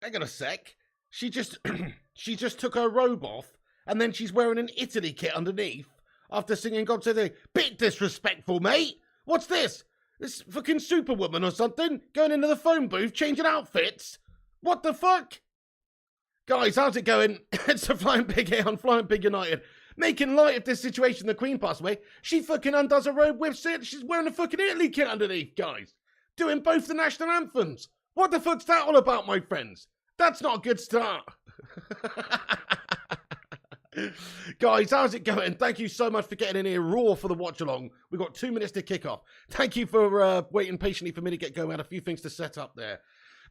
Hang on a sec. She just she just took her robe off and then she's wearing an Italy kit underneath after singing God Save the King. Bit disrespectful, mate. What's this? This fucking Superwoman or something? Going into the phone booth, changing outfits? What the fuck? Guys, how's it going? It's a Flying Pig here on Flying Pig United. Making light of this situation, the Queen passed away. She fucking undoes her robe with it. She's wearing a fucking Italy kit underneath, guys. Doing both the national anthems. What the fuck's that all about, my friends? That's not a good start. Guys, how's it going? Thank you so much for getting in here raw for the watch along. We've got 2 minutes to kick off. Thank you for waiting patiently for me to get going. I had a few things to set up there.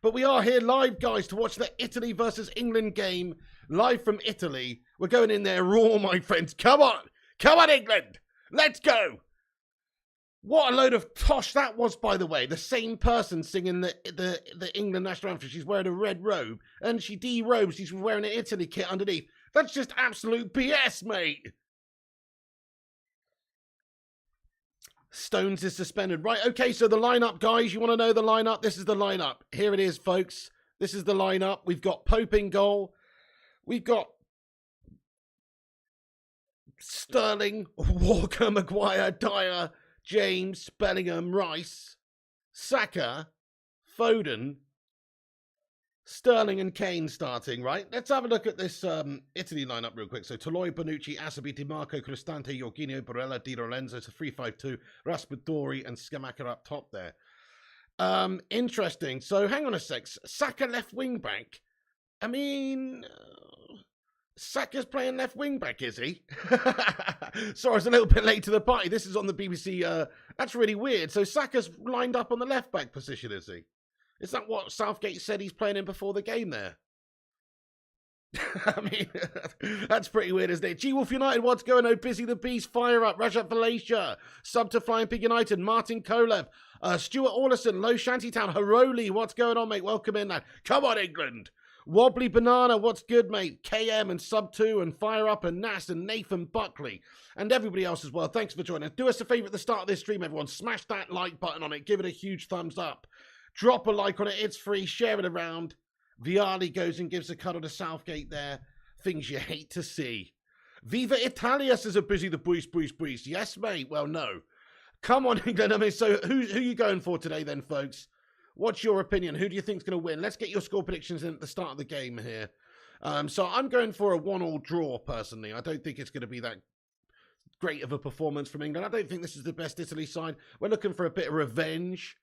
But we are here live, guys, to watch the Italy versus England game live from Italy. We're going in there raw, my friends. Come on. Come on, England. Let's go. What a load of tosh that was, by the way. The same person singing the England national anthem. She's wearing a red robe, and she derobes. She's wearing an Italy kit underneath. That's just absolute BS, mate. Stones is suspended. Right, okay, so the lineup, guys. You want to know the lineup? This is the lineup. Here it is, folks. This is the lineup. We've got Pope in goal. We've got Sterling, Walker, Maguire, Dyer, James, Bellingham, Rice, Saka, Foden, Sterling and Kane starting, right? Let's have a look at this Italy lineup real quick. So Toloi, Bonucci, Acerbi, Di Marco, Cristante, Jorginho, Barella, Di Lorenzo, so 3-5-2, Raspadori and Scamacca up top there. Interesting. So hang on a sec. Saka left wing back. I mean, Saka's playing left wing back, is he? Sorry, I was a little bit late to the party. This is on the BBC. That's really weird. So Saka's lined up on the left back position, is he? Is that what Southgate said he's playing in before the game there? I mean, that's pretty weird, isn't it? G-Wolf United, what's going on? Busy the Beast, fire up. Rajat Valacia, sub to Flying Pig United. Martin Kolev, Stuart Orlison, Low Shantytown, Haroli, what's going on, mate? Welcome in, lad. Come on, England. Wobbly Banana, what's good, mate? KM and Sub 2 and Fire Up and Nas and Nathan Buckley and everybody else as well. Thanks for joining us. Do us a favour at the start of this stream, everyone. Smash that like button on it. Give it a huge thumbs up. Drop a like on it. It's free. Share it around. Viali goes and gives a cuddle to Southgate there. Things you hate to see. Viva Italia, says a busy the Bruce. Yes, mate. Well, no. Come on, England. I mean, so who are you going for today then, folks? What's your opinion? Who do you think's going to win? Let's get your score predictions in at the start of the game here. So I'm going for a 1-1 draw, personally. I don't think it's going to be that great of a performance from England. I don't think this is the best Italy side. We're looking for a bit of revenge.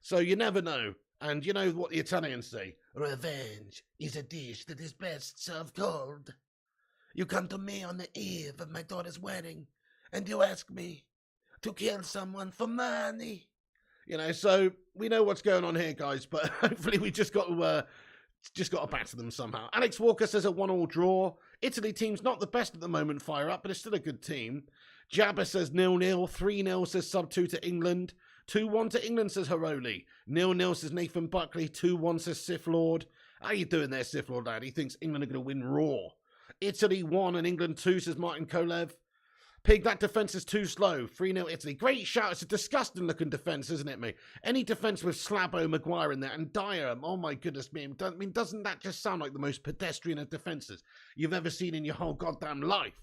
So you never know. And you know what the Italians say? Revenge is a dish that is best served cold. You come to me on the eve of my daughter's wedding, and you ask me to kill someone for money. You know, so we know what's going on here, guys. But hopefully we just got to batter them somehow. Alex Walker says a 1-1 draw. Italy team's not the best at the moment, fire up, but it's still a good team. Jabba says 0-0. 3-0 says sub 2 to England. 2-1 to England, says Haroli. 0-0 says Nathan Buckley. 2-1 says Sith Lord. How you doing there, Sith Lord lad? He thinks England are going to win raw. Italy 1 and England 2, says Martin Kolev. Pig, that defence is too slow. 3-0 Italy. Great shout. It's a disgusting looking defence, isn't it, mate? Any defence with Slabo, Maguire in there, and Dyer. Oh, my goodness me. I mean, doesn't that just sound like the most pedestrian of defences you've ever seen in your whole goddamn life?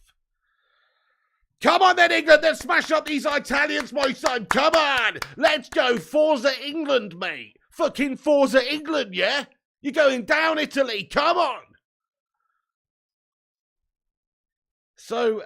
Come on then, England. Let's smash up these Italians, my son. Come on. Let's go. Forza England, mate. Fucking Forza England, yeah? You're going down, Italy. Come on. So,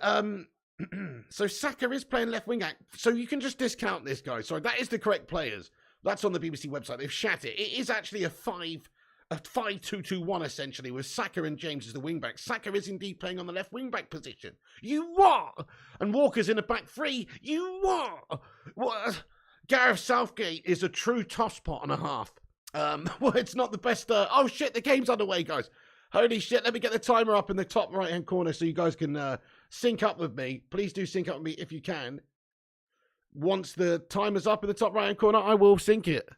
so Saka is playing left wing. So you can just discount this guy. Sorry, that is the correct players. That's on the BBC website. They've shat it. It is actually a 5-2-2-1 essentially, with Saka and James as the wing back. Saka is indeed playing on the left wing back position. You what? And Walker's in a back three. You what? What? Gareth Southgate is a true tosspot and a half. Well, it's not the best. Oh shit, the game's underway, guys. Holy shit, let me get the timer up in the top right-hand corner so you guys can sync up with me. Please do sync up with me if you can. Once the timer's up in the top right-hand corner, I will sync it.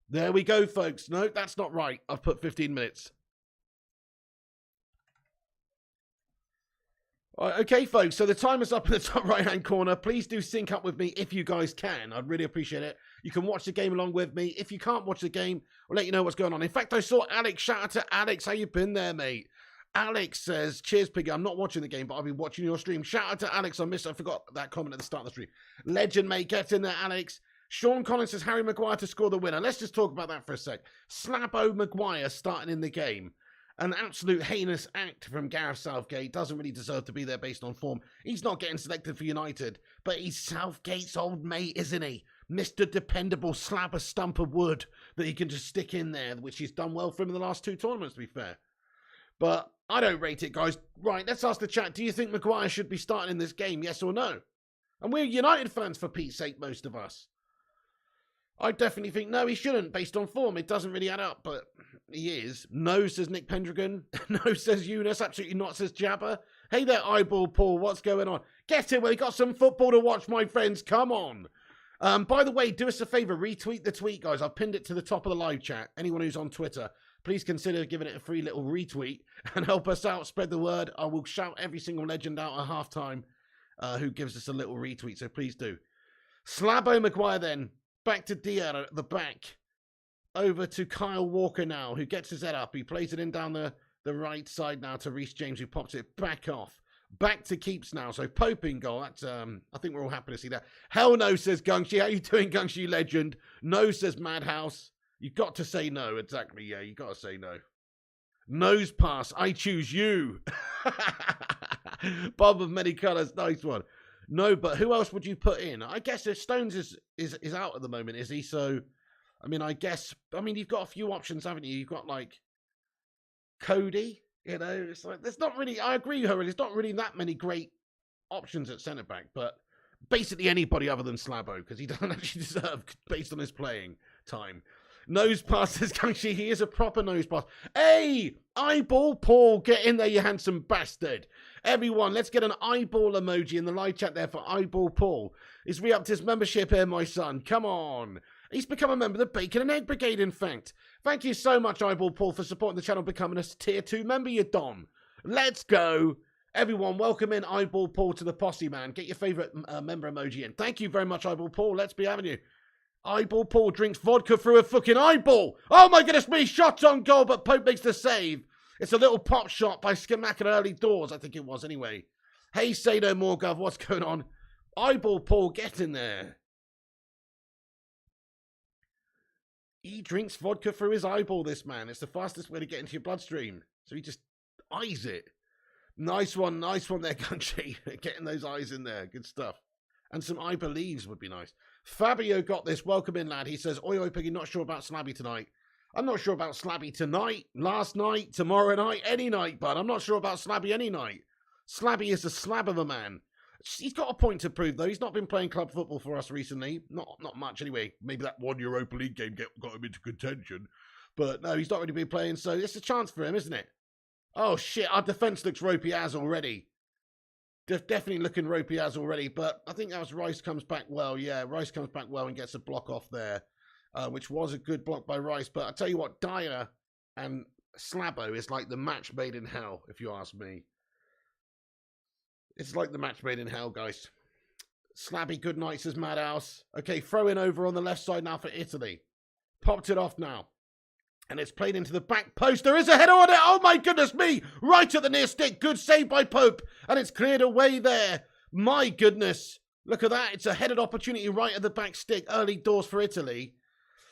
There we go, folks. No, that's not right. I've put 15 minutes. All right, okay, folks, so the timer's up in the top right-hand corner. Please do sync up with me if you guys can. I'd really appreciate it. You can watch the game along with me. If you can't watch the game, I'll let you know what's going on. In fact, I saw Alex. Shout out to Alex. How you been there, mate? Alex says, cheers, Piggy. I'm not watching the game, but I'll be watching your stream. Shout out to Alex. I forgot that comment at the start of the stream. Legend, mate. Get in there, Alex. Sean Collins says, Harry Maguire to score the winner. Let's just talk about that for a sec. Slabo Maguire starting in the game. An absolute heinous act from Gareth Southgate. Doesn't really deserve to be there based on form. He's not getting selected for United, but he's Southgate's old mate, isn't he? Mr. Dependable slab a stump of wood that he can just stick in there, which he's done well for him in the last 2 tournaments, to be fair. But I don't rate it, guys. Right, let's ask the chat. Do you think Maguire should be starting in this game, yes or no? And we're United fans, for Pete's sake, most of us. I definitely think no, he shouldn't, based on form. It doesn't really add up, but he is. No, says Nick Pendragon. No, says Eunice. Absolutely not, says Jabba. Hey there, Eyeball Paul. What's going on? Get in, we got some football to watch, my friends. Come on. By the way, do us a favour. Retweet the tweet, guys. I've pinned it to the top of the live chat. Anyone who's on Twitter, please consider giving it a free little retweet and help us out. Spread the word. I will shout every single legend out at halftime who gives us a little retweet, so please do. Slabo Maguire then. Back to Diarra at the back. Over to Kyle Walker now, who gets his head up. He plays it in down the right side now to Reece James, who pops it back off. Back to keeps now. So Pope in goal. That's I think we're all happy to see that. Hell no, says Gungshi. How you doing, Gungshi legend? No, says Madhouse. You got to say no. Exactly, yeah. You got to say no. Nose pass. I choose you. Bob of many colours. Nice one. No, but who else would you put in? I guess if Stones is out at the moment, is he? So, I mean, you've got a few options, haven't you? You've got, like, Cody, you know. It's like, there's not really, I agree with her, there's not really that many great options at centre-back, but basically anybody other than Slabo, because he doesn't actually deserve, based on his playing time. Nose pass says Gangshi, he is a proper nose pass. Hey, Eyeball Paul, get in there, you handsome bastard. Everyone, let's get an eyeball emoji in the live chat there for Eyeball Paul. He's re-upped his membership here, my son. Come on. He's become a member of the Bacon and Egg Brigade, in fact. Thank you so much, Eyeball Paul, for supporting the channel, becoming a tier 2 member, you don. Let's go. Everyone, welcome in Eyeball Paul to the posse, man. Get your favourite member emoji in. Thank you very much, Eyeball Paul. Let's be having you. Eyeball Paul drinks vodka through a fucking eyeball. Oh my goodness me, shot on goal, but Pope makes the save. It's a little pop shot by Skimack at early doors, I think it was anyway. Hey, say no more, Gov, what's going on? Eyeball Paul, get in there. He drinks vodka through his eyeball, this man. It's the fastest way to get into your bloodstream. So he just eyes it. Nice one there, Country. Getting those eyes in there. Good stuff. And some I believes would be nice. Fabio got this. Welcome in, lad. He says, oi, oi, Piggy, not sure about Slabby tonight. I'm not sure about Slabby tonight, last night, tomorrow night, any night, bud. I'm not sure about Slabby any night. Slabby is a slab of a man. He's got a point to prove, though. He's not been playing club football for us recently. Not much, anyway. Maybe that one Europa League game got him into contention. But no, he's not really been playing, so it's a chance for him, isn't it? Oh, shit, our defence looks ropey as already. Definitely looking ropey as already, but I think that was Rice comes back well. Yeah, Rice comes back well and gets a block off there, which was a good block by Rice. But I tell you what, Dyer and Slabo is like the match made in hell, if you ask me. It's like the match made in hell, guys. Slabby, good night, says Madhouse. Okay, throw in over on the left side now for Italy. Popped it off now. And it's played into the back post. There is a header on it. Oh, my goodness me. Right at the near stick. Good save by Pope. And it's cleared away there. My goodness. Look at that. It's a headed opportunity right at the back stick. Early doors for Italy.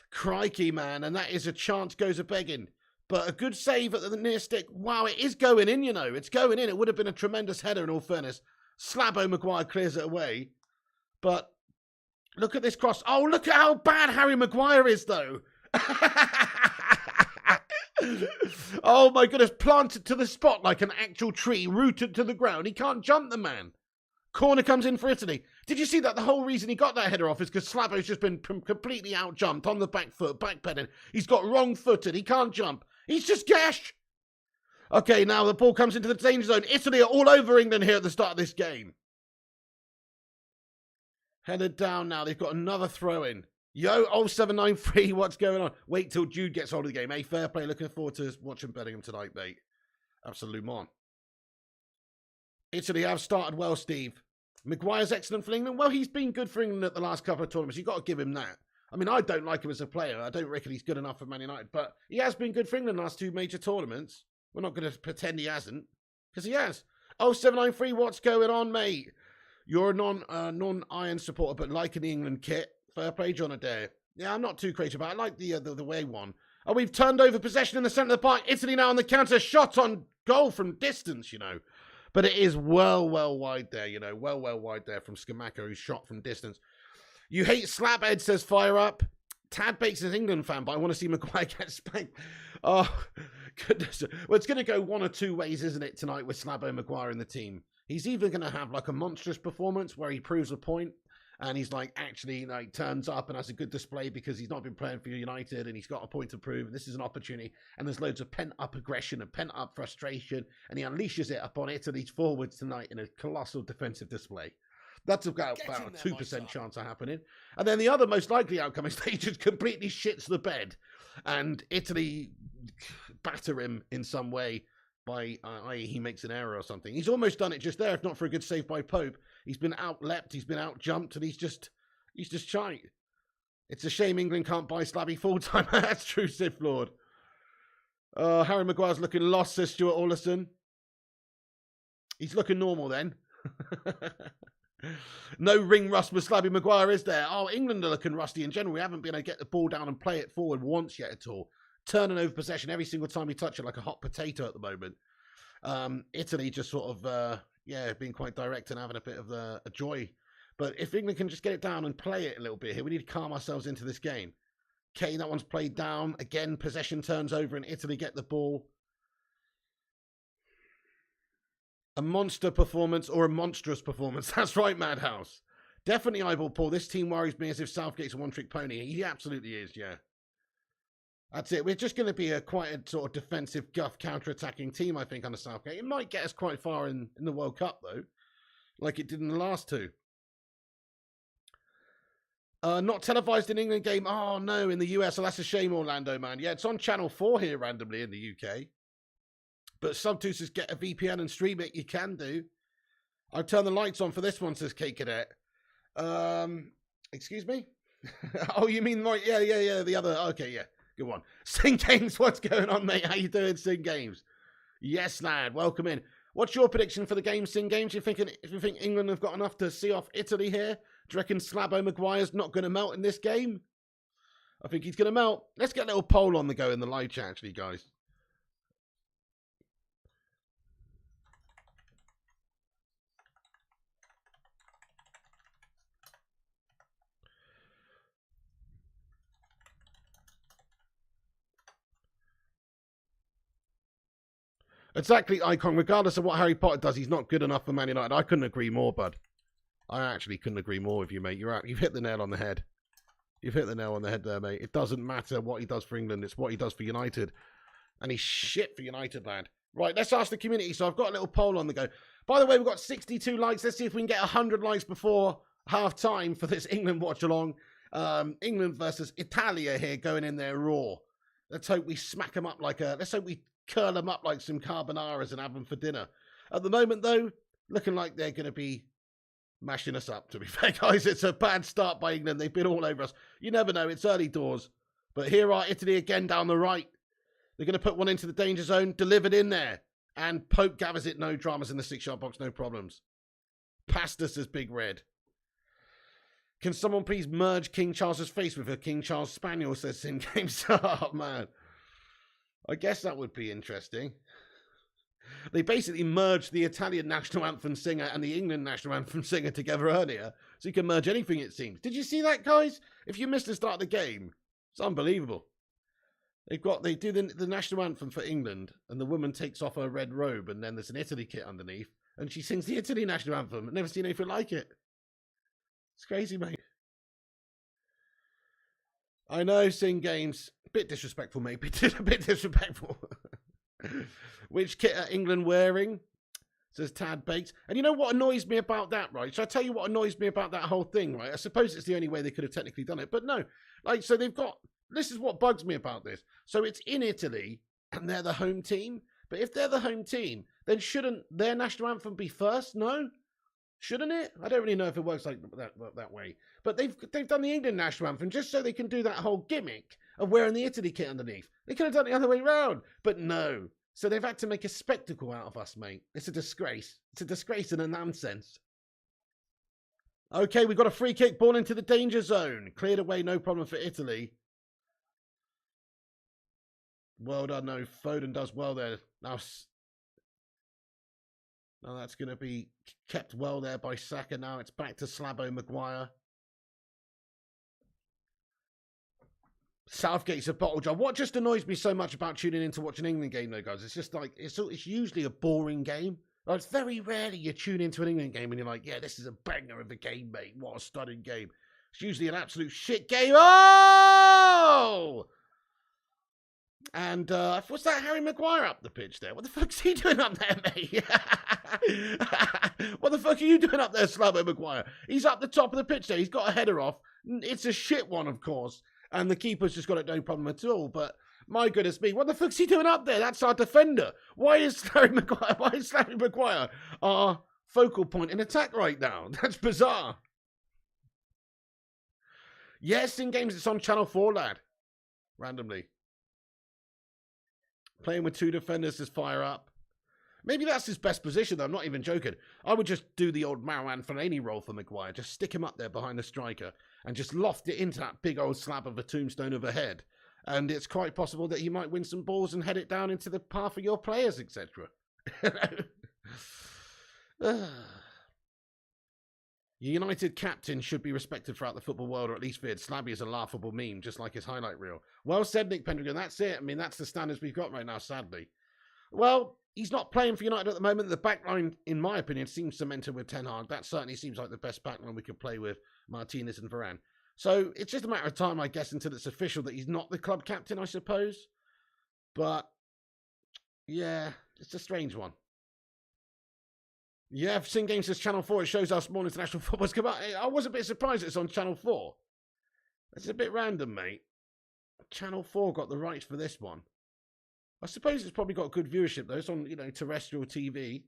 Crikey, man. And that is a chance goes a-begging. But a good save at the near stick. Wow, it is going in, you know. It's going in. It would have been a tremendous header in all fairness. Slabo Maguire clears it away. But look at this cross. Oh, look at how bad Harry Maguire is, though. Oh my goodness, planted to the spot like an actual tree, rooted to the ground. He can't jump, the man. Corner comes in for Italy. Did you see that? The whole reason he got that header off is because Slabo's just been completely out-jumped on the back foot, back-pedding. He's got wrong-footed. He can't jump. He's just gash. Okay, now the ball comes into the danger zone. Italy are all over England here at the start of this game. Headed down now. They've got another throw-in. Yo, 0793, what's going on? Wait till Jude gets hold of the game. Hey, fair play. Looking forward to watching Bellingham tonight, mate. Absolument. Italy have started well, Steve. Maguire's excellent for England. Well, he's been good for England at the last couple of tournaments. You've got to give him that. I mean, I don't like him as a player. I don't reckon he's good enough for Man United. But he has been good for England last two major tournaments. We're not going to pretend he hasn't. Because he has. 0793, what's going on, mate? You're a non-Iron supporter, but liking the England kit. Fair play, John Adair. Yeah, I'm not too crazy about it. I like the way one. Oh, we've turned over possession in the centre of the park. Italy now on the counter. Shot on goal from distance, you know. But it is well wide there, you know. Well wide there from Scamacca, who's shot from distance. You hate Slaphead, says Fire Up. Tad Bates is an England fan, but I want to see Maguire get spanked. Oh, goodness. Well, it's going to go one or two ways, isn't it, tonight with Slabo Maguire in the team. He's either going to have like a monstrous performance where he proves a point, and he's like actually like turns up and has a good display because he's not been playing for United and he's got a point to prove. This is an opportunity, and there's loads of pent-up aggression and pent-up frustration, and he unleashes it upon Italy's forwards tonight in a colossal defensive display. That's about a 2% chance of happening. And then the other most likely outcome is that he just completely shits the bed and Italy batter him in some way by, i.e. he makes an error or something. He's almost done it just there, if not for a good save by Pope. He's been out-leapt, he's been out-jumped, and he's just shite. It's a shame England can't buy Slabby full-time. That's true, Sith Lord. Harry Maguire's looking lost, says Stuart Orlison. He's looking normal then. No ring rust with Slabby Maguire, is there? Oh, England are looking rusty in general. We haven't been able to get the ball down and play it forward once yet at all. Turning over possession every single time we touch it like a hot potato at the moment. Italy just sort of, being quite direct and having a bit of a joy. But if England can just get it down and play it a little bit here, we need to calm ourselves into this game. Okay, that one's played down. Again, possession turns over and Italy get the ball. A monster performance or a monstrous performance. That's right, Madhouse. Definitely eyeball Paul. This team worries me as if Southgate's a one-trick pony. He absolutely is, yeah. That's it. We're just going to be quite a sort of defensive, guff, counter-attacking team, I think, under Southgate. It might get us quite far in the World Cup, though, like it did in the last two. Not televised in England game. Oh, no, in the US. So that's a shame, Orlando, man. Yeah, it's on Channel 4 here randomly in the UK. But Subtusers get a VPN and stream it. You can do. I'll turn the lights on for this one, says Kate Cadet. Excuse me? Oh, you mean like, yeah, the other. Okay, yeah. Good one. Sing Games, what's going on, mate? How you doing, Sing Games? Yes, lad. Welcome in. What's your prediction for the game, Sing Games? You think England have got enough to see off Italy here? Do you reckon Slabo Maguire's not going to melt in this game? I think he's going to melt. Let's get a little poll on the go in the live chat, actually, guys. Exactly, Icon. Regardless of what Harry Potter does, he's not good enough for Man United. I couldn't agree more, bud. I actually couldn't agree more with you, mate. You've hit the nail on the head. You've hit the nail on the head there, mate. It doesn't matter what he does for England. It's what he does for United. And he's shit for United, lad. Right, let's ask the community. So I've got a little poll on the go. By the way, we've got 62 likes. Let's see if we can get 100 likes before half-time for this England watch-along. England versus Italia here going in there raw. Let's hope we smack them up like a... Let's hope we curl them up like some carbonaras and have them for dinner. At the moment, though, looking like they're going to be mashing us up, to be fair, guys. It's a bad start by England. They've been all over us. You never know. It's early doors. But here are Italy again down the right. They're going to put one into the danger zone, delivered in there. And Pope gathers it. No dramas in the 6-yard box. No problems. Pasta says Big Red. Can someone please merge King Charles's face with a King Charles Spaniel, says Sin Games. Oh, man. I guess that would be interesting. They basically merged the Italian national anthem singer and the England national anthem singer together earlier. So you can merge anything, it seems. Did you see that, guys? If you missed the start of the game, it's unbelievable. They do the national anthem for England, and the woman takes off her red robe, and then there's an Italy kit underneath, and she sings the Italy national anthem. I've never seen anything like it. It's crazy, mate. I know, Sing Games. Bit disrespectful, mate. A bit disrespectful. Which kit are England wearing? Says Tad Bakes. And you know what annoys me about that, right? So I tell you what annoys me about that whole thing, right? I suppose it's the only way they could have technically done it. But no. Like, so they've got... This is what bugs me about this. So it's in Italy, and they're the home team. But if they're the home team, then shouldn't their national anthem be first? No? Shouldn't it? I don't really know if it works like that way. But they've done the England national anthem just so they can do that whole gimmick of wearing the Italy kit underneath. They could have done it the other way round. But no. So they've had to make a spectacle out of us, mate. It's a disgrace. It's a disgrace and a nonsense. Okay, we've got a free kick, ball into the danger zone. Cleared away, no problem for Italy. Well done, no. Foden does well there. Now that's going to be kept well there by Saka. Now it's back to Slabo Maguire. Southgate's a bottle job. What just annoys me so much about tuning in to watch an England game, though, guys, it's just like, it's usually a boring game. Like, it's very rarely you tune into an England game and you're like, yeah, this is a banger of a game, mate. What a stunning game. It's usually an absolute shit game. Oh! And what's that Harry Maguire up the pitch there? What the fuck's he doing up there, mate? What the fuck are you doing up there, Slabo Maguire? He's up the top of the pitch there. He's got a header off. It's a shit one, of course. And the keeper's just got it no problem at all. But my goodness me, what the fuck's he doing up there? That's our defender. Why is Harry Maguire our focal point in attack right now? That's bizarre. Yes, in games it's on Channel 4, lad. Randomly. Playing with two defenders is fire up. Maybe that's his best position, though. I'm not even joking. I would just do the old Marouane Fellaini role for Maguire. Just stick him up there behind the striker and just loft it into that big old slab of a tombstone overhead. And it's quite possible that he might win some balls and head it down into the path of your players, etc. United captain should be respected throughout the football world, or at least feared. Slabby is a laughable meme, just like his highlight reel. Well said, Nick Pendragon. That's it. I mean, that's the standards we've got right now, sadly. Well, he's not playing for United at the moment. The backline, in my opinion, seems cemented with Ten Hag. That certainly seems like the best backline we could play with Martinez and Varane. So it's just a matter of time, I guess, until it's official that he's not the club captain, I suppose. But, yeah, it's a strange one. Yeah, Sing Games says Channel 4. It shows us more international football's come out. I was a bit surprised it's on Channel 4. It's a bit random, mate. Channel 4 got the rights for this one. I suppose it's probably got good viewership, though. It's on, terrestrial TV.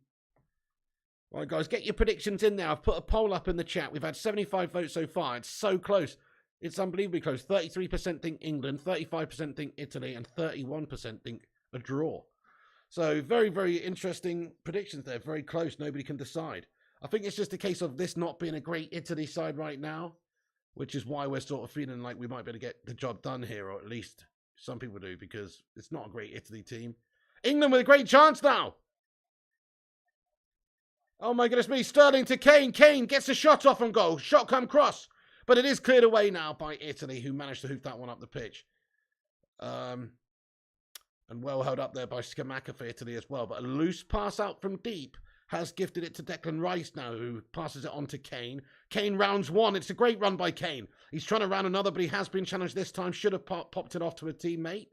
All right, guys, get your predictions in there. I've put a poll up in the chat. We've had 75 votes so far. It's so close. It's unbelievably close. 33% think England, 35% think Italy, and 31% think a draw. So very, very interesting predictions there. Very close. Nobody can decide. I think it's just a case of this not being a great Italy side right now, which is why we're sort of feeling like we might be able to get the job done here, or at least some people do, because it's not a great Italy team. England with a great chance now. Oh my goodness me. Sterling to Kane. Kane gets a shot off on goal. Shot come cross. But it is cleared away now by Italy, who managed to hoof that one up the pitch. And well held up there by Skamaka for Italy as well. But a loose pass out from deep has gifted it to Declan Rice now, who passes it on to Kane. Kane rounds one. It's a great run by Kane. He's trying to round another, but he has been challenged this time. Should have popped it off to a teammate.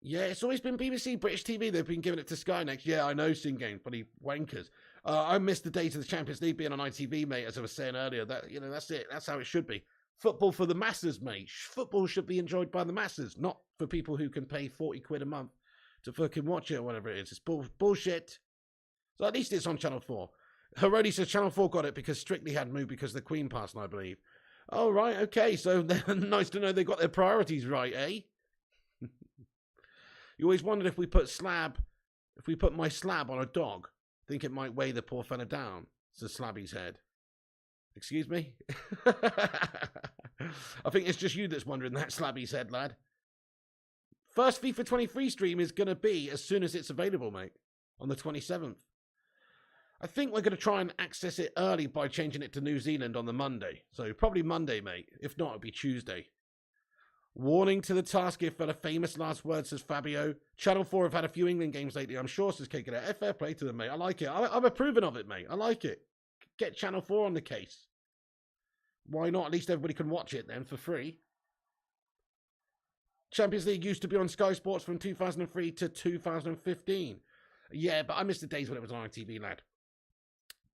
Yeah, it's always been BBC, British TV. They've been giving it to Sky Next. Yeah, I know, Sin Games, bloody wankers. I missed the days of the Champions League being on ITV, mate, as I was saying earlier. That's it. That's how it should be. Football for the masses, mate. Football should be enjoyed by the masses, not for people who can pay 40 quid a month to fucking watch it or whatever it is. It's bullshit. So at least it's on Channel 4. Herodi says Channel 4 got it because Strictly had moved because the Queen passed, I believe. Oh, right, okay. So nice to know they got their priorities right, eh? You always wondered if we put my slab on a dog, think it might weigh the poor fella down, says Slabby's head. Excuse me? I think it's just you that's wondering that, Slabby's head, lad. First FIFA 23 stream is going to be as soon as it's available, mate, on the 27th. I think we're going to try and access it early by changing it to New Zealand on the Monday. So probably Monday, mate. If not, it'll be Tuesday. Warning to the task if for the famous last word, says Fabio. Channel 4 have had a few England games lately, I'm sure, says Kate. Fair play to them, mate. I like it. I'm approving of it, mate. I like it. Get Channel 4 on the case. Why not? At least everybody can watch it then for free. Champions League used to be on Sky Sports from 2003 to 2015. Yeah, but I missed the days when it was on ITV, lad.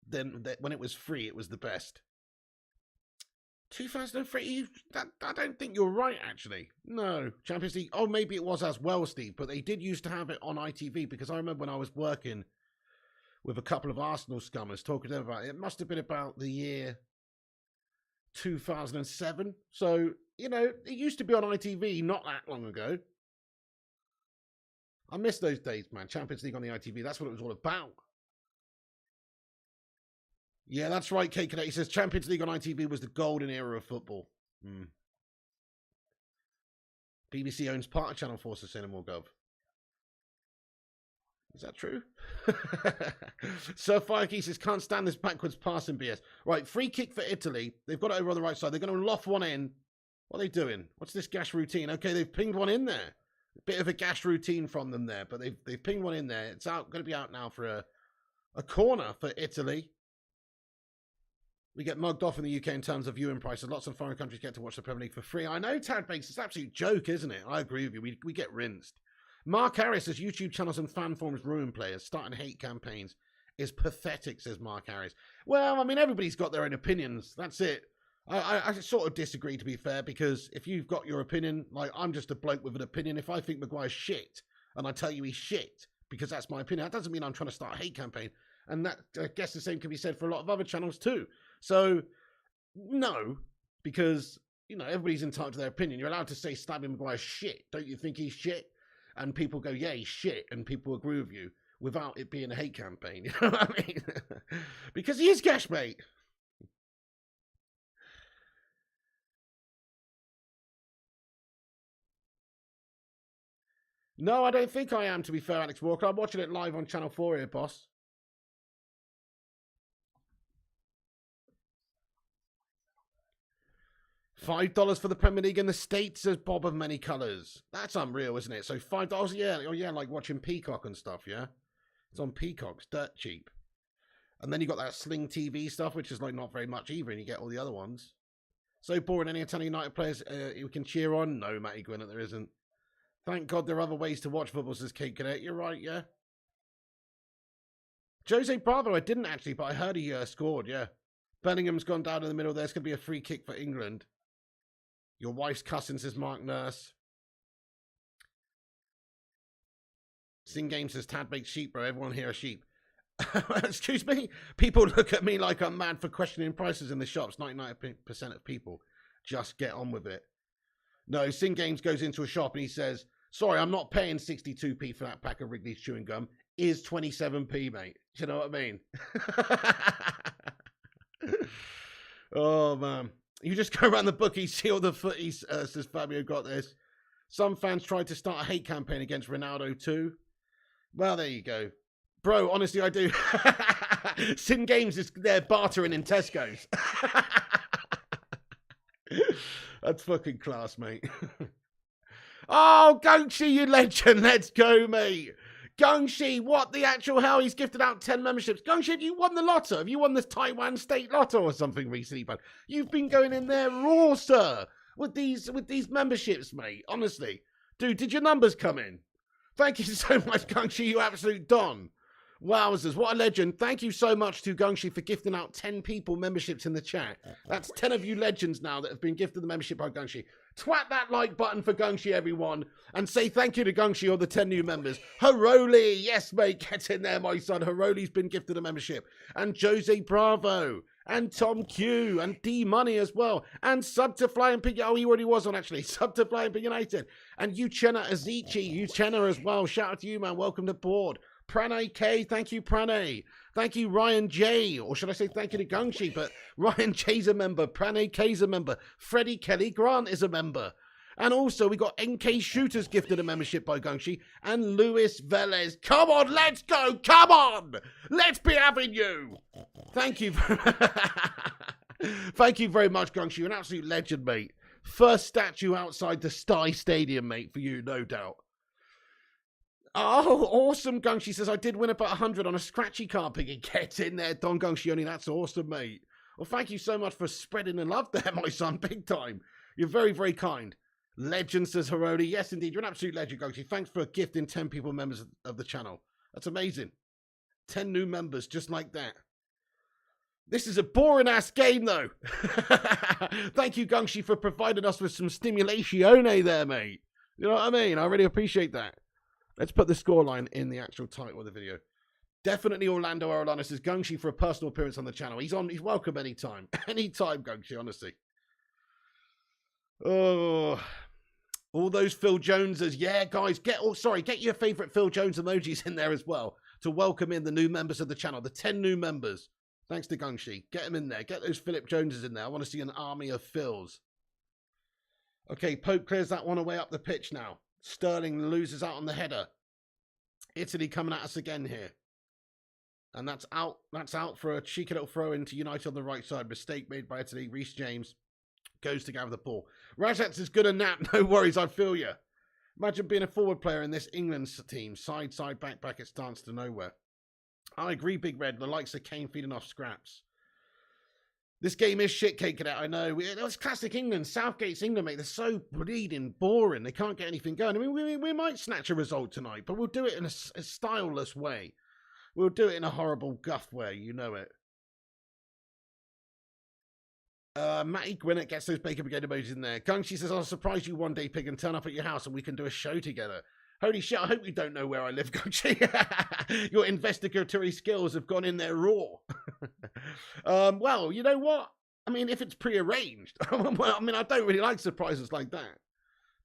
Then when it was free, it was the best. 2003? I don't think you're right, actually. No. Champions League. Oh, maybe it was as well, Steve, but they did used to have it on ITV because I remember when I was working with a couple of Arsenal scummers talking to them about it. It must have been about the year 2007. So, it used to be on ITV not that long ago. I miss those days, man. Champions League on the ITV. That's what it was all about. Yeah, that's right, Kate Cadet. He says Champions League on ITV was the golden era of football. BBC owns part of Channel 4, says Cinema Gov. Is that true? Sir Firekey says, can't stand this backwards passing BS. Right, free kick for Italy. They've got it over on the right side. They're going to loft one in. What are they doing? What's this gash routine? Okay, they've pinged one in there. A bit of a gash routine from them there, but they've pinged one in there. It's going to be out now for a corner for Italy. We get mugged off in the UK in terms of viewing prices. Lots of foreign countries get to watch the Premier League for free. I know, Tad Banks, it's an absolute joke, isn't it? I agree with you. We get rinsed. Mark Harris says YouTube channels and fan forums ruin players. Starting hate campaigns is pathetic, says Mark Harris. Well, I mean, everybody's got their own opinions. That's it. I sort of disagree, to be fair, because if you've got your opinion, like, I'm just a bloke with an opinion. If I think Maguire's shit and I tell you he's shit because that's my opinion, that doesn't mean I'm trying to start a hate campaign. And that, I guess the same can be said for a lot of other channels too. So, no, because, everybody's entitled to their opinion. You're allowed to say Slabbing Maguire's shit. Don't you think he's shit? And people go, yeah, he's shit. And people agree with you without it being a hate campaign. You know what I mean? Because he is gash, mate. No, I don't think I am, to be fair, Alex Walker. I'm watching it live on Channel 4 here, boss. $5 for the Premier League in the States, says Bob of Many Colours. That's unreal, isn't it? So $5, yeah, like watching Peacock and stuff, yeah? It's on Peacock. It's dirt cheap. And then you got that Sling TV stuff, which is like not very much either, and you get all the other ones. So boring. Any Italian United players you can cheer on? No, Matty Gwinnett, there isn't. Thank God there are other ways to watch football, says Kate Cadet. You're right, yeah. Jose Bravo, I didn't actually, but I heard he scored, yeah. Bellingham's gone down in the middle. There's going to be a free kick for England. Your wife's cussing, says Mark Nurse. Sing Game says Tad bakes sheep, bro. Everyone here are sheep. Excuse me? People look at me like I'm mad for questioning prices in the shops. 99% of people just get on with it. No, Sing Games goes into a shop and he says, sorry, I'm not paying 62p for that pack of Wrigley's chewing gum. Is 27p, mate. Do you know what I mean? Oh, man. You just go around the bookies, see all the footies, says Fabio, got this. Some fans tried to start a hate campaign against Ronaldo too. Well, there you go. Bro, honestly, I do. Sin Games is there bartering in Tesco's. That's fucking class, mate. Oh, Gungshi, you legend. Let's go, mate. Gungshi, what the actual hell? He's gifted out 10 memberships. Gungshi, have you won the lotto? Have you won the Taiwan State Lotto or something recently, bud? You've been going in there raw, sir, with these memberships, mate. Honestly. Dude, did your numbers come in? Thank you so much, Gungshi, you absolute don. Wowzers, what a legend. Thank you so much to Gungshi for gifting out 10 people memberships in the chat. That's 10 of you legends now that have been gifted the membership by Gungshi. Twat that like button for Gungshi, everyone, and say thank you to Gungshi or the 10 new members. Haroli, yes, mate, get in there, my son. Haroli's been gifted a membership. And Jose Bravo, and Tom Q, and D Money as well, and Sub to Fly and Pig. Oh, he already was on, actually. Sub to Fly and Pig United. And Uchenna Azichi, Uchenna as well. Shout out to you, man. Welcome to board. Pranay K, thank you, Pranay. Thank you, Ryan J, or should I say thank you to Gungshi, but Ryan J's a member, Pranay K's a member, Freddie Kelly Grant is a member. And also, we got NK Shooters gifted a membership by Gungshi, and Luis Velez. Come on, let's go, come on! Let's be having you! Thank you. Thank you very much, Gungshi. You're an absolute legend, mate. First statue outside the Sty Stadium, mate, for you, no doubt. Oh, awesome, Gungshi says, I did win about 100 on a scratchy car, Piggy. Get in there, Don Gungshi. That's awesome, mate. Well, thank you so much for spreading the love there, my son, big time. You're very, very kind. Legend, says Harodi. Yes, indeed, you're an absolute legend, Gungshi. Thanks for gifting 10 people members of the channel. That's amazing. 10 new members, just like that. This is a boring-ass game, though. Thank you, Gungshi, for providing us with some stimulation there, mate. You know what I mean? I really appreciate that. Let's put the scoreline in the actual title of the video. Definitely Orlando Arellano says Gungshi for a personal appearance on the channel. He's welcome anytime. Anytime, Gungshi, honestly. Oh, all those Phil Joneses. Yeah, guys, get your favourite Phil Jones emojis in there as well to welcome in the new members of the channel, the 10 new members. Thanks to Gungshi. Get them in there. Get those Philip Joneses in there. I want to see an army of Phils. Okay, Pope clears that one away up the pitch now. Sterling loses out on the header. Italy coming at us again here. And that's out. That's out for a cheeky little throw into United on the right side. Mistake made by Italy. Reece James goes to gather the ball. Rajats is good a nap. No worries, I feel you. Imagine being a forward player in this England team. Side, back, it starts to nowhere. I agree, Big Red. The likes of Kane feeding off scraps. This game is shit caking out, I know. It was classic England. Southgate's England, mate. They're so bleeding boring. They can't get anything going. I mean, we might snatch a result tonight, but we'll do it in a styleless way. We'll do it in a horrible guff way. You know it. Matty Gwinnett gets those Baker Brigade emojis in there. Gungshi says, I'll surprise you one day, Pig, and turn up at your house and we can do a show together. Holy shit, I hope you don't know where I live, Gungshi. Your investigatory skills have gone in there raw. Well, you know what? I mean, if it's prearranged. Well, I mean, I don't really like surprises like that.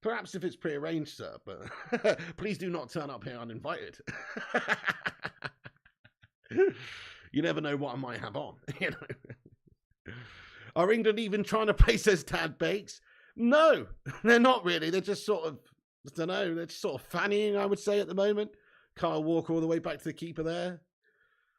Perhaps if it's prearranged, sir, but please do not turn up here uninvited. You never know what I might have on, you know. Are England even trying to play, says Tad Bakes? No, they're not really. They're just sort of, I don't know, they're just sort of fannying, I would say, at the moment. Kyle Walker all the way back to the keeper there.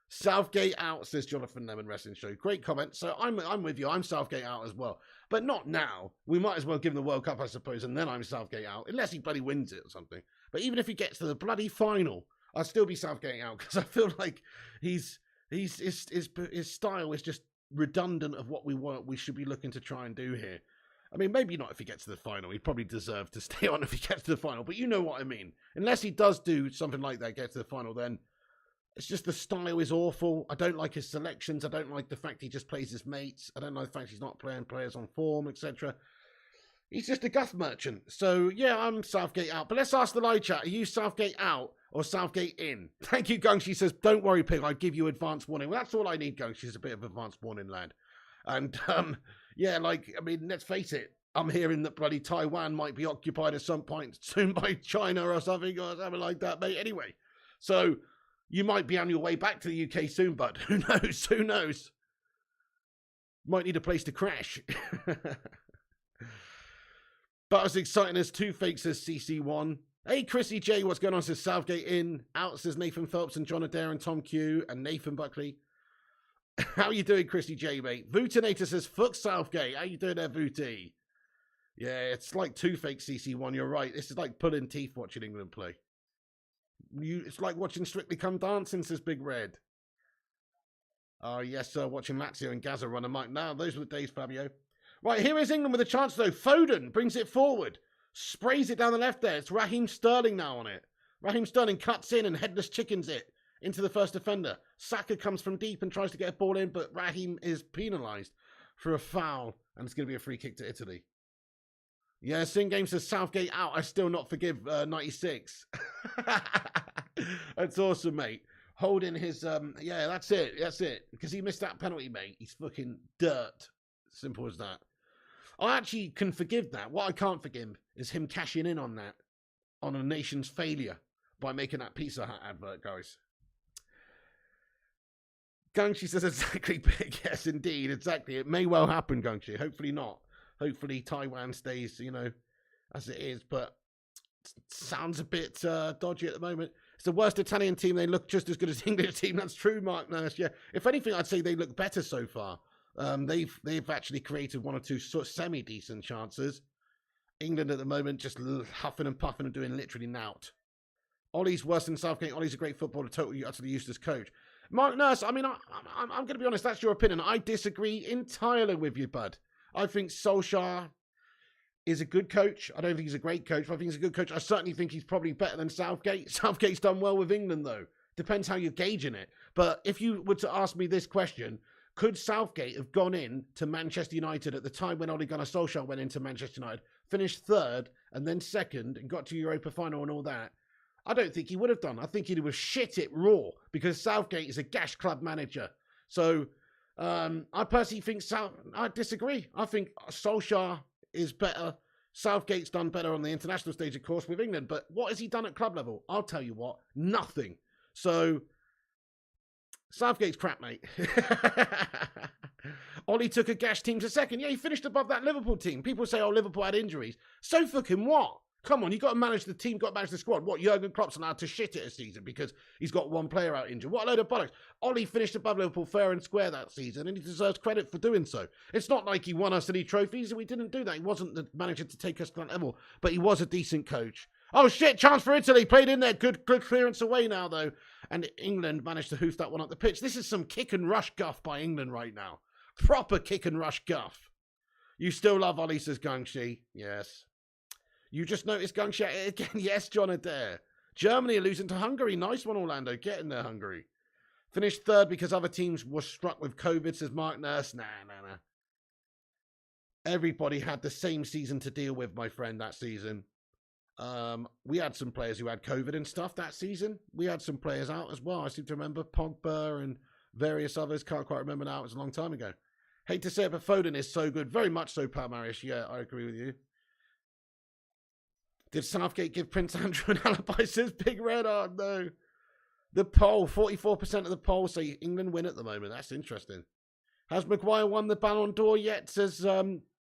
Southgate out, says Jonathan Lemon Wrestling Show. Great comment. So I'm with you. I'm Southgate out as well. But not now. We might as well give him the World Cup, I suppose, and then I'm Southgate out. Unless he bloody wins it or something. But even if he gets to the bloody final, I'll still be Southgate out. Because I feel like his style is just redundant of what we should be looking to try and do here. I mean, maybe not if he gets to the final. He'd probably deserve to stay on if he gets to the final. But you know what I mean. Unless he does do something like that, get to the final, then it's just the style is awful. I don't like his selections. I don't like the fact he just plays his mates. I don't like the fact he's not playing players on form, etc. He's just a guff merchant. So, yeah, I'm Southgate out. But let's ask the live chat. Are you Southgate out or Southgate in? Thank you, Gungshi says, don't worry, Pig. I give you advance warning. Well, that's all I need, Gungshi, is a bit of advance warning, lad. And, yeah, like, I mean, let's face it. I'm hearing that bloody Taiwan might be occupied at some point soon by China or something like that, mate. Anyway, so you might be on your way back to the UK soon, bud. Who knows? Who knows? Might need a place to crash. But as exciting as Two Fakes says CC1. Hey, Chrissy J, what's going on? Says Southgate in. Out says Nathan Phelps and John Adair and Tom Q and Nathan Buckley. How you doing, Chrissy J, mate? Vootinator says, fuck Southgate. How you doing there, Vooty? Yeah, it's like toothache, CC1. You're right. This is like pulling teeth watching England play. It's like watching Strictly Come Dancing, says Big Red. Oh, yes, sir. Watching Lazio and Gaza run a mic. Now, those were the days, Fabio. Right, here is England with a chance, though. Foden brings it forward. Sprays it down the left there. It's Raheem Sterling now on it. Raheem Sterling cuts in and headless chickens it into the first defender. Saka comes from deep and tries to get a ball in, but Raheem is penalised for a foul, and it's going to be a free kick to Italy. Yeah, Sing Game says Southgate out. I still not forgive 96. That's awesome, mate. Holding his, yeah, that's it. Because he missed that penalty, mate. He's fucking dirt. Simple as that. I actually can forgive that. What I can't forgive is him cashing in on that, on a nation's failure, by making that Pizza Hut advert, guys. Gungshi says exactly, big. Yes, indeed, exactly. It may well happen, Gungshi. Hopefully not. Hopefully Taiwan stays, as it is. But it sounds a bit dodgy at the moment. It's the worst Italian team. They look just as good as the English team. That's true, Mark Nurse. Yeah. If anything, I'd say they look better so far. They've actually created one or two sort of semi-decent chances. England at the moment just huffing and puffing and doing literally nout. Ollie's worse than Southgate. Ollie's a great footballer, totally utterly useless coach. Mark Nurse, I mean, I'm going to be honest, that's your opinion. I disagree entirely with you, bud. I think Solskjaer is a good coach. I don't think he's a great coach, but I think he's a good coach. I certainly think he's probably better than Southgate. Southgate's done well with England, though. Depends how you're gauging it. But if you were to ask me this question, could Southgate have gone in to Manchester United at the time when Ole Gunnar Solskjaer went into Manchester United, finished third and then second and got to Europa final and all that? I don't think he would have done. I think he'd have shit it raw because Southgate is a gash club manager. So I personally think I disagree. I think Solskjaer is better. Southgate's done better on the international stage, of course, with England. But what has he done at club level? I'll tell you what, nothing. So Southgate's crap, mate. Ollie took a gash team to second. Yeah, he finished above that Liverpool team. People say, oh, Liverpool had injuries. So fucking what? Come on, you've got to manage the team, got to manage the squad. What, Jurgen Klopp's allowed to shit it a season because he's got one player out injured? What a load of bollocks. Ollie finished above Liverpool fair and square that season, and he deserves credit for doing so. It's not like he won us any trophies, and we didn't do that. He wasn't the manager to take us to that level, but he was a decent coach. Oh, shit, chance for Italy. Played in there. Good clearance away now, though. And England managed to hoof that one up the pitch. This is some kick and rush guff by England right now. Proper kick and rush guff. You still love Ollie, says Gangshi. Yes. You just noticed Gungshi again. Yes, John Adair. Germany are losing to Hungary. Nice one, Orlando. Get in there, Hungary. Finished third because other teams were struck with COVID, says Mark Nurse. Nah. Everybody had the same season to deal with, my friend, that season. We had some players who had COVID and stuff that season. We had some players out as well. I seem to remember Pogba and various others. Can't quite remember now. It was a long time ago. Hate to say it, but Foden is so good. Very much so, Palmarish. Yeah, I agree with you. Did Southgate give Prince Andrew an alibi, says Big Red? Oh, no. The poll, 44% of the poll say England win at the moment. That's interesting. Has Maguire won the Ballon d'Or yet, says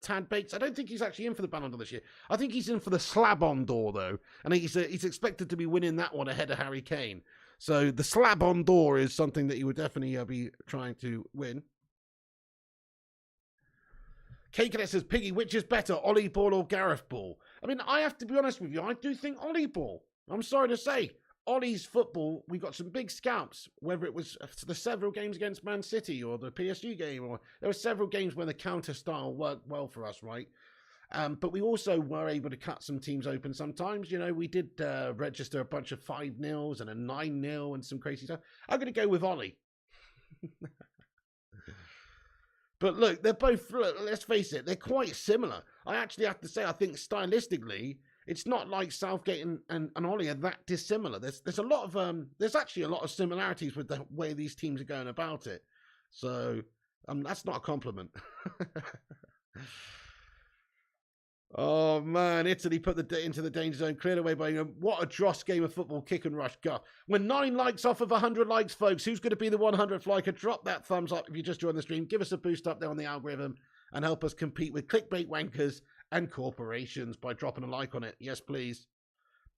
Tad Bates? I don't think he's actually in for the Ballon d'Or this year. I think he's in for the Slab-on d'Or, though. And he's expected to be winning that one ahead of Harry Kane. So the Slab-on d'Or is something that he would definitely be trying to win. K-Cadet says, Piggy, which is better, Ollie Ball or Gareth Ball? I mean, I have to be honest with you. I do think Ollie Ball. I'm sorry to say. Ollie's football, we got some big scouts, whether it was the several games against Man City or the PSG game, or there were several games where the counter style worked well for us, right? But we also were able to cut some teams open sometimes. You know, we did register a bunch of 5-0s and a 9-0 and some crazy stuff. I'm going to go with Ollie. But look, they're both, let's face it, they're quite similar. I actually have to say, I think stylistically, it's not like Southgate and Ollie are that dissimilar. There's a lot of, there's actually a lot of similarities with the way these teams are going about it. So, that's not a compliment. Oh, man, Italy put into the danger zone, cleared away by England. What a dross game of football, kick and rush, guff. When 9 likes off of 100 likes, folks, who's going to be the 100th liker? Drop that thumbs up if you just joined the stream. Give us a boost up there on the algorithm and help us compete with clickbait wankers and corporations by dropping a like on it. Yes, please.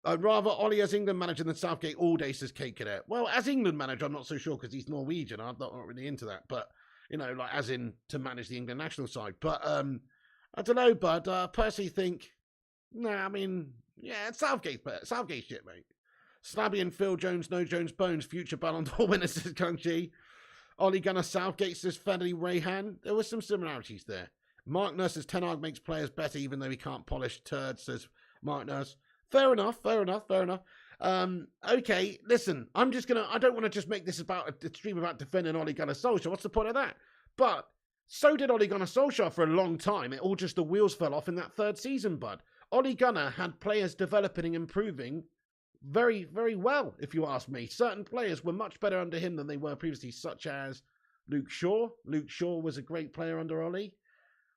I'd rather Ollie as England manager than Southgate all day, says Kate Cadet. Well, as England manager, I'm not so sure because he's Norwegian. I'm not really into that. But, you know, like as in to manage the England national side. But, I don't know, bud. Personally think, nah, I mean, yeah, it's Southgate shit, mate. Slabby and Phil Jones, no Jones Bones, future Ballon d'Or winner, says Kung Chi. Ollie Gunnar Southgate, says Feddy Rayhan. There were some similarities there. Mark Nurse says Ten Hag makes players better even though he can't polish turds, says Mark Nurse. Fair enough. Okay, listen, I don't want to just make this about a stream about defending Ole Gunnar Solskjaer. What's the point of that? But so did Ole Gunnar Solskjaer for a long time. It all just the wheels fell off in that third season, bud. Ole Gunnar had players developing and improving very, very well, if you ask me. Certain players were much better under him than they were previously, such as Luke Shaw. Luke Shaw was a great player under Ole.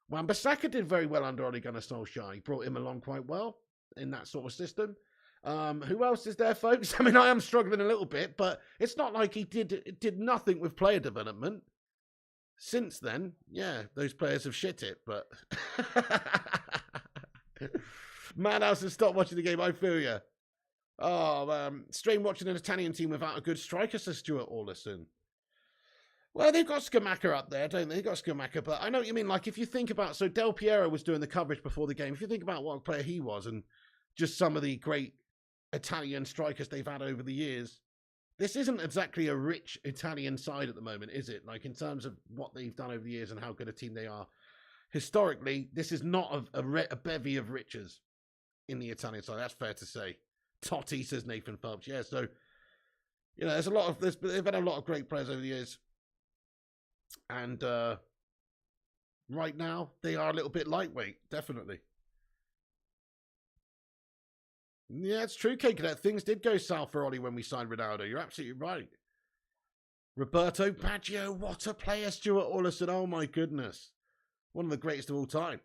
Wan-Bissaka did very well under Ole Gunnar Solskjaer. He brought him along quite well in that sort of system. Who else is there, folks? I mean, I am struggling a little bit, but it's not like he did nothing with player development. Since then, yeah, those players have shit it, but... Madhouse has stopped watching the game, I feel you. Oh, strain watching an Italian team without a good striker, says Stuart Orlison. Well, they've got Scamacca up there, don't they? They've got Scamacca, but I know what you mean. Like, if you think about... So, Del Piero was doing the coverage before the game. If you think about what player he was and just some of the great Italian strikers they've had over the years, this isn't exactly a rich Italian side at the moment, is it? Like, in terms of what they've done over the years and how good a team they are. Historically, this is not a bevy of riches in the Italian side. That's fair to say. Totti, says Nathan Phelps. Yeah, so, you know, they've had a lot of great players over the years. And right now, they are a little bit lightweight, definitely. Yeah, it's true, K-Cadet. Things did go south for Ollie when we signed Ronaldo. You're absolutely right. Roberto Baggio, what a player, Stuart Orlison. Oh, my goodness. One of the greatest of all time.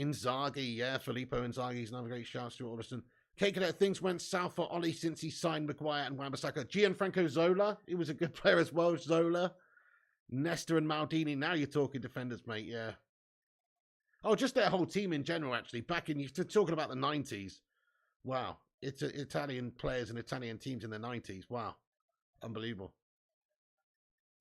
Inzaghi, yeah, Filippo Inzaghi's another great shout, Stuart Orlison. K-Cadet, things went south for Ollie since he signed Maguire and Wan-Bissaka. Gianfranco Zola, he was a good player as well, Zola. Nesta and Maldini, now you're talking defenders, mate, yeah. Oh, just their whole team in general, actually. Back in, you're talking about the 90s. Wow. It's Italian players and Italian teams in the 90s. Wow. Unbelievable.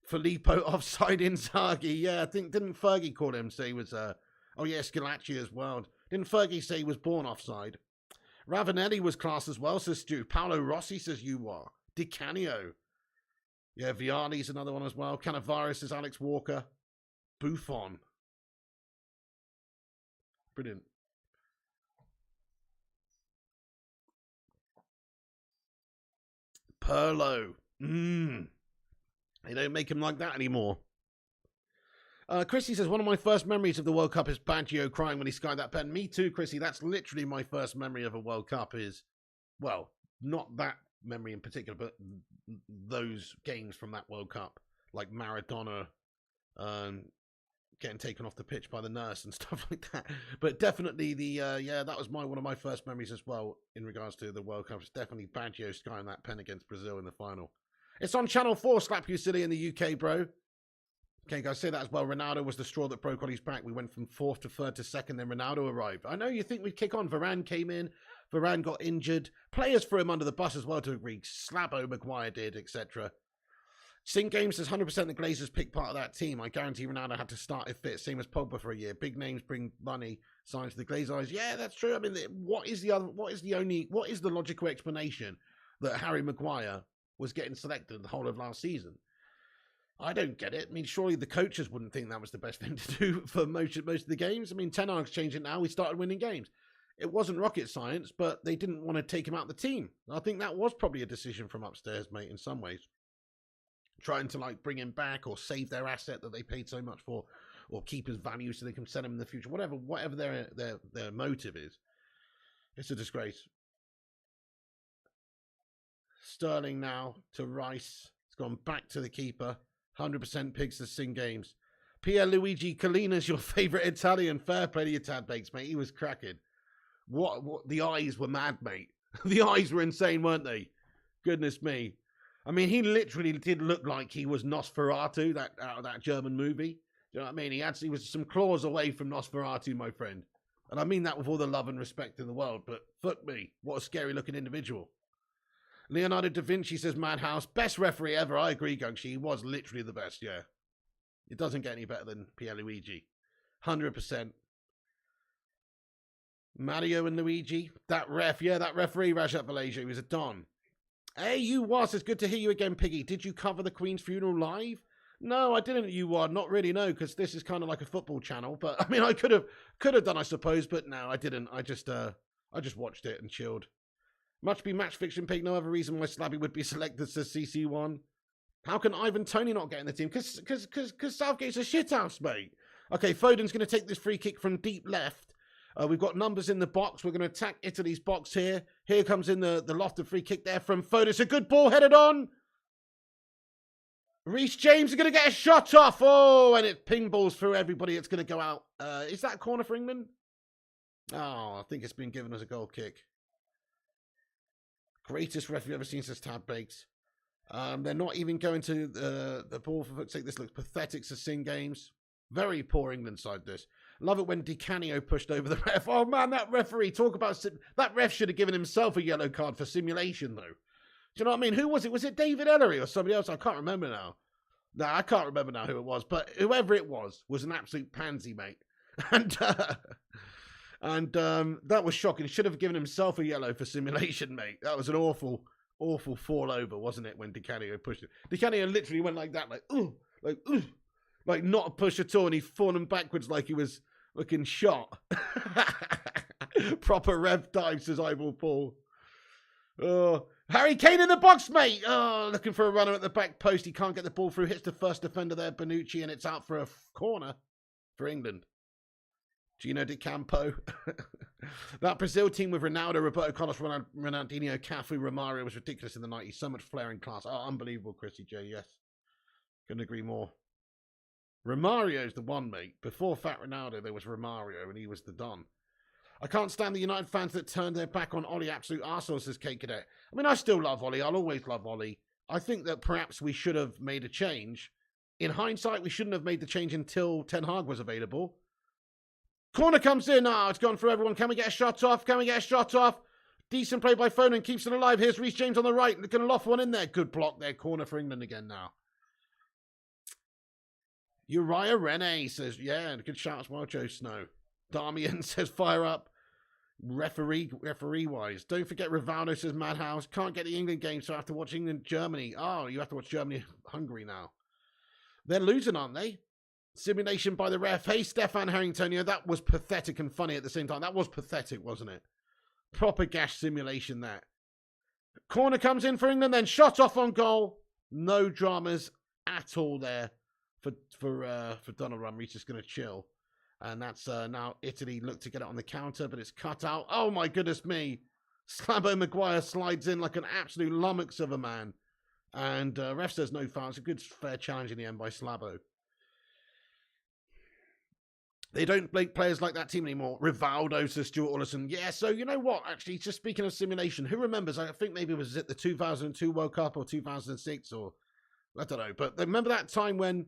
Filippo offside Inzaghi. Yeah, I think, didn't Fergie call him, say he was, oh yeah, Scalacci as well. Didn't Fergie say he was born offside? Ravanelli was class as well, says Stu. Paolo Rossi says you are. Di Canio. Yeah, Vianney's another one as well. Cannavaro says Alex Walker. Buffon. Brilliant. Perlo. They don't make him like that anymore. Chrissy says, one of my first memories of the World Cup is Baggio crying when he skied that pen. Me too, Chrissy. That's literally my first memory of a World Cup is, well, not that memory in particular, but those games from that World Cup. Like Maradona getting taken off the pitch by the nurse and stuff like that. But definitely that was one of my first memories as well in regards to the World Cup. It's definitely Baggio skying that pen against Brazil in the final. It's on Channel 4, Slap You Silly in the UK, bro. Okay, guys, say that as well. Ronaldo was the straw that broke Ollie's back. We went from fourth to third to second, then Ronaldo arrived. I know you think we'd kick on. Varane came in. Varane got injured. Players threw him under the bus as well to agree. Slabo, Maguire did, etc. Sing Games says 100% the Glazers picked part of that team. I guarantee Ronaldo had to start if fit, same as Pogba for a year. Big names bring money, signs to the Glazers. Yeah, that's true. I mean, what is the logical explanation that Harry Maguire was getting selected the whole of last season? I don't get it. I mean, surely the coaches wouldn't think that was the best thing to do for most of the games. I mean, Ten Hag's changed it now. We started winning games. It wasn't rocket science, but they didn't want to take him out of the team. I think that was probably a decision from upstairs, mate, in some ways. Trying to, like, bring him back or save their asset that they paid so much for, or keep his value so they can sell him in the future. Whatever their motive is. It's a disgrace. Sterling now to Rice. It's gone back to the keeper. 100% pigs to Sing Games. Pierluigi Collina's your favourite Italian. Fair play to your Tad Bakes, mate. He was cracking. What? The eyes were mad, mate. The eyes were insane, weren't they? Goodness me. I mean, he literally did look like he was Nosferatu, out of that German movie. Do you know what I mean? He was some claws away from Nosferatu, my friend. And I mean that with all the love and respect in the world. But fuck me, what a scary-looking individual. Leonardo da Vinci says Madhouse, best referee ever. I agree, Gungshi. He was literally the best, yeah. It doesn't get any better than Pierluigi. 100%. Mario and Luigi. That ref, yeah, that referee, Rajat Malaysia, he was a don. Hey, you was. It's good to hear you again, Piggy. Did you cover the Queen's funeral live? No, I didn't. You were not really. No, because this is kind of like a football channel. But I mean, I could have done, I suppose. But no, I didn't. I just watched it and chilled. Much be match fiction, Pig. No other reason why Slabby would be selected as CC1. How can Ivan Toney not get in the team? Because Southgate's a shithouse, mate. Okay, Foden's going to take this free kick from deep left. We've got numbers in the box. We're going to attack Italy's box here. Here comes in the lofted free kick there from Foden. It's a good ball headed on. Reece James is going to get a shot off. Oh, and it ping balls through everybody. It's going to go out. Is that a corner for England? Oh, I think it's been given as a goal kick. Greatest ref you've ever seen, says Tab Bakes. They're not even going to the ball, for fuck's sake. This looks pathetic to Sing Games. Very poor England side, this. Love it when Di Canio pushed over the ref. Oh, man, that referee, talk about... That ref should have given himself a yellow card for simulation, though. Do you know what I mean? Who was it? Was it David Ellery or somebody else? I can't remember now. No, I can't remember now who it was. But whoever it was an absolute pansy, mate. And that was shocking. He should have given himself a yellow for simulation, mate. That was an awful fall over, wasn't it, when Di Canio pushed it? Di Canio literally went like that, like, ooh, like not a push at all, and he's fallen backwards like he was looking shot. Proper rev dive, says Eyeball Paul. Oh, Harry Kane in the box, mate. Oh, looking for a runner at the back post. He can't get the ball through. Hits the first defender there, Bonucci, and it's out for a corner for England. Gino Di Campo. That Brazil team with Ronaldo, Roberto Carlos, Ronaldinho, Cafu, Romario was ridiculous in the 90s. So much flair and class. Oh, unbelievable, Chrissy J. Yes. Couldn't agree more. Romario's the one, mate. Before Fat Ronaldo, there was Romario, and he was the don. I can't stand the United fans that turned their back on Ollie. Absolute arsehole, says Kate Cadet. I mean, I still love Ollie. I'll always love Ollie. I think that perhaps we should have made a change. In hindsight, we shouldn't have made the change until Ten Hag was available. Corner comes in. Oh, it's gone for everyone. Can we get a shot off? Can we get a shot off? Decent play by Foden. Keeps it alive. Here's Reece James on the right. Looking to loft one in there. Good block there. Corner for England again now. Uriah Rene says, yeah, good shout as well, Joe Snow. Damian says, fire up. Referee-wise. Don't forget Rivaldo, says Madhouse. Can't get the England game, so I have to watch England-Germany. Oh, you have to watch Germany-Hungary now. They're losing, aren't they? Simulation by the ref. Hey, Stefan Harringtonio, that was pathetic and funny at the same time. That was pathetic, wasn't it? Proper gash simulation there. Corner comes in for England, then shot off on goal. No dramas at all there for Donnarumma. He's just going to chill. And that's now Italy look to get it on the counter, but it's cut out. Oh, my goodness me. Slabo Maguire slides in like an absolute lummox of a man. And ref says no foul. It's a good, fair challenge in the end by Slabo. They don't make players like that team anymore. Rivaldo, says Stuart Allison. Yeah, so you know what? Actually, just speaking of simulation, who remembers? I think maybe was it the 2002 World Cup or 2006 or I don't know. But remember that time when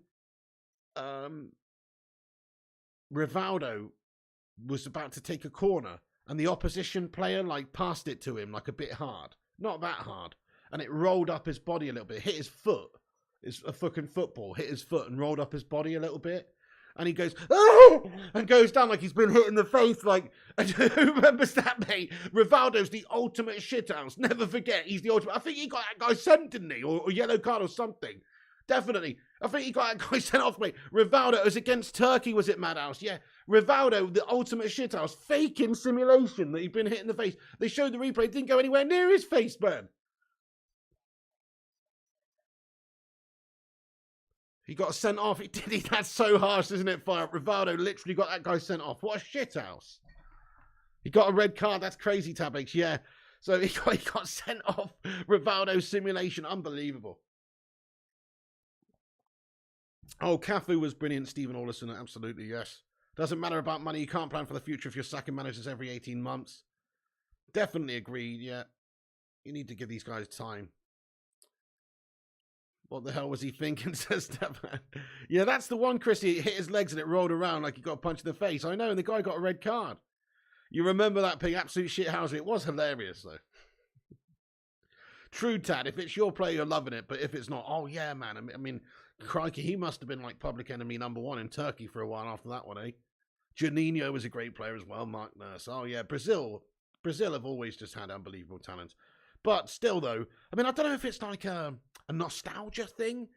Rivaldo was about to take a corner and the opposition player like passed it to him like a bit hard. Not that hard. And it rolled up his body a little bit. Hit his foot. It's a fucking football. Hit his foot and rolled up his body a little bit. And he goes, oh! And goes down like he's been hit in the face. Like, who remembers that, mate? Rivaldo's the ultimate shithouse. Never forget, he's the ultimate. I think he got that guy sent, didn't he? Or yellow card or something. Definitely. I think he got that guy sent off, mate. Rivaldo, it was against Turkey, was it, Madhouse? Yeah. Rivaldo, the ultimate shithouse, faking simulation that he'd been hit in the face. They showed the replay. It didn't go anywhere near his face, man. He got sent off. That's so harsh, isn't it, Fire? Rivaldo literally got that guy sent off. What a shithouse. He got a red card. That's crazy, Tabix. Yeah. So he got sent off. Rivaldo simulation. Unbelievable. Oh, Cafu was brilliant. Stephen Allison. Absolutely, yes. Doesn't matter about money. You can't plan for the future if you're sacking managers every 18 months. Definitely agreed, yeah. You need to give these guys time. What the hell was he thinking, says Stefan? Yeah, that's the one, Chris. He hit his legs and it rolled around like he got a punch in the face. I know, and the guy got a red card. You remember that pig? Absolute shithouser. It was hilarious, though. True, Tad. If it's your play, you're loving it. But if it's not, oh, yeah, man. I mean, Crikey, he must have been like public enemy #1 in Turkey for a while after that one, eh? Janino was a great player as well, Mark Nurse. Oh, yeah, Brazil have always just had unbelievable talent. But still, though, I mean, I don't know if it's like a nostalgia thing,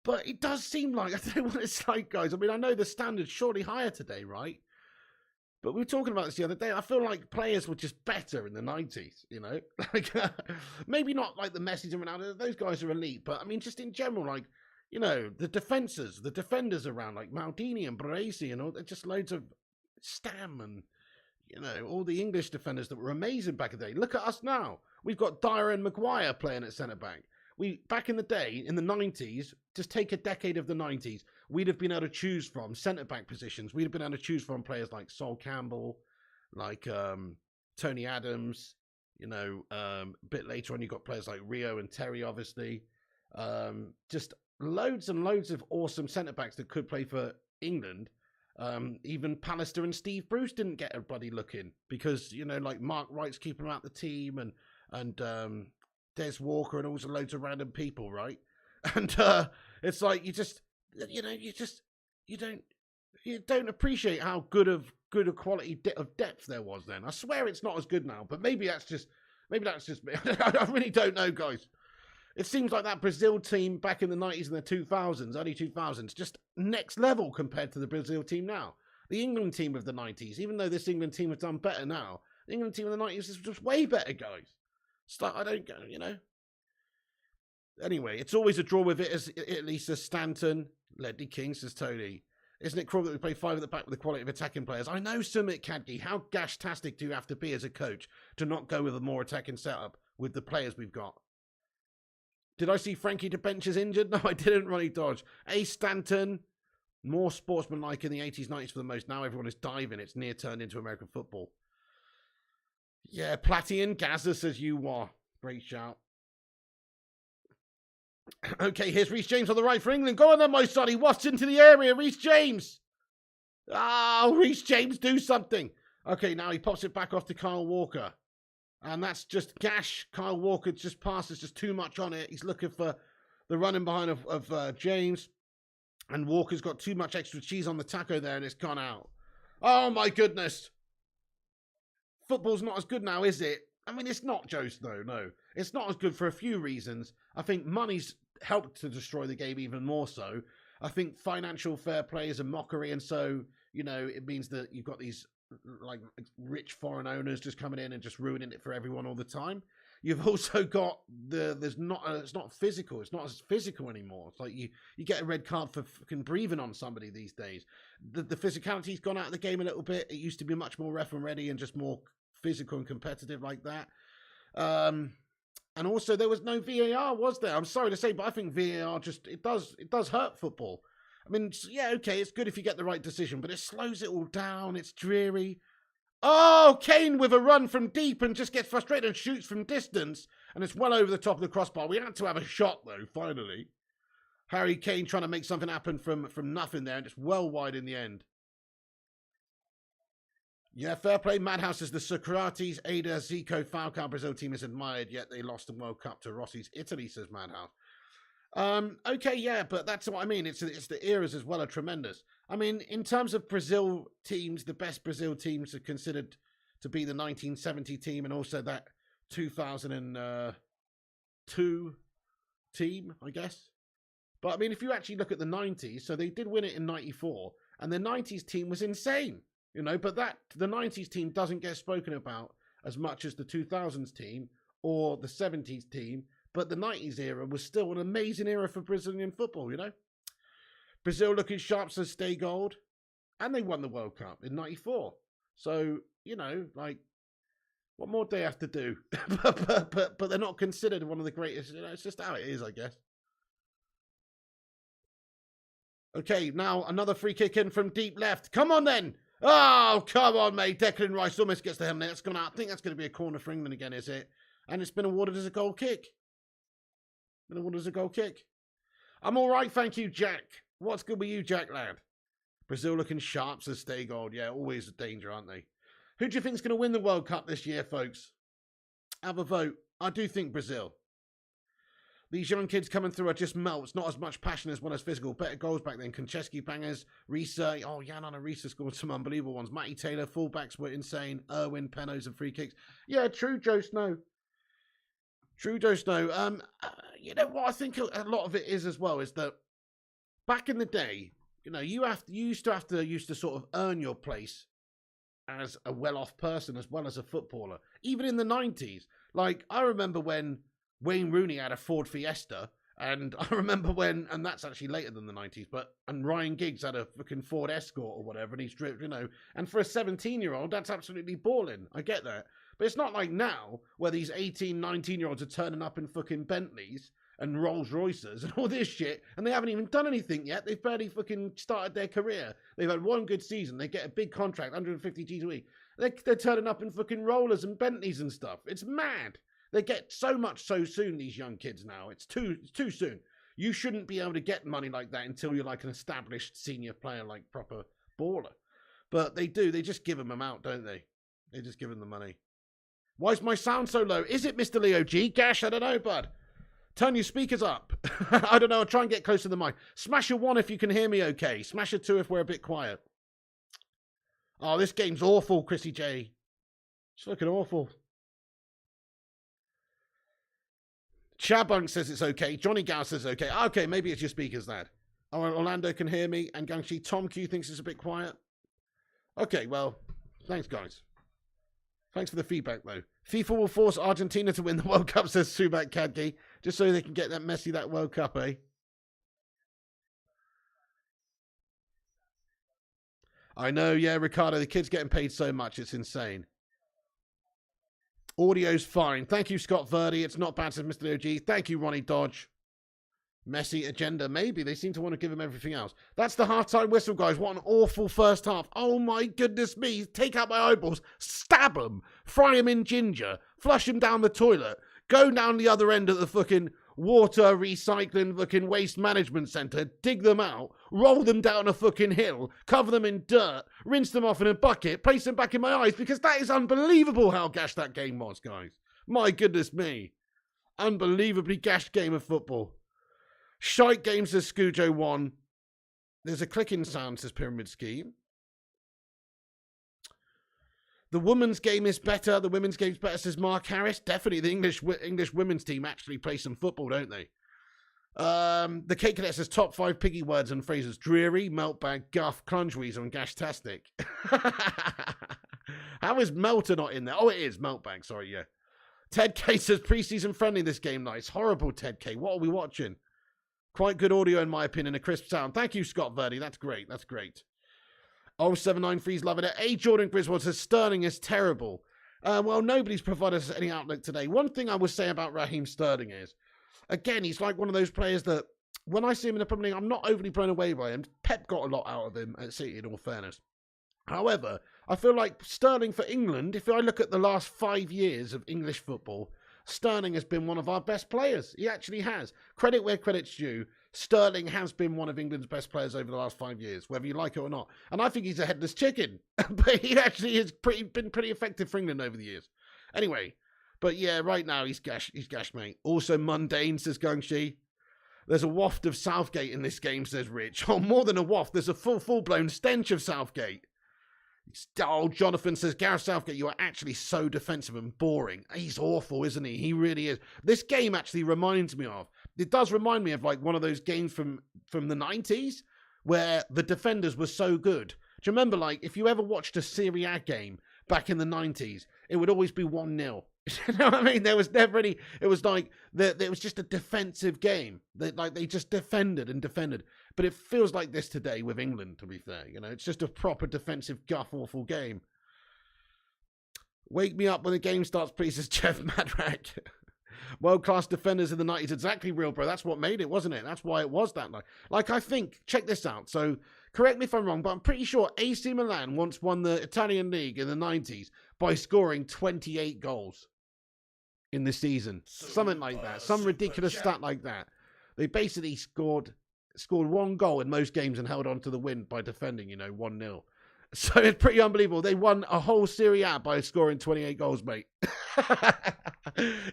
but it does seem like, I don't know what it's like, guys. I mean, I know the standard's surely higher today, right? But we were talking about this the other day. I feel like players were just better in the 90s, you know? Like, maybe not like the Messi and Ronaldo. Those guys are elite. But, I mean, just in general, like, you know, the defenders around, like Maldini and Baresi and all, just loads of Stam and, you know, all the English defenders that were amazing back in the day. Look at us now. We've got Dyer and Maguire playing at centre-back. Back in the day, in the 90s, just take a decade of the 90s, we'd have been able to choose from centre-back positions. We'd have been able to choose from players like Sol Campbell, like Tony Adams, you know, a bit later on you got players like Rio and Terry, obviously. Just loads and loads of awesome centre-backs that could play for England. Even Pallister and Steve Bruce didn't get a bloody look in because, you know, like Mark Wright's keeping them out the team and Des Walker and also loads of random people, right? And it's like you don't appreciate how good a quality of depth there was then. I swear it's not as good now, but maybe that's just me. I really don't know, guys. It seems like that Brazil team back in the 90s and the 2000s, early 2000s, just next level compared to the Brazil team now. The England team of the 90s, even though this England team has done better now, the England team of the 90s is just way better, guys. It's like, I don't go, you know. Anyway, it's always a draw with it, as Italy says Stanton. Ledley King says Tony. Isn't it cruel that we play 5 at the back with the quality of attacking players? I know, Sumit Kadgi. How gash-tastic do you have to be as a coach to not go with a more attacking setup with the players we've got? Did I see Frankie DeBench's injured? No, I didn't, Ronnie Dodge. Ace Stanton. More sportsmanlike in the 80s, 90s for the most. Now everyone is diving. It's near turned into American football. Yeah, Platian Gaza says you are. Great shout. Okay, here's Reece James on the right for England. Go on then, my son. He watched into the area. Reece James. Oh, Reece James, do something. Okay, now he pops it back off to Kyle Walker. And that's just gash. Kyle Walker just passes just too much on it. He's looking for the running behind of James. And Walker's got too much extra cheese on the taco there and it's gone out. Oh, my goodness. Football's not as good now, is it? I mean, it's not, Jost, though, no. It's not as good for a few reasons. I think money's helped to destroy the game even more so. I think financial fair play is a mockery, and so, you know, it means that you've got these, like, rich foreign owners just coming in and just ruining it for everyone all the time. You've also got it's not physical. It's not as physical anymore. It's like you get a red card for fucking breathing on somebody these days. The physicality's gone out of the game a little bit. It used to be much more ref and ready and just more physical and competitive like that. And also there was no VAR, was there? I'm sorry to say, but I think VAR it does hurt football. I mean, yeah, okay, it's good if you get the right decision, but it slows it all down. It's dreary. Oh, Kane with a run from deep and just gets frustrated and shoots from distance, and it's well over the top of the crossbar. We had to have a shot though, finally. Harry Kane trying to make something happen from nothing there, and it's well wide in the end. Yeah, fair play. Madhouse says the Socrates, Ada, Zico, Falcao Brazil team is admired, yet they lost the World Cup to Rossi's Italy, says Madhouse. Okay, yeah, but that's what I mean. It's the eras as well are tremendous. I mean, in terms of Brazil teams, the best Brazil teams are considered to be the 1970 team and also that 2002 team, I guess. But I mean, if you actually look at the 90s, so they did win it in 94, and the 90s team was insane. You know, but the 90s team doesn't get spoken about as much as the 2000s team or the 70s team, but the 90s era was still an amazing era for Brazilian football, you know. Brazil looking sharp, says Stay Gold, and they won the World Cup in 94. So, you know, like, what more do they have to do? but they're not considered one of the greatest. You know, it's just how it is, I guess. Okay, now another free kick in from deep left. Come on then. Oh, come on, mate. Declan Rice almost gets the helmet. That's gone out. I think that's going to be a corner for England again, is it? And it's been awarded as a goal kick. I'm all right, thank you, Jack. What's good with you, Jack, lad? Brazil looking sharp, says Stay Gold. Yeah, always a danger, aren't they? Who do you think is going to win the World Cup this year, folks? Have a vote. I do think Brazil. These young kids coming through are just melts. Not as much passion as one as physical. Better goals back then. Konchesky bangers. Risa. Oh, Jan and Risa scored some unbelievable ones. Matty Taylor. Fullbacks were insane. Irwin, Penos and free kicks. Yeah, true, Joe Snow. True, Joe Snow. You know what I think a lot of it is as well is that back in the day, you know, you used to sort of earn your place as a well-off person as well as a footballer. Even in the 90s. Like, I remember when Wayne Rooney had a Ford Fiesta, and I remember when, and that's actually later than the 90s, and Ryan Giggs had a fucking Ford Escort or whatever, and he's driven, you know, and for a 17-year-old, that's absolutely balling. I get that. But it's not like now, where these 18, 19-year-olds are turning up in fucking Bentleys and Rolls Royces and all this shit, and they haven't even done anything yet. They've barely fucking started their career. They've had one good season. They get a big contract, 150 G's a week. They're turning up in fucking rollers and Bentleys and stuff. It's mad. They get so much so soon, these young kids now. It's too soon. You shouldn't be able to get money like that until you're like an established senior player, like proper baller. But they do. They just give them out, don't they? They just give them the money. Why is my sound so low? Is it Mr. Leo G? Gash, I don't know, bud. Turn your speakers up. I don't know. I'll try and get close to the mic. Smash a 1 if you can hear me okay. Smash a 2 if we're a bit quiet. Oh, this game's awful, Chrissy J. It's looking awful. Chabunk says it's okay. Johnny Gow says it's okay. Okay, maybe it's your speakers, lad. Oh, Orlando can hear me. And Gangshi Tom Q thinks it's a bit quiet. Okay, well, thanks, guys. Thanks for the feedback, though. FIFA will force Argentina to win the World Cup, says Subak Kadgi, just so they can get that Messi that World Cup, eh? I know, yeah, Ricardo, the kid's getting paid so much, it's insane. Audio's fine. Thank you, Scott Verdi. It's not bad, says Mr. OG. Thank you, Ronnie Dodge. Messi agenda, maybe. They seem to want to give him everything else. That's the half-time whistle, guys. What an awful first half. Oh, my goodness me. Take out my eyeballs. Stab him. Fry him in ginger. Flush him down the toilet. Go down the other end of the fucking water recycling fucking waste management centre. Dig them out. Roll them down a fucking hill. Cover them in dirt. Rinse them off in a bucket. Place them back in my eyes because that is unbelievable how gash that game was, guys. My goodness me. Unbelievably gashed game of football. Shite game, says Scujo 1. There's a clicking sound, says Pyramid Scheme. The women's game is better. The women's game's better, says Mark Harris. Definitely the English women's team actually play some football, don't they? The Cake Cadet says top 5 piggy words and phrases. Dreary, meltbag, guff, clungeweasel, and gashtastic. How is melter not in there? Oh, it is. Meltbag, sorry, yeah. Ted K says pre-season friendly this game night. It's horrible, Ted K. What are we watching? Quite good audio, in my opinion, a crisp sound. Thank you, Scott Verdi. That's great. That's great. 0793's loving it. A. Jordan Griswold says Sterling is terrible. Well, nobody's provided us any outlook today. One thing I would say about Raheem Sterling is, again, he's like one of those players that when I see him in the Premier League, I'm not overly blown away by him. Pep got a lot out of him at City, in all fairness. However, I feel like Sterling for England, if I look at the last 5 years of English football, Sterling has been one of our best players. He actually has. Credit where credit's due. Sterling has been one of England's best players over the last 5 years, whether you like it or not. And I think he's a headless chicken. But he actually has been pretty effective for England over the years. Anyway, but yeah, right now he's gash, mate. Also mundane, says Gungshi. There's a waft of Southgate in this game, says Rich. Oh, more than a waft. There's a full-blown stench of Southgate. Oh, Jonathan says, Gareth Southgate, you are actually so defensive and boring. He's awful, isn't he? He really is. This game actually reminds me of, it does remind me of like one of those games from the 90s where the defenders were so good. Do you remember, like, if you ever watched a Serie A game back in the 90s, it would always be 1-0. You know what I mean? There was never any, it was like, it was just a defensive game. They just defended and defended. But it feels like this today with England, to be fair. You know, it's just a proper defensive, guff, awful game. Wake me up when the game starts, please, says Jeff Madrak. World-class defenders in the 90s. Exactly, real, bro. That's what made it, wasn't it? That's why it was that. Like, I think, check this out. So, correct me if I'm wrong, but I'm pretty sure AC Milan once won the Italian league in the 90s by scoring 28 goals in the season. Something like that. Some ridiculous stat like that. They basically scored 1 goal in most games and held on to the win by defending, 1-0. So it's pretty unbelievable. They won a whole Serie A by scoring 28 goals, mate.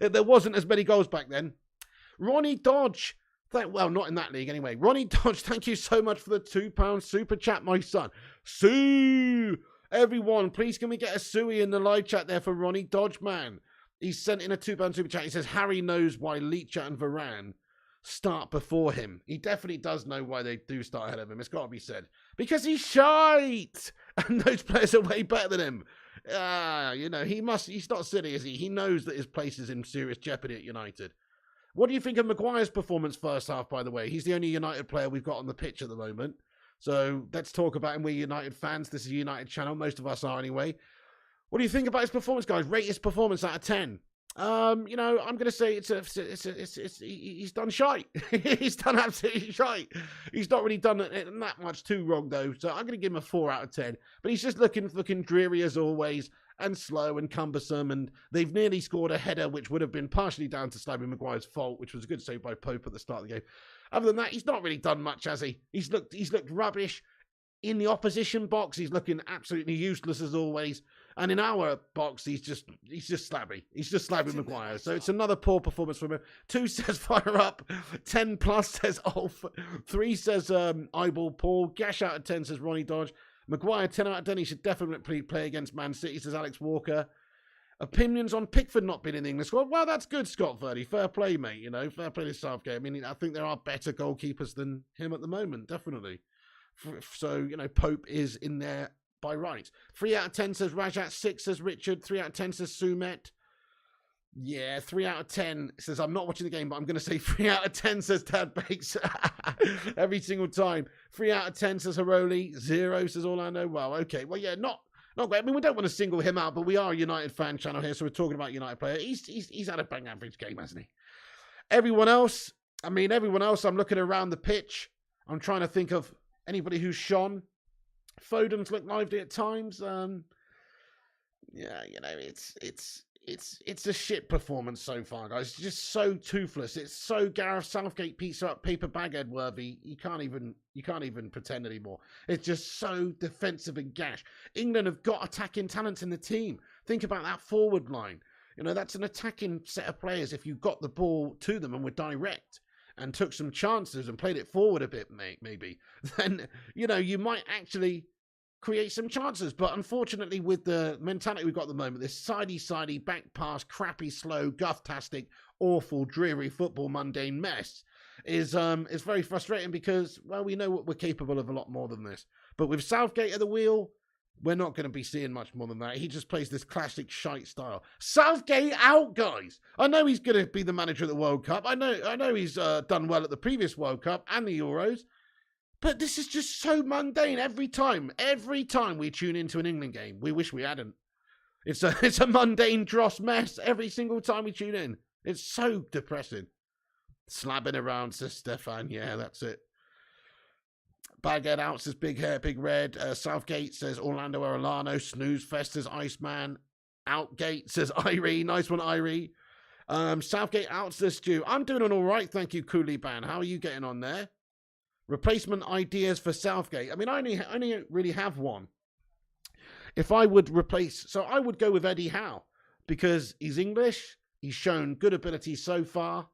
There wasn't as many goals back then. Ronnie Dodge. Well, not in that league anyway. Ronnie Dodge, thank you so much for the £2 super chat, my son. Sue! Everyone, please can we get a suey in the live chat there for Ronnie Dodge, man? He's sent in a £2 super chat. He says, Harry knows why Leach and Varane start before him. He definitely does know why they do start ahead of him. It's got to be said. Because he's shite! And those players are way better than him. He's not silly, is he? He knows that his place is in serious jeopardy at United. What do you think of Maguire's performance first half, by the way? He's the only United player we've got on the pitch at the moment. So let's talk about him. We're United fans. This is a United channel. Most of us are anyway. What do you think about his performance, guys? Rate his performance out of 10. I'm going to say he's done shite. He's done absolutely shite. He's not really done that much too wrong, though. So I'm going to give him a 4 out of 10. But he's just looking dreary as always, and slow and cumbersome. And they've nearly scored a header, which would have been partially down to Slabby Maguire's fault, which was a good save by Pope at the start of the game. Other than that, he's not really done much, has he? He's looked rubbish in the opposition box. He's looking absolutely useless as always. And in our box, he's just slabby. He's just Slabby Maguire. So it's another poor performance from him. 2 says fire up. 10 plus says Ulf. 3 says eyeball Paul. Gash out of 10 says Ronnie Dodge. Maguire 10 out of 10. He should definitely play against Man City, says Alex Walker. Opinions on Pickford not being in the English squad. Well, that's good, Scott Verdi. Fair play, mate. Fair play to Southgate. I mean, I think there are better goalkeepers than him at the moment, definitely. So, Pope is in there by right. 3 out of 10 says Rajat. 6 says Richard. 3 out of 10 says Sumet. Yeah, 3 out of 10 says I'm not watching the game, but I'm going to say 3 out of 10 says Tad Bakes. Every single time. 3 out of 10 says Haroli. 0 says Orlando. Well, okay. Well, yeah, not great. I mean, we don't want to single him out, but we are a United fan channel here, so we're talking about United player. He's had a bang average game, hasn't he? Everyone else, I'm looking around the pitch. I'm trying to think of anybody who's shone. Foden's looked lively at times. It's a shit performance so far, guys. It's just so toothless. It's so Gareth Southgate paper baghead worthy. You can't even pretend anymore. It's just so defensive and gash. England have got attacking talents in the team. Think about that forward line. That's an attacking set of players. If you got the ball to them and were direct and took some chances and played it forward a bit, maybe, then, you might actually create some chances. But unfortunately, with the mentality we've got at the moment, this sidey, back pass, crappy, slow, guff-tastic, awful, dreary football mundane mess is very frustrating because, well, we know what we're capable of a lot more than this. But with Southgate at the wheel, we're not going to be seeing much more than that. He just plays this classic shite style. Southgate out, guys. I know he's going to be the manager of the World Cup. I know he's done well at the previous World Cup and the Euros. But this is just so mundane every time. Every time we tune into an England game, we wish we hadn't. It's a mundane dross mess every single time we tune in. It's so depressing. Slabbing around, says Stefan. Yeah, that's it. Baghead out says Big Hair, Big Red. Southgate says Orlando Arellano. Snooze Fest says Iceman. Outgate says Irie. Nice one, Irie. Southgate out says Stu. I'm doing all right, thank you, Cooley Ban. How are you getting on there? Replacement ideas for Southgate. I mean, I only really have one. If I would replace... So I would go with Eddie Howe because he's English. He's shown good ability so far.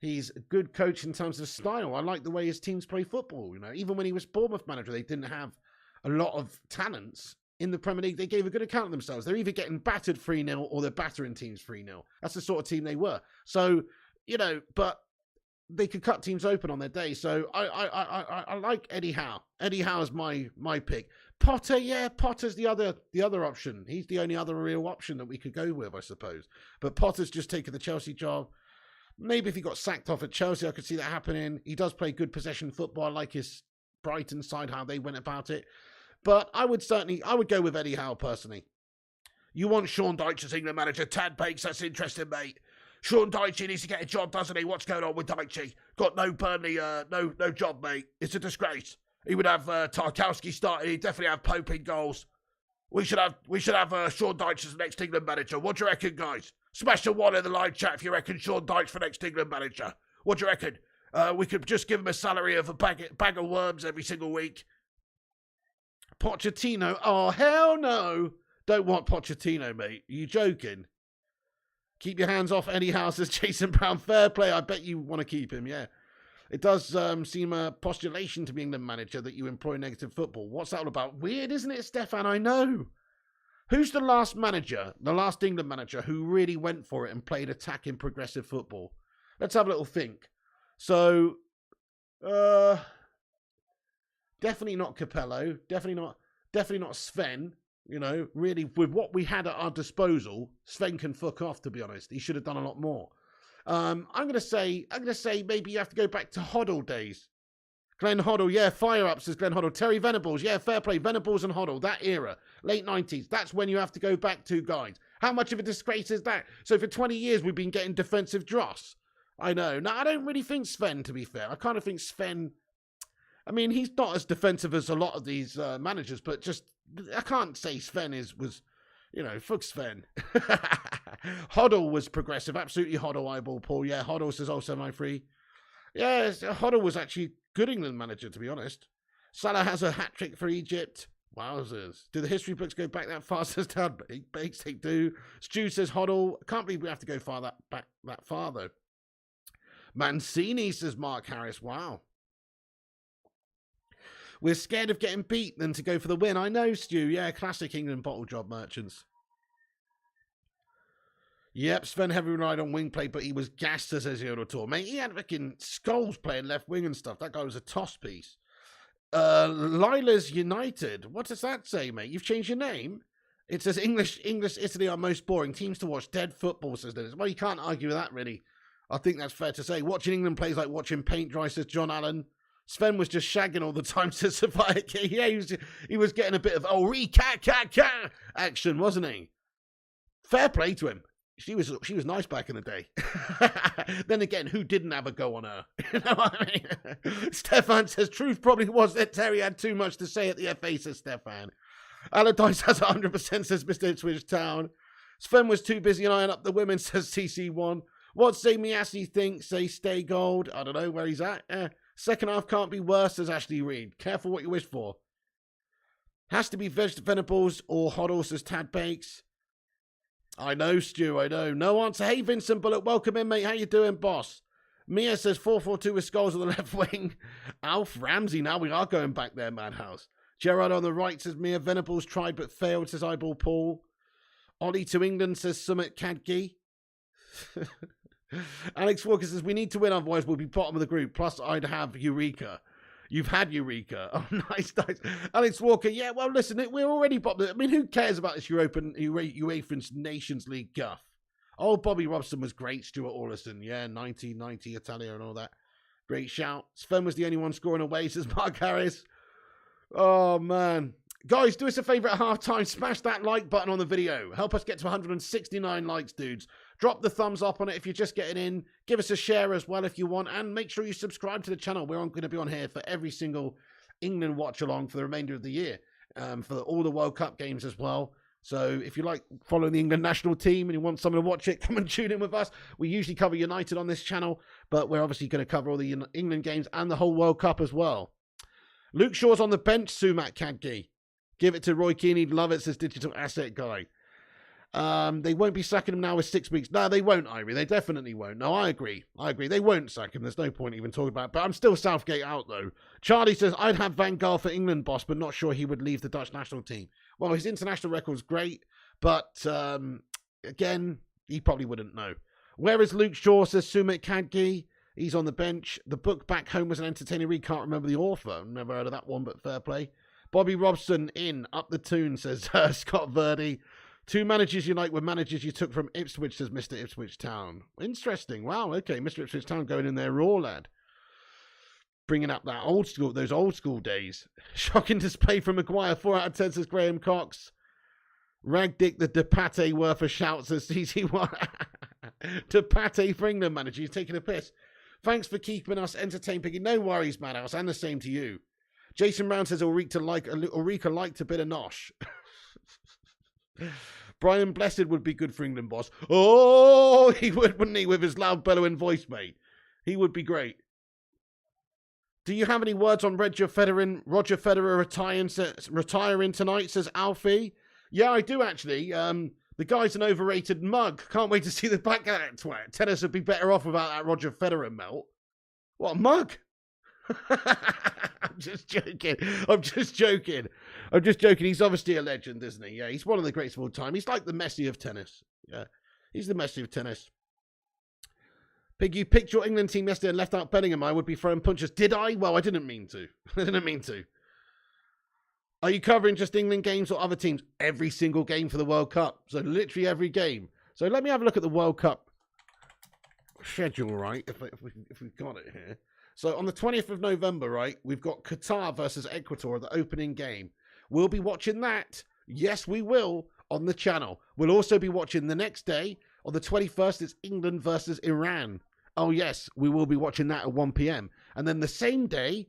He's a good coach in terms of style. I like the way his teams play football. Even when he was Bournemouth manager, they didn't have a lot of talents in the Premier League. They gave a good account of themselves. They're either getting battered 3-0 or they're battering teams 3-0. That's the sort of team they were. So, but they could cut teams open on their day. So I like Eddie Howe. Eddie Howe is my pick. Potter, yeah, Potter's the other option. He's the only other real option that we could go with, I suppose. But Potter's just taken the Chelsea job. Maybe if he got sacked off at Chelsea, I could see that happening. He does play good possession football. I like his Brighton side, how they went about it. But I would go with Eddie Howe personally. You want Sean Dyche as England manager? Tad Bakes, that's interesting, mate. Sean Dyche needs to get a job, doesn't he? What's going on with Dyche? Got no Burnley, no job, mate. It's a disgrace. He would have Tarkowski starting. He'd definitely have Pope in goals. We should have Sean Dyche as the next England manager. What do you reckon, guys? Smash the one in the live chat if you reckon Sean Dyche for next England manager. What do you reckon? We could just give him a salary of a bag of worms every single week. Pochettino? Oh, hell no. Don't want Pochettino, mate. Are you joking? Keep your hands off Eddie Howe, says Jason Brown. Fair play. I bet you want to keep him, yeah. It does seem a postulation to be England manager that you employ negative football. What's that all about? Weird, isn't it, Stefan? I know. Who's the last manager, the last England manager, who really went for it and played attacking progressive football? Let's have a little think. So, definitely not Capello. Definitely not Sven. You know, really, with what we had at our disposal, Sven can fuck off, to be honest. He should have done a lot more. I'm gonna say maybe you have to go back to Hoddle days. Glenn Hoddle, yeah, fire up, says Glenn Hoddle. Terry Venables, yeah, fair play. Venables and Hoddle, that era, late 90s. That's when you have to go back to, guys. How much of a disgrace is that? So for 20 years, we've been getting defensive dross. I know. Now, I don't really think Sven, to be fair. I kind of think Sven, I mean, he's not as defensive as a lot of these managers, but just, I can't say Sven was, you know, fuck Sven. Hoddle was progressive. Absolutely Hoddle, eyeball Paul. Yeah, Hoddle says 0793. Yeah, Hoddle was actually good England manager, to be honest. Salah has a hat-trick for Egypt. Wowzers. Do the history books go back that far, says Tad Bakes? They do. Stu says Hoddle. I can't believe we have to go back that far, though. Mancini, says Mark Harris. Wow. We're scared of getting beat than to go for the win. I know, Stu. Yeah, classic England bottle job merchants. Yep, Sven heavily relied on wing play, but he was gassed, says Ezio Tour. Mate, he had fucking Scholes playing left wing and stuff. That guy was a toss piece. Lila's United. What does that say, mate? You've changed your name? It says English, Italy are most boring. Teams to watch. Dead football, says Dennis. Well, you can't argue with that, really. I think that's fair to say. Watching England plays like watching paint dry, says John Allen. Sven was just shagging all the time, says Sophia. Yeah, he was getting a bit of, action, wasn't he? Fair play to him. She was nice back in the day. Then again, who didn't have a go on her? You know what I mean? Stefan says, truth probably was that Terry had too much to say at the FA, says Stefan. Allardyce has 100%, says Mr. Ipswich Town. Sven was too busy eyeing up the women, says CC1. What say Miassi think? Say stay gold. I don't know where he's at. Second half can't be worse, says Ashley Reed. Careful what you wish for. Has to be Venables or Hoddle, says Tad Bakes. I know, Stu, I know. No answer. Hey, Vincent Bullock, welcome in, mate. How you doing, boss? Mia says 4-4-2 with Scholes on the left wing. Alf Ramsey, now we are going back there, Madhouse. Gerard on the right, says Mia. Venables tried but failed, says Eyeball Paul. Ollie to England, says Summit Cadgi. Alex Walker says, we need to win, otherwise we'll be bottom of the group. Plus, I'd have Eureka. You've had Eureka. Oh, nice. Alex Walker, yeah, well, listen, we're already bottom. I mean, who cares about this UEFA Nations League guff? Oh, Bobby Robson was great. Stuart Orlison, yeah, 90, Italia and all that. Great shout. Sven was the only one scoring away, says Mark Harris. Oh, man. Guys, do us a favour at half-time. Smash that like button on the video. Help us get to 169 likes, dudes. Drop the thumbs up on it if you're just getting in. Give us a share as well if you want. And make sure you subscribe to the channel. We're going to be on here for every single England watch-along for the remainder of the year. For all the World Cup games as well. So if you like following the England national team and you want someone to watch it, come and tune in with us. We usually cover United on this channel. But we're obviously going to cover all the England games and the whole World Cup as well. Luke Shaw's on the bench, Sumat Kadgi. Give it to Roy Keane. He'd love it, says Digital Asset Guy. They won't be sacking him now with 6 weeks. No, they won't, Irie. They definitely won't. No, I agree. They won't sack him. There's no point even talking about it. But I'm still Southgate out, though. Charlie says, I'd have Van Gaal for England, boss, but not sure he would leave the Dutch national team. Well, his international record's great, but again, he probably wouldn't know. Where is Luke Shaw, says Sumit Kadgi. He's on the bench. The book Back Home was an entertaining read. Can't remember the author. Never heard of that one, but fair play. Bobby Robson in, up the tune, says Scott Verdi. 2 managers unite with managers you took from Ipswich, says Mr. Ipswich Town. Interesting. Wow, okay. Mr. Ipswich Town going in there raw, lad. Bringing up that those old school days. Shocking display from Maguire. 4 out of 10, says Graham Cox. Ragdick the Depate worth a shout, says CC1. Depate for England manager. He's taking a piss. Thanks for keeping us entertained, Piggy. No worries, Madhouse. And the same to you. Jason Brown says Ulrika liked a bit of nosh. Brian Blessed would be good for England, boss. Oh, he would, wouldn't he, with his loud bellowing voice, mate? He would be great. Do you have any words on Roger Federer retiring tonight, says Alfie? Yeah, I do, actually. The guy's an overrated mug. Can't wait to see the back of that twat. Tennis would be better off without that Roger Federer melt. What a mug. I'm just joking. He's obviously a legend, isn't he? Yeah, he's one of the greats of all time. He's like the Messi of tennis. Yeah, he's the Messi of tennis. Pig, you picked your England team yesterday and left out Bellingham. I would be throwing punches. Did I? Well, I didn't mean to. Are you covering just England games or other teams? Every single game for the World Cup. So literally every game. So let me have a look at the World Cup schedule, right? If we've got it here. So on the 20th of November, right, we've got Qatar versus Ecuador, the opening game. We'll be watching that. Yes, we will, on the channel. We'll also be watching the next day. On the 21st, it's England versus Iran. Oh, yes, we will be watching that at 1 p.m. And then the same day,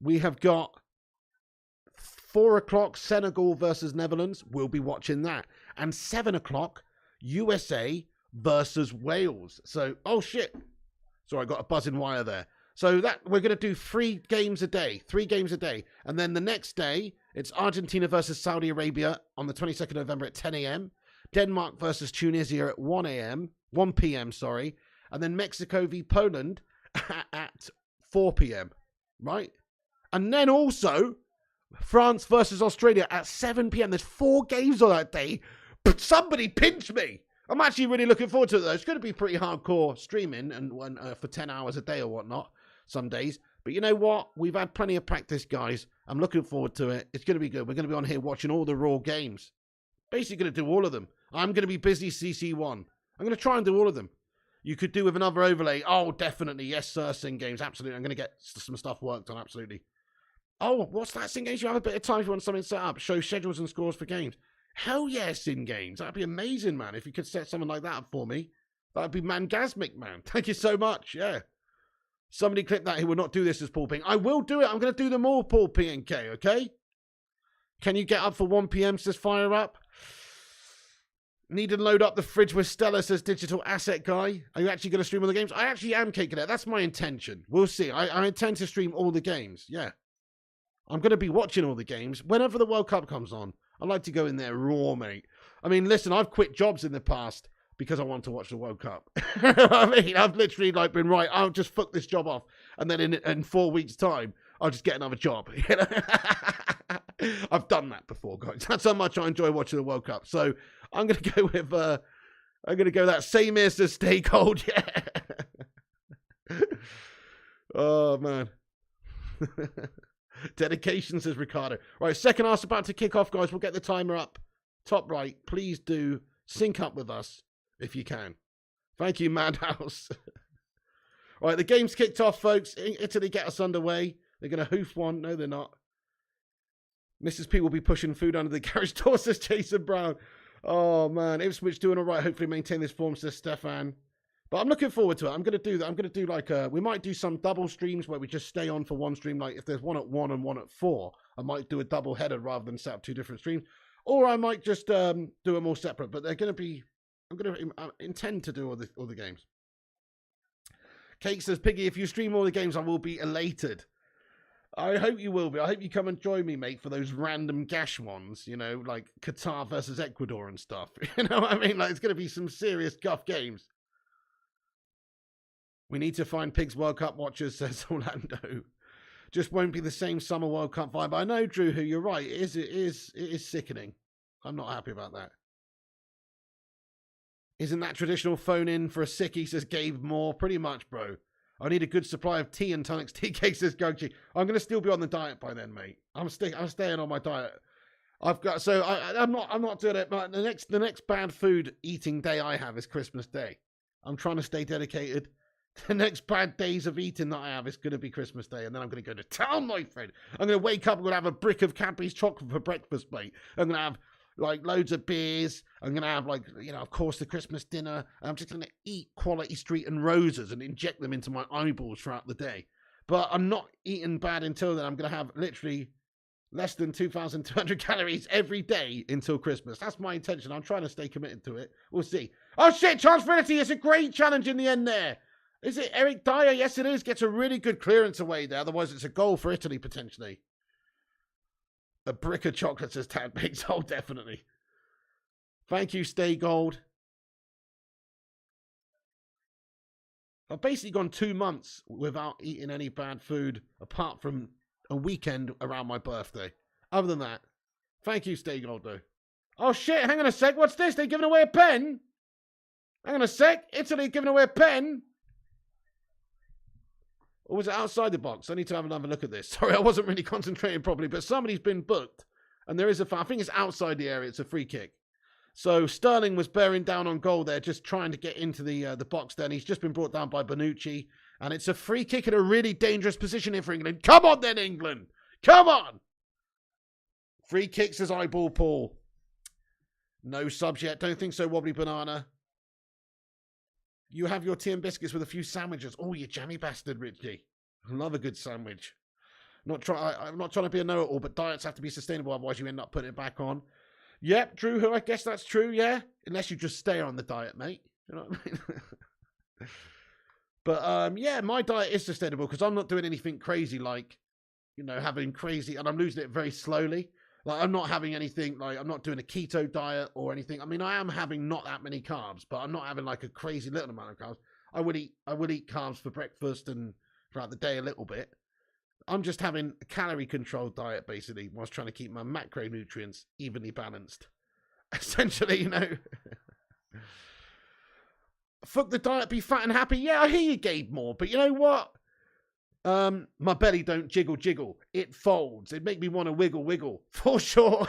we have got 4 o'clock, Senegal versus Netherlands. We'll be watching that. And 7 o'clock, USA versus Wales. So, oh, shit. Sorry, I got a buzzing wire there. So that we're going to do 3 games a day. And then the next day, it's Argentina versus Saudi Arabia on the 22nd of November at 10 a.m. Denmark versus Tunisia at 1 p.m., sorry. And then Mexico v Poland at 4 p.m., right? And then also France versus Australia at 7 p.m. There's 4 games on that day. But somebody pinch me. I'm actually really looking forward to it, though. It's going to be pretty hardcore streaming and for 10 hours a day or whatnot some days. But you know what? We've had plenty of practice, guys. I'm looking forward to it. It's going to be good. We're going to be on here watching all the Raw games. Basically going to do all of them. I'm going to be busy CC1. I'm going to try and do all of them. You could do with another overlay. Oh, definitely. Yes, sir. Sing games. Absolutely. I'm going to get some stuff worked on. Absolutely. Oh, what's that? Sing games? You have a bit of time if you want something set up. Show schedules and scores for games. Hell yes, Sing games. That'd be amazing, man. If you could set something like that up for me. That'd be mangasmic, man. Thank you so much. Yeah. Somebody clip that. He will not do this as Paul Ping. I will do it. I'm going to do them all, Paul P and K, okay? Can you get up for 1 p.m., says Fire Up? Need to load up the fridge with Stella, says Digital Asset Guy. Are you actually going to stream all the games? I actually am kicking it. That's my intention. We'll see. I intend to stream all the games. Yeah. I'm going to be watching all the games. Whenever the World Cup comes on, I like to go in there raw, mate. I mean, listen, I've quit jobs in the past because I want to watch the World Cup. I mean, I've literally been right. I'll just fuck this job off. And then in 4 weeks' time, I'll just get another job. You know? I've done that before, guys. That's how much I enjoy watching the World Cup. So I'm going to go with, that same as to stay cold. Yeah. Oh, man. Dedication, says Ricardo. Right, second half's about to kick off, guys. We'll get the timer up. Top right. Please do sync up with us if you can. Thank you, Madhouse. Right, the game's kicked off, folks. Italy get us underway. They're going to hoof one. No, they're not. Mrs. P will be pushing food under the garage door, says Jason Brown. Oh, man. Ipswich doing all right. Hopefully maintain this form, says Stefan. But I'm looking forward to it. I'm going to do that. I'm going to do we might do some double streams where we just stay on for one stream. Like if there's one at 1 and one at 4, I might do a double header rather than set up 2 different streams. Or I might just do them all separate. But they're going to be, I'm going to intend to do all the games. Kate says, Piggy, if you stream all the games, I will be elated. I hope you will be. I hope you come and join me, mate, for those random gash ones, you know, like Qatar versus Ecuador and stuff. You know what I mean? Like, it's going to be some serious guff games. We need to find Pigs World Cup watchers, says Orlando. Just won't be the same Summer World Cup vibe. I know, Drew, who you're right. It is sickening. I'm not happy about that. Isn't that traditional phone in for a sickie, says Gabe Moore. Pretty much, bro. I need a good supply of tea and tonics. Tea cakes, says Gochi. I'm going to still be on the diet by then, mate. I'm staying on my diet. I'm not doing it. But the next bad food eating day I have is Christmas Day. I'm trying to stay dedicated. The next bad days of eating that I have is going to be Christmas Day, and then I'm going to go to town, my friend. I'm going to wake up, I'm going to have a brick of Cadbury's chocolate for breakfast, mate. I'm going to have, loads of beers. I'm going to have, of course, the Christmas dinner. And I'm just going to eat quality Street and Roses and inject them into my eyeballs throughout the day. But I'm not eating bad until then. I'm going to have literally less than 2,200 calories every day until Christmas. That's my intention. I'm trying to stay committed to it. We'll see. Oh, shit, Transfinity. It's a great challenge in the end there. Is it Eric Dyer? Yes, it is. Gets a really good clearance away there. Otherwise, it's a goal for Italy, potentially. A brick of chocolate, says Tad Bakes. Oh, definitely. Thank you, Stay Gold. I've basically gone 2 months without eating any bad food, apart from a weekend around my birthday. Other than that, thank you, Stay Gold, though. Oh, shit, hang on a sec. What's this? They're giving away a pen? Hang on a sec. Italy giving away a pen? Or was it outside the box? I need to have another look at this. Sorry, I wasn't really concentrating properly, but somebody's been booked. And there is I think it's outside the area. It's a free kick. So Sterling was bearing down on goal there, just trying to get into the box then. He's just been brought down by Bonucci. And it's a free kick in a really dangerous position here for England. Come on then, England. Come on. Free kicks as eyeball Paul. No subs yet. Don't think so, Wobbly Banana. You have your tea and biscuits with a few sandwiches. Oh, you jammy bastard, Richie. I love a good sandwich. I'm not trying to be a know-it-all, but diets have to be sustainable, otherwise you end up putting it back on. Yep, Drew, who I guess that's true, yeah? Unless you just stay on the diet, mate. You know what I mean? But, yeah, my diet is sustainable because I'm not doing anything crazy like, you know, having crazy, and I'm losing it very slowly. Like, I'm not having anything, like, I'm not doing a keto diet or anything. I mean, I am having not that many carbs, but I'm not having, like, a crazy little amount of carbs. I will eat carbs for breakfast and throughout the day a little bit. I'm just having a calorie-controlled diet, basically, whilst trying to keep my macronutrients evenly balanced. Essentially, you know. Fuck the diet, be fat and happy. Yeah, I hear you, Gabe Moore, but you know what? My belly don't jiggle. It folds. It make me want to wiggle. For sure.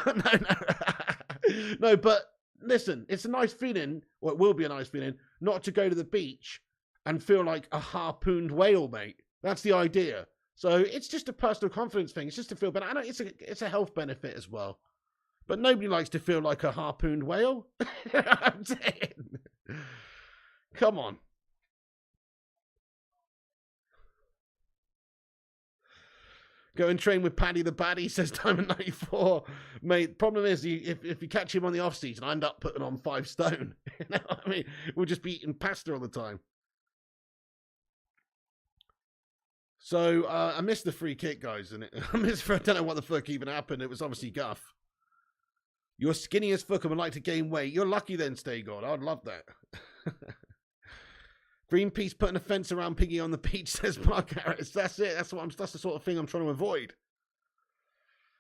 No, but listen, it's a nice feeling, or it will be a nice feeling, not to go to the beach and feel like a harpooned whale, mate. That's the idea. So it's just a personal confidence thing. It's just to feel better. I know it's a health benefit as well. But nobody likes to feel like a harpooned whale. I'm saying. Come on. Go and train with Paddy the Baddie, says Diamond 94. Mate, problem is, if you catch him on the off-season, I end up putting on 5 stone. You know what I mean? We'll just be eating pasta all the time. So, I missed the free kick, guys. And I don't know what the fuck even happened. It was obviously guff. You're skinny as fuck and would like to gain weight. You're lucky then, Stay God. I'd love that. Greenpeace putting a fence around Piggy on the beach, says Mark Harris. That's it. That's the sort of thing I'm trying to avoid.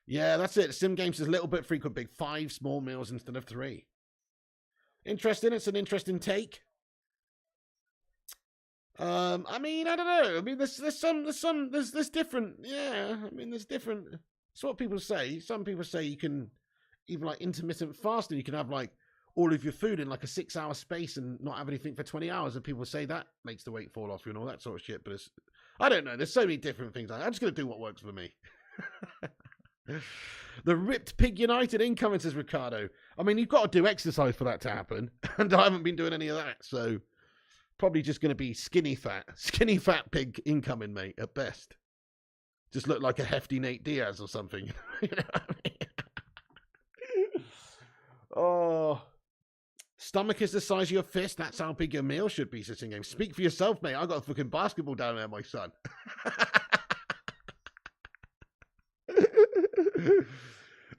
Yeah, that's it. Sim Games is a little bit frequent big. 5 small meals instead of 3. Interesting. It's an interesting take. I mean, I don't know. I mean, there's different. Yeah, I mean, there's different. It's what people say. Some people say you can even like intermittent fasting. You can have like all of your food in like a 6-hour space and not have anything for 20 hours. And people say that makes the weight fall off you and all that sort of shit. But I don't know. There's so many different things. I'm just going to do what works for me. The Ripped Pig United incoming, says Ricardo. I mean, you've got to do exercise for that to happen. And I haven't been doing any of that. So probably just going to be skinny fat pig incoming, mate, at best. Just look like a hefty Nate Diaz or something. You know what I mean? Oh. Stomach is the size of your fist. That's how big your meal should be, Sitting Game. Speak for yourself, mate. I got a fucking basketball down there, my son.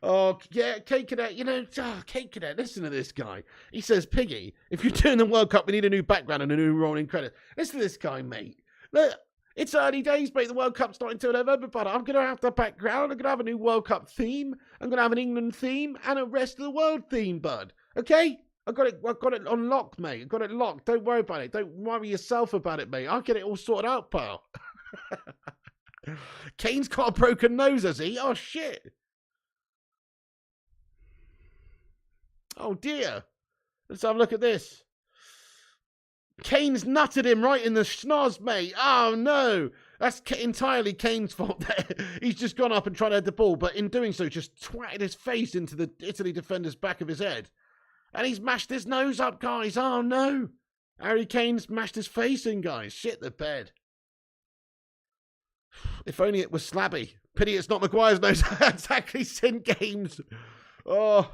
Oh, yeah, Kate Cadet, you know, Kate Cadet, listen to this guy. He says, Piggy, if you're doing the World Cup, we need a new background and a new rolling credit. Listen to this guy, mate. Look, it's early days, mate. The World Cup's not until November, but I'm going to have the background. I'm going to have a new World Cup theme. I'm going to have an England theme and a rest of the world theme, bud. Okay? I've got it on lock, mate. I've got it locked. Don't worry about it. Don't worry yourself about it, mate. I'll get it all sorted out, pal. Kane's got a broken nose, has he? Oh, shit. Oh, dear. Let's have a look at this. Kane's nutted him right in the schnoz, mate. Oh, no. That's entirely Kane's fault there. He's just gone up and tried to head the ball, but in doing so, just twatted his face into the Italy defender's back of his head. And he's mashed his nose up, guys. Oh, no. Harry Kane's mashed his face in, guys. Shit the bed. If only it was Slabby. Pity it's not Maguire's nose. Exactly, Sin Games. Oh.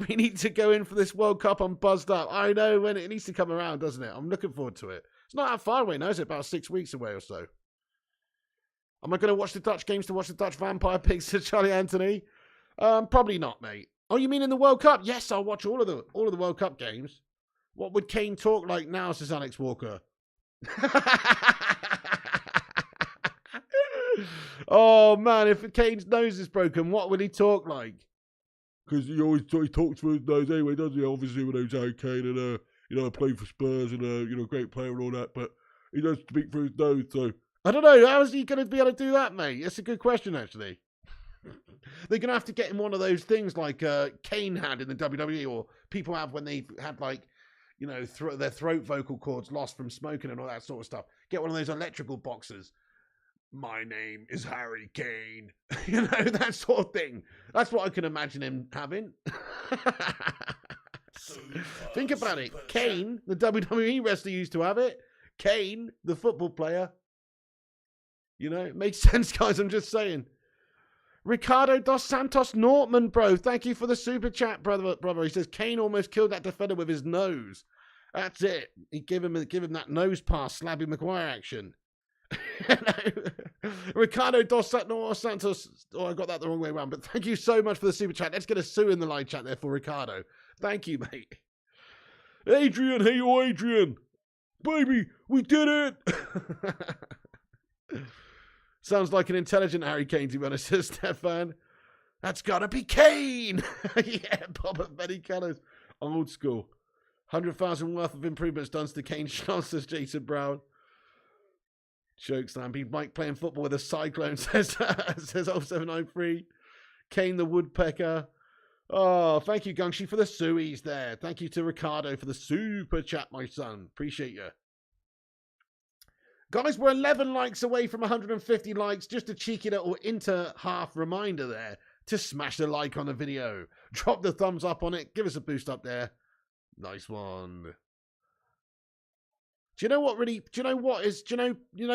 We need to go in for this World Cup. I'm buzzed up. I know when it needs to come around, doesn't it? I'm looking forward to it. It's not that far away now, is it? About 6 weeks away or so. Am I going to watch the Dutch games to watch the Dutch Vampire Pigs, said Charlie Anthony? Probably not, mate. Oh, you mean in the World Cup? Yes, I'll watch all of the World Cup games. What would Kane talk like now, says Alex Walker? Oh, man, if Kane's nose is broken, what would he talk like? Because he always talks for his nose anyway, doesn't he? Obviously, when he was Harry Kane and, I played for Spurs and, great player and all that, but he does speak for his nose, so. I don't know, how is he going to be able to do that, mate? That's a good question, actually. They're going to have to get him one of those things like Kane had in the WWE, or people have when they've had, like, their throat vocal cords lost from smoking and all that sort of stuff. Get one of those electrical boxes. My name is Harry Kane. That sort of thing. That's what I can imagine him having. Think about it. Kane, the WWE wrestler, used to have it. Kane, the football player. It makes sense, guys. I'm just saying. Ricardo dos Santos Nortman, bro. Thank you for the super chat, brother. He says Kane almost killed that defender with his nose. That's it. He give him that nose pass, Slabby Maguire action. Ricardo dos Santos. Oh, I got that the wrong way around. But thank you so much for the super chat. Let's get a sue in the live chat there for Ricardo. Thank you, mate. Adrian, hey you, Adrian. Baby, we did it. Sounds like an intelligent Harry Kane, to be honest, says Stefan. That's gotta be Kane. Yeah, Bob at many colours. Old school. 100,000 worth of improvements done to Kane shots, says Jason Brown. Chokeslam. He might playing football with a cyclone, says 0793. Kane the Woodpecker. Oh, thank you, Gungshi, for the suies there. Thank you to Ricardo for the super chat, my son. Appreciate you. Guys, we're 11 likes away from 150 likes. Just a cheeky little inter-half reminder there to smash the like on the video. Drop the thumbs up on it. Give us a boost up there. Nice one. Do you know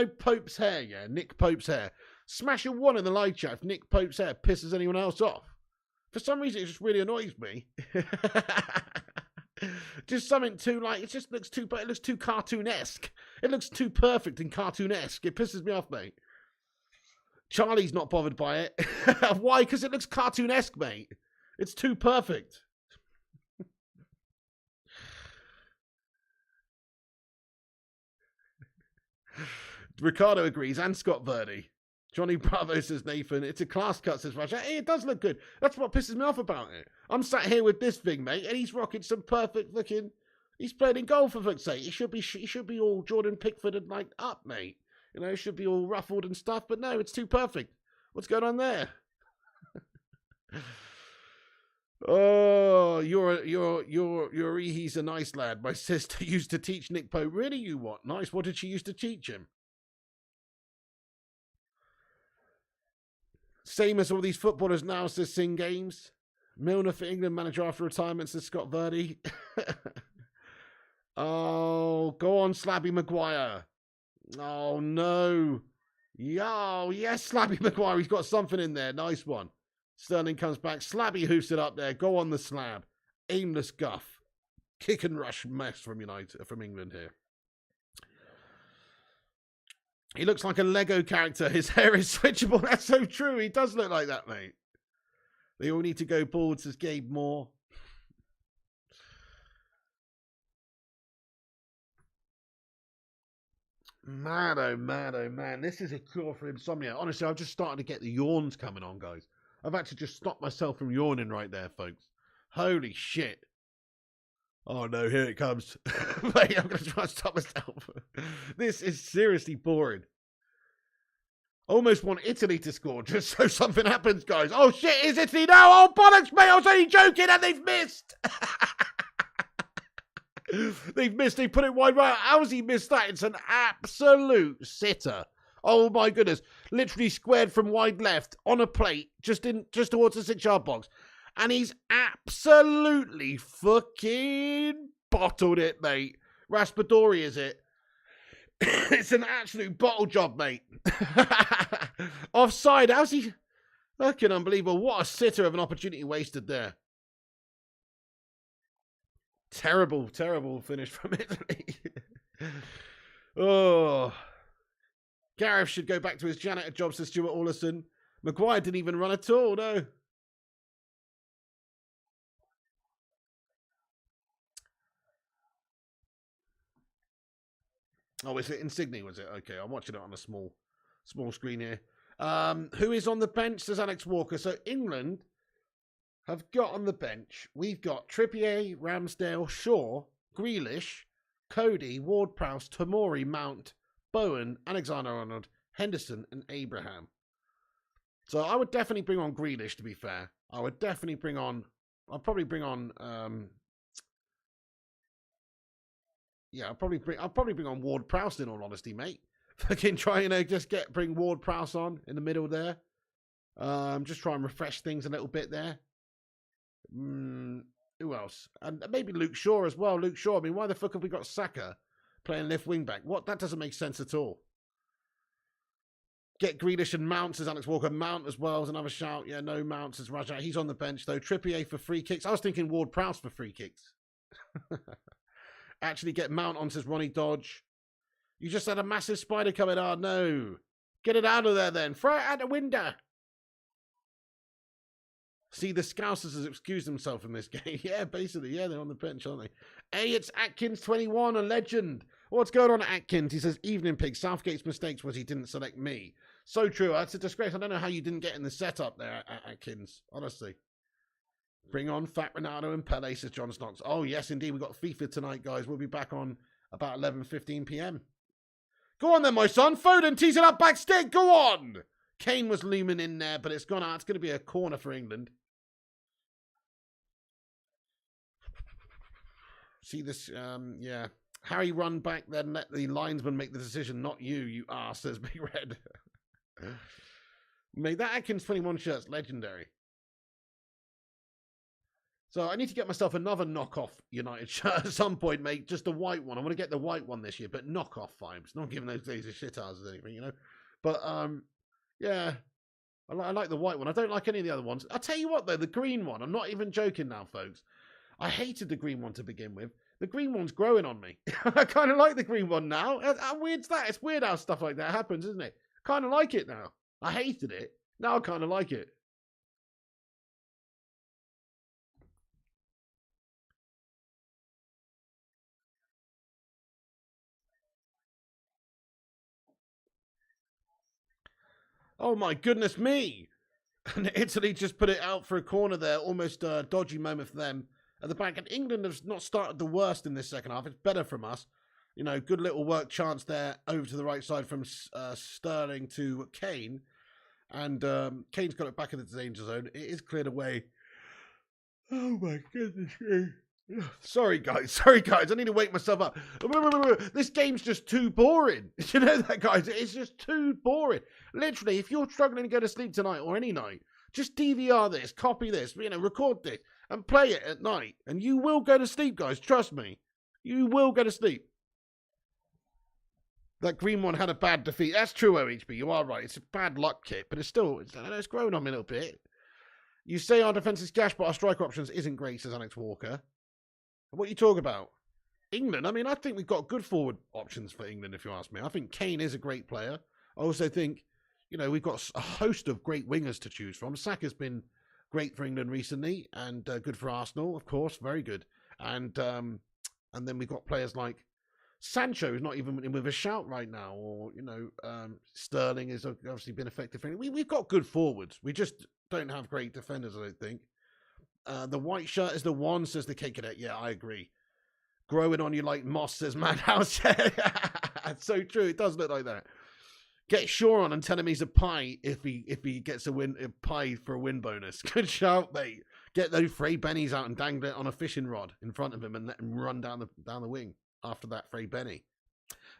Pope's hair, yeah? Nick Pope's hair. Smash a 1 in the live chat if Nick Pope's hair pisses anyone else off. For some reason, it just really annoys me. Just something too, it just looks too, but it looks too cartoonesque. It looks too perfect and cartoonesque. It pisses me off, mate. Charlie's not bothered by it. Why? Because it looks cartoonesque, mate. It's too perfect. Ricardo agrees, and Scott Verdi. Johnny Bravo says Nathan, it's a class cut, says Russia. Hey, it does look good. That's what pisses me off about it. I'm sat here with this thing, mate, and he's rocking some perfect looking. He's playing in goal for fuck's sake. He should be all Jordan Pickford and up, mate. It should be all ruffled and stuff. But no, it's too perfect. What's going on there? Oh, he's a nice lad. My sister used to teach Nick Pope. Really, you what? Nice. What did she used to teach him? Same as all these footballers now, says Sing Games. Milner for England manager after retirement, says Scott Verdi. Oh, go on, Slabby Maguire. Oh, no. Yo, yes, Slabby Maguire. He's got something in there. Nice one. Sterling comes back. Slabby hoofs it up there. Go on the slab. Aimless guff. Kick and rush mess from England here. He looks like a Lego character. His hair is switchable. That's so true. He does look like that, mate. They all need to go bald, says Gabe Moore. Man, oh man, oh man. This is a cure for insomnia. Honestly, I've just started to get the yawns coming on, guys. I've had to just stop myself from yawning right there, folks. Holy shit. Oh no, here it comes. Wait, I'm going to try and stop myself. This is seriously boring. Almost want Italy to score just so something happens, guys. Oh shit, is Italy now? Oh bollocks, mate, I was only joking and they've missed. They've missed, they put it wide right. How's he missed that? It's an absolute sitter. Oh my goodness. Literally squared from wide left on a plate, just towards the 6-yard box. And he's absolutely fucking bottled it, mate. Raspadori, is it? It's an absolute bottle job, mate. Offside. How's he? Fucking unbelievable. What a sitter of an opportunity wasted there. Terrible, terrible finish from Italy. Oh. Gareth should go back to his janitor job, says Stuart Allison. Maguire didn't even run at all, no. Oh, is it Insigne, was it? Okay, I'm watching it on a small screen here. Who is on the bench, says Alex Walker. So England have got on the bench. We've got Trippier, Ramsdale, Shaw, Grealish, Cody, Ward-Prowse, Tomori, Mount, Bowen, Alexander-Arnold, Henderson, and Abraham. So I would definitely bring on Grealish, to be fair. I would definitely bring on... I'll probably bring on... I'll probably bring on Ward-Prowse, in all honesty, mate. Fucking try and just bring Ward-Prowse on in the middle there. Just try and refresh things a little bit there. Who else? And maybe Luke Shaw as well. Luke Shaw. I mean, why the fuck have we got Saka playing left wing back? What? That doesn't make sense at all. Get Grealish and Mount, says Alex Walker. Mount as well is another shout. Yeah, no Mount, says Raja. He's on the bench though. Trippier for free kicks. I was thinking Ward-Prowse for free kicks. Actually get Mount on, says Ronnie Dodge. You just had a massive spider coming. Oh, no. Get it out of there then. Throw it out the window. See, the Scousers has excused themselves from this game. Yeah, basically. Yeah, they're on the bench, aren't they? Hey, it's Atkins21, a legend. What's going on, Atkins? He says, evening, pig. Southgate's mistakes was he didn't select me. So true. That's a disgrace. I don't know how you didn't get in the setup there, Atkins. Honestly. Bring on Fat Ronaldo and Pele, says John Stocks. Oh, yes, indeed. We've got FIFA tonight, guys. We'll be back on about 11:15 p.m. Go on then, my son. Foden tees it up back stick. Go on. Kane was looming in there, but it's gone out. It's going to be a corner for England. See this, yeah. Harry run back, then let the linesman make the decision, not you, you arse, says Big Red. Mate, that Atkins 21 shirt's legendary. So I need to get myself another knockoff United shirt at some point, mate. Just a white one. I want to get the white one this year, but knockoff vibes. Not giving those days a shit hours or anything, you know. But, yeah. I like the white one. I don't like any of the other ones. I'll tell you what, though. The green one. I'm not even joking now, folks. I hated the green one to begin with. The green one's growing on me. I kind of like the green one now. How weird's that? It's weird how stuff like that happens, isn't it? Kind of like it now. I hated it. Now I kind of like it. Oh my goodness me. And Italy just put it out for a corner there. Almost a dodgy moment for them at the back. And England has not started the worst in this second half. It's better from us. You know, good little work chance there over to the right side from Sterling to Kane. And Kane's got it back in the danger zone. It is cleared away. Oh my goodness me. Sorry guys, I need to wake myself up. This game's just too boring. You know that, guys? It's just too boring. Literally, if you're struggling to go to sleep tonight or any night, just DVR this, copy this, you know, record this, and play it at night. And you will go to sleep, guys. Trust me. You will go to sleep. That green one had a bad defeat. That's true, OHB. You are right. It's a bad luck kit, but it's still, it's growing on me a little bit. You say our defence is gash, but our striker options isn't great, says Alex Walker. What are you talking about? England? I mean, I think we've got good forward options for England, if you ask me. I think Kane is a great player. I also think, you know, we've got a host of great wingers to choose from. Saka's been great for England recently, and good for Arsenal, of course, very good. And then we've got players like Sancho, who's not even with a shout right now, or, you know, Sterling has obviously been effective for England. We've got good forwards. We just don't have great defenders, I don't think. The white shirt is the one, says the Cake Cadet. Yeah, I agree. Growing on you like moss, says Madhouse. It's so true. It does look like that. Get Shaw on and tell him he's a pie if he gets a pie for a win bonus. Good shout, mate. Get those Frey Bennies out and dangle it on a fishing rod in front of him and let him run down the wing after that Frey Benny.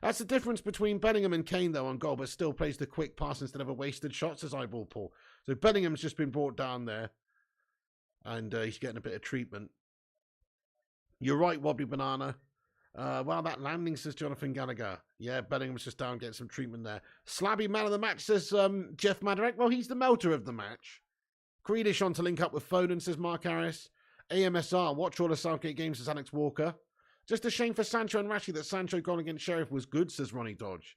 That's the difference between Bellingham and Kane, though, on goal, but still plays the quick pass instead of a wasted shot, says Eyeball Paul. So Bellingham's just been brought down there. And he's getting a bit of treatment. You're right, Wobbly Banana. Well, that landing, says Jonathan Gallagher. Yeah, Bellingham's just down getting some treatment there. Slabby man of the match, says Jeff Madarek. Well, he's the melter of the match. Grealish on to link up with Foden, says Mark Harris. AMSR, watch all the Southgate games, says Alex Walker. Just a shame for Sancho and Rashi that Sancho gone against Sheriff was good, says Ronnie Dodge.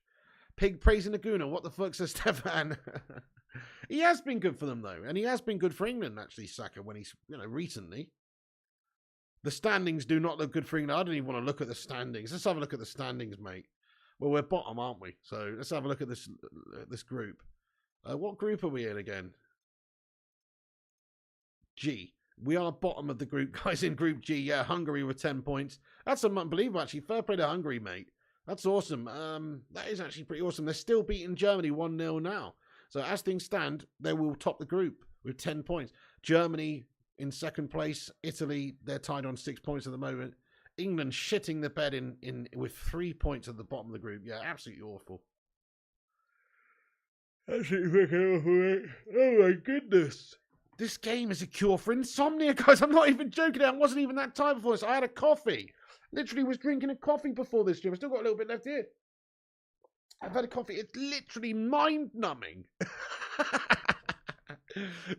Pig praising Laguna. What the fuck, says Stefan? He has been good for them, though. And he has been good for England, actually, Saka, when he's, you know, recently. The standings do not look good for England. I don't even want to look at the standings. Let's have a look at the standings, mate. Well, we're bottom, aren't we? So let's have a look at this group. What group are we in again? G. We are bottom of the group, guys, in Group G. Yeah, Hungary with 10 points. That's unbelievable, actually. Fair play to Hungary, mate. That's awesome. That is actually pretty awesome. They're still beating Germany 1-0 now. So as things stand, they will top the group with 10 points. Germany in second place. Italy, they're tied on 6 points at the moment. England shitting the bed in with 3 points at the bottom of the group. Yeah, absolutely awful. Absolutely fucking awful, mate. Oh my goodness. This game is a cure for insomnia, guys. I'm not even joking. I wasn't even that tired before this. I had a coffee. Literally was drinking a coffee before this stream. I've still got a little bit left here. I've had a coffee. It's literally mind-numbing.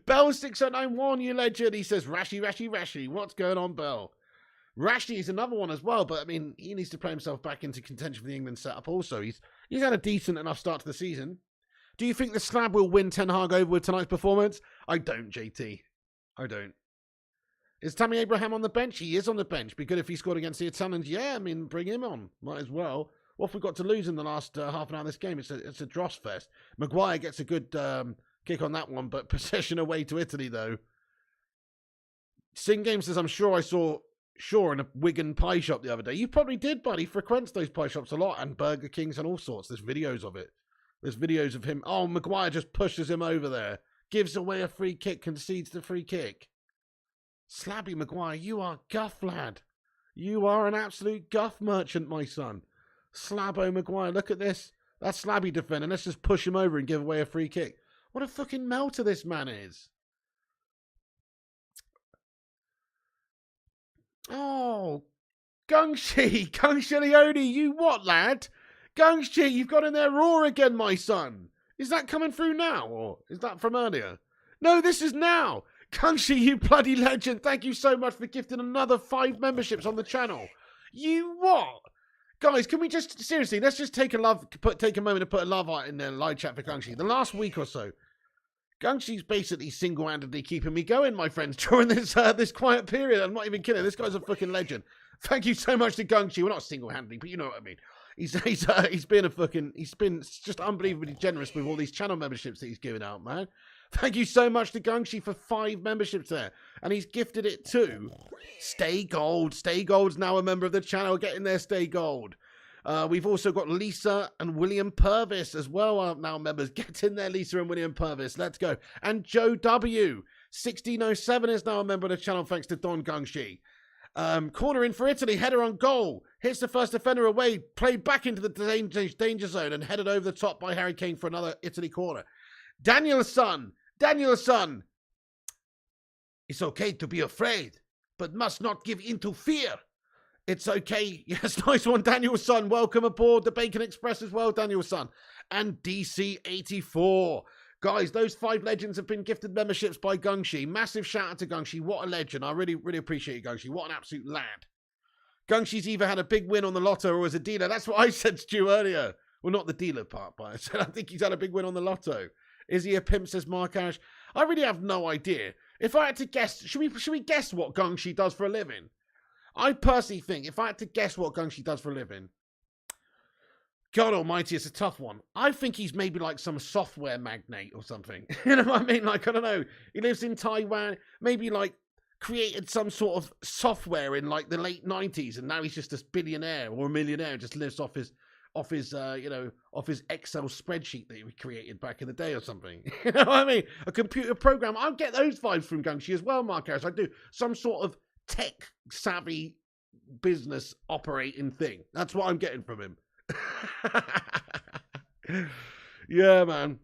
Bell6091, you legend. He says, Rashi. What's going on, Bell? Rashi is another one as well, but I mean, he needs to play himself back into contention for the England setup also. He's had a decent enough start to the season. Do you think the Slab will win Ten Hag over with tonight's performance? I don't, JT. I don't. Is Tammy Abraham on the bench? He is on the bench. Be good if he scored against the Italians. Yeah, I mean, bring him on. Might as well. What have we got to lose in the last half an hour of this game? It's a dross fest. Maguire gets a good kick on that one, but possession away to Italy, though. Sing Game says, I'm sure I saw Shaw in a Wigan pie shop the other day. You probably did, buddy. Frequents those pie shops a lot, and Burger Kings and all sorts. There's videos of it. There's videos of him. Oh, Maguire just pushes him over there. Gives away a free kick, concedes the free kick. Slabby Maguire, you are guff, lad. You are an absolute guff merchant, my son. Slabbo Maguire, look at this. That's Slabby defending. Let's just push him over and give away a free kick. What a fucking melter this man is. Oh, Gungshi Leone, you what, lad? Gungshi, you've got in there raw again, my son. Is that coming through now, or is that from earlier? No, this is now. Gungshi, you bloody legend. Thank you so much for gifting another 5 memberships on the channel. You what? Guys, can we just, seriously, let's just take a moment to put a love art in the live chat for Gungshi. The last week or so, Gungshi's basically single-handedly keeping me going, my friends, during this quiet period. I'm not even kidding. This guy's a fucking legend. Thank you so much to Gungshi. We're not single-handedly, but you know what I mean. He's been just unbelievably generous with all these channel memberships that he's giving out, man. Thank you so much to Gungshi for 5 memberships there. And he's gifted it to Stay Gold. Stay Gold's now a member of the channel. Get in there, Stay Gold. We've also got Lisa and William Purvis as well are now members. Get in there, Lisa and William Purvis. Let's go. And Joe W. 1607 is now a member of the channel thanks to Don Gungshi. Corner in for Italy, header on goal. Hits the first defender away, played back into the danger zone and headed over the top by Harry Kane for another Italy corner. Danielson. It's okay to be afraid, but must not give in to fear. It's okay. Yes, nice one, Danielson. Welcome aboard the Bacon Express as well, Danielson. And DC84. Guys, those 5 legends have been gifted memberships by Gungshi. Massive shout out to Gungshi. What a legend. I really, really appreciate you, Gungshi. What an absolute lad. Gungshi's either had a big win on the lotto or was a dealer. That's what I said, Stu, earlier. Well, not the dealer part, but I said I think he's had a big win on the lotto. Is he a pimp, says Mark Ash? I really have no idea. If I had to guess, should we guess what Gungshi does for a living? I personally think, if I had to guess what Gungshi does for a living, God almighty, it's a tough one. I think he's maybe like some software magnate or something. You know what I mean? Like, I don't know. He lives in Taiwan, maybe like created some sort of software in like the late 90s, and now he's just a billionaire or a millionaire and just lives off his Excel spreadsheet that he created back in the day or something. You know what I mean? A computer program. I get those vibes from Gungshi as well, Mark Harris. I do. Some sort of tech-savvy business operating thing. That's what I'm getting from him. Yeah, man.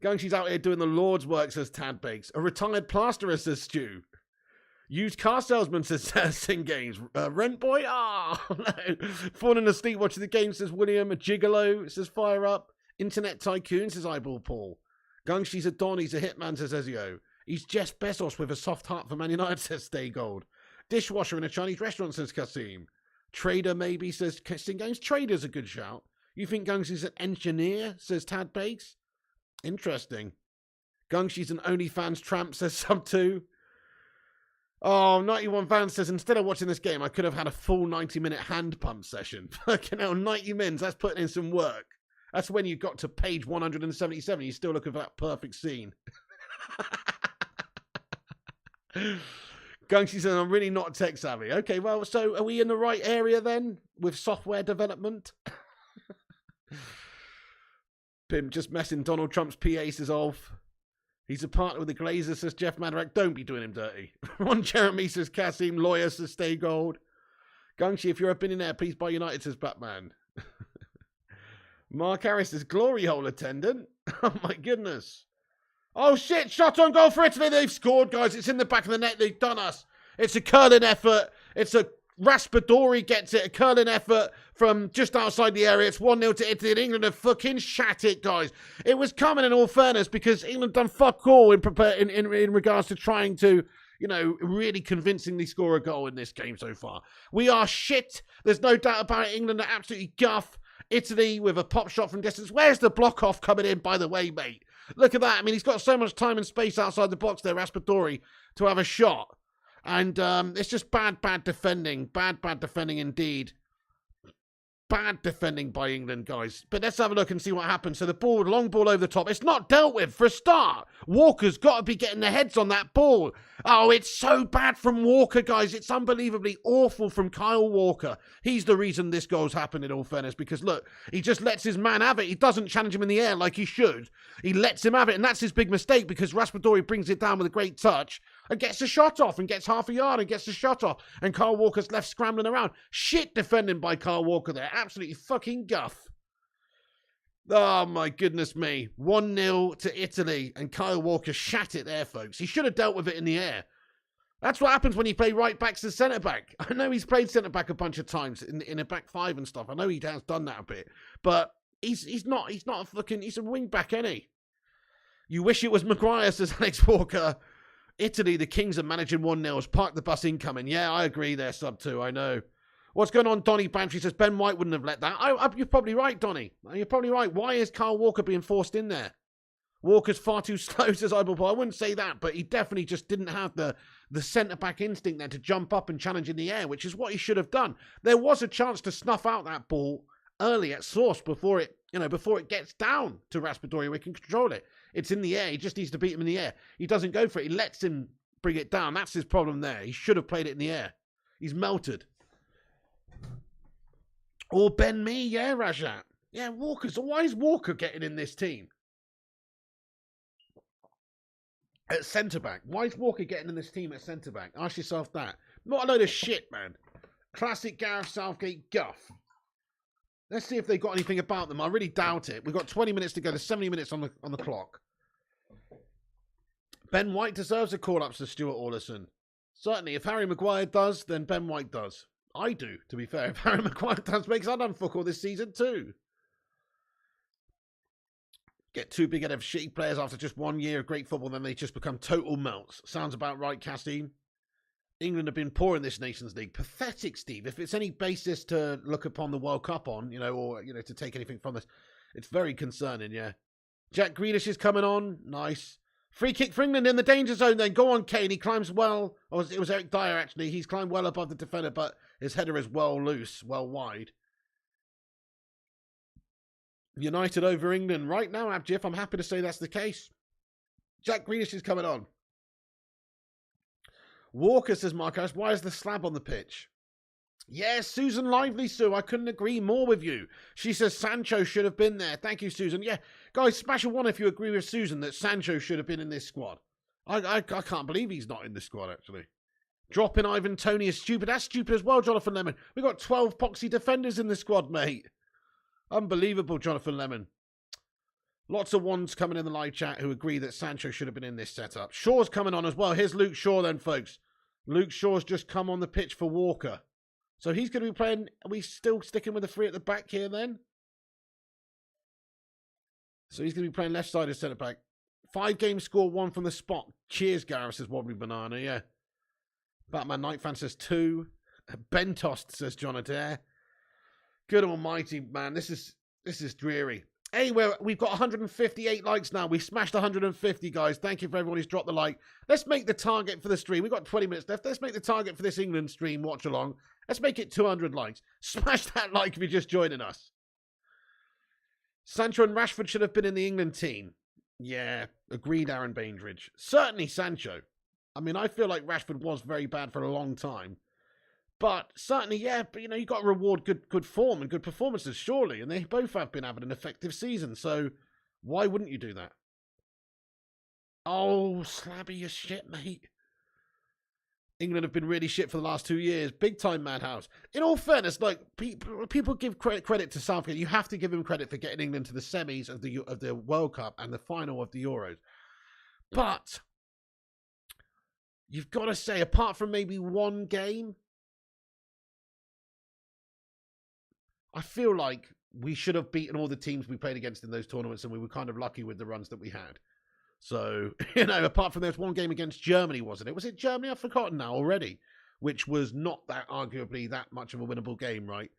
Gungshi's out here doing the Lord's work, says Tad Bakes. A retired plasterer, says Stu. Used car salesman, says Sing Games. Rent boy? Ah, oh, no. Falling asleep watching the game, says William. A gigolo, says Fire Up. Internet tycoon, says Eyeball Paul. Gungshi's a don, he's a hitman, says Ezio. He's Jeff Bezos with a soft heart for Man United, says Stay Gold. Dishwasher in a Chinese restaurant, says Kasim. Trader, maybe, says Sing Games. Trader's a good shout. You think Gungshi's an engineer, says Tad Bakes. Interesting. Gungshi's an OnlyFans tramp, says Sub 2. Oh, 91 Van says, instead of watching this game, I could have had a full 90-minute hand pump session. Fucking hell, 90 minutes, that's putting in some work. That's when you got to page 177. You're still looking for that perfect scene. Gunksy says, I'm really not tech savvy. Okay, well, so are we in the right area then with software development? Pim just messing Donald Trump's PA says off. He's a partner with the Glazers, says Jeff Madrak. Don't be doing him dirty. Ron Jeremy says Kasim. Lawyer says stay gold. Gunksy, if you're a billionaire, please buy United, says Batman. Mark Harris says glory hole attendant. Oh my goodness. Oh shit, shot on goal for Italy. They've scored, guys. It's in the back of the net. They've done us. It's a curling effort. It's a Raspadori gets it. A curling effort from just outside the area. It's 1-0 to Italy. And England have fucking shat it, guys. It was coming in all fairness because England done fuck all in regards to trying to, you know, really convincingly score a goal in this game so far. We are shit. There's no doubt about it. England are absolutely guff. Italy with a pop shot from distance. Where's the block off coming in, by the way, mate? Look at that. I mean, he's got so much time and space outside the box there, Raspadori, to have a shot. And it's just bad defending. Bad defending indeed. Bad defending by England, guys. But let's have a look and see what happens. So the ball, long ball over the top. It's not dealt with for a start. Walker's got to be getting the heads on that ball. Oh, it's so bad from Walker, guys. It's unbelievably awful from Kyle Walker. He's the reason this goal's happened, in all fairness, because look, he just lets his man have it. He doesn't challenge him in the air like he should. He lets him have it, and that's his big mistake because Raspadori brings it down with a great touch and gets a shot off and gets half a yard and gets the shot off, and Kyle Walker's left scrambling around. Shit defending by Kyle Walker there. Absolutely fucking guff. Oh, my goodness me. 1-0 to Italy, and Kyle Walker shat it there, folks. He should have dealt with it in the air. That's what happens when you play right backs as centre-back. I know he's played centre-back a bunch of times in a back five and stuff. I know he has done that a bit. But he's not a fucking... He's a wing-back, ain't he? You wish it was Maguire, says Alex Walker. Italy, the Kings are managing 1-0. Park the bus incoming. Yeah, I agree there, sub 2. I know. What's going on, Donny Bantry says Ben White wouldn't have let that. You're probably right, Donny. You're probably right. Why is Kyle Walker being forced in there? Walker's far too slow, says Eyeball. I wouldn't say that, but he definitely just didn't have the centre-back instinct there to jump up and challenge in the air, which is what he should have done. There was a chance to snuff out that ball early at source before it gets down to Raspadori. We can control it. It's in the air. He just needs to beat him in the air. He doesn't go for it. He lets him bring it down. That's his problem there. He should have played it in the air. He's melted. Or Ben Mee, yeah, Rajat. Yeah, Walker's. Why is Walker getting in this team? At centre-back. Why is Walker getting in this team at centre-back? Ask yourself that. Not a load of shit, man. Classic Gareth Southgate guff. Let's see if they've got anything about them. I really doubt it. We've got 20 minutes to go. There's 70 minutes on the clock. Ben White deserves a call-up, says Stuart Orlison. Certainly, if Harry Maguire does, then Ben White does. I do, to be fair. If Harry Maguire does, makes I done fuck all this season too. Get too big out of shitty players after just 1 year of great football, then they just become total melts. Sounds about right, Cassim. England have been poor in this Nations League. Pathetic, Steve. If it's any basis to look upon the World Cup on, or to take anything from this, it's very concerning, yeah. Jack Grealish is coming on. Nice. Free kick for England in the danger zone then. Go on, Kane. He climbs well. Oh, it was Eric Dyer, actually. He's climbed well above the defender, but his header is well loose, well wide. United over England right now, Abjif. I'm happy to say that's the case. Jack Grealish is coming on. Walker, says Marcos, why is the slab on the pitch? Yes, Susan Lively, Sue. I couldn't agree more with you. She says Sancho should have been there. Thank you, Susan. Yeah, guys, smash a one if you agree with Susan that Sancho should have been in this squad. I can't believe he's not in this squad, actually. Dropping Ivan Toney is stupid. That's stupid as well, Jonathan Lemon. We've got 12 poxy defenders in the squad, mate. Unbelievable, Jonathan Lemon. Lots of ones coming in the live chat who agree that Sancho should have been in this setup. Shaw's coming on as well. Here's Luke Shaw then, folks. Luke Shaw's just come on the pitch for Walker. So he's going to be playing... Are we still sticking with the three at the back here then? So he's going to be playing left-sided centre-back. 5 games score, 1 from the spot. Cheers, Gareth, says Wobbly Banana, yeah. Batman Night Fan says 2. Bentost, says John Adair. Good almighty, man. This is dreary. Hey, we've got 158 likes now. We smashed 150, guys. Thank you for everyone who's dropped the like. Let's make the target for the stream. We've got 20 minutes left. Let's make the target for this England stream watch along. Let's make it 200 likes. Smash that like if you're just joining us. Sancho and Rashford should have been in the England team. Yeah, agreed, Aaron Bainbridge. Certainly Sancho. I mean, I feel like Rashford was very bad for a long time. But certainly, yeah, but you got to reward good form and good performances, surely. And they both have been having an effective season. So why wouldn't you do that? Oh, Slabby, you're shit, mate. England have been really shit for the last 2 years. Big time madhouse. In all fairness, like people give credit to Southgate. You have to give him credit for getting England to the semis of the World Cup and the final of the Euros. But you've got to say, apart from maybe one game, I feel like we should have beaten all the teams we played against in those tournaments, and we were kind of lucky with the runs that we had. So, apart from there's one game against Germany, wasn't it? Was it Germany? I've forgotten now already. Which was not that arguably that much of a winnable game, right?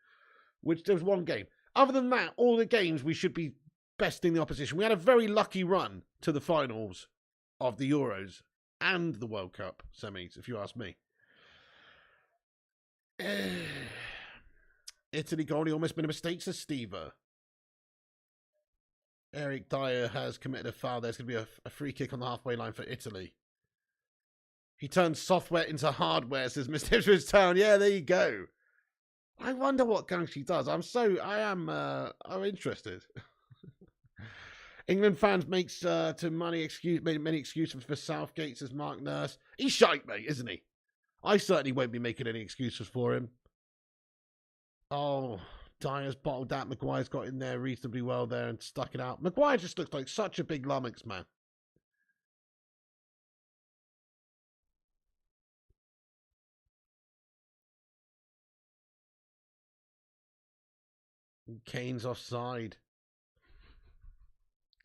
Which there was one game. Other than that, all the games we should be besting the opposition. We had a very lucky run to the finals of the Euros and the World Cup semis, if you ask me. Italy goalie almost been a mistake, says Stever. Eric Dyer has committed a foul. There's going to be a free kick on the halfway line for Italy. He turns software into hardware, says Mr. Ipswich Town. Yeah, there you go. I wonder what Gangshi does. I'm interested. England fans makes many excuses for Southgate, says Mark Nurse. He's shite, mate, isn't he? I certainly won't be making any excuses for him. Oh, Dyer's bottled that. Maguire's got in there reasonably well there and stuck it out. Maguire just looks like such a big lummox, man. Kane's offside.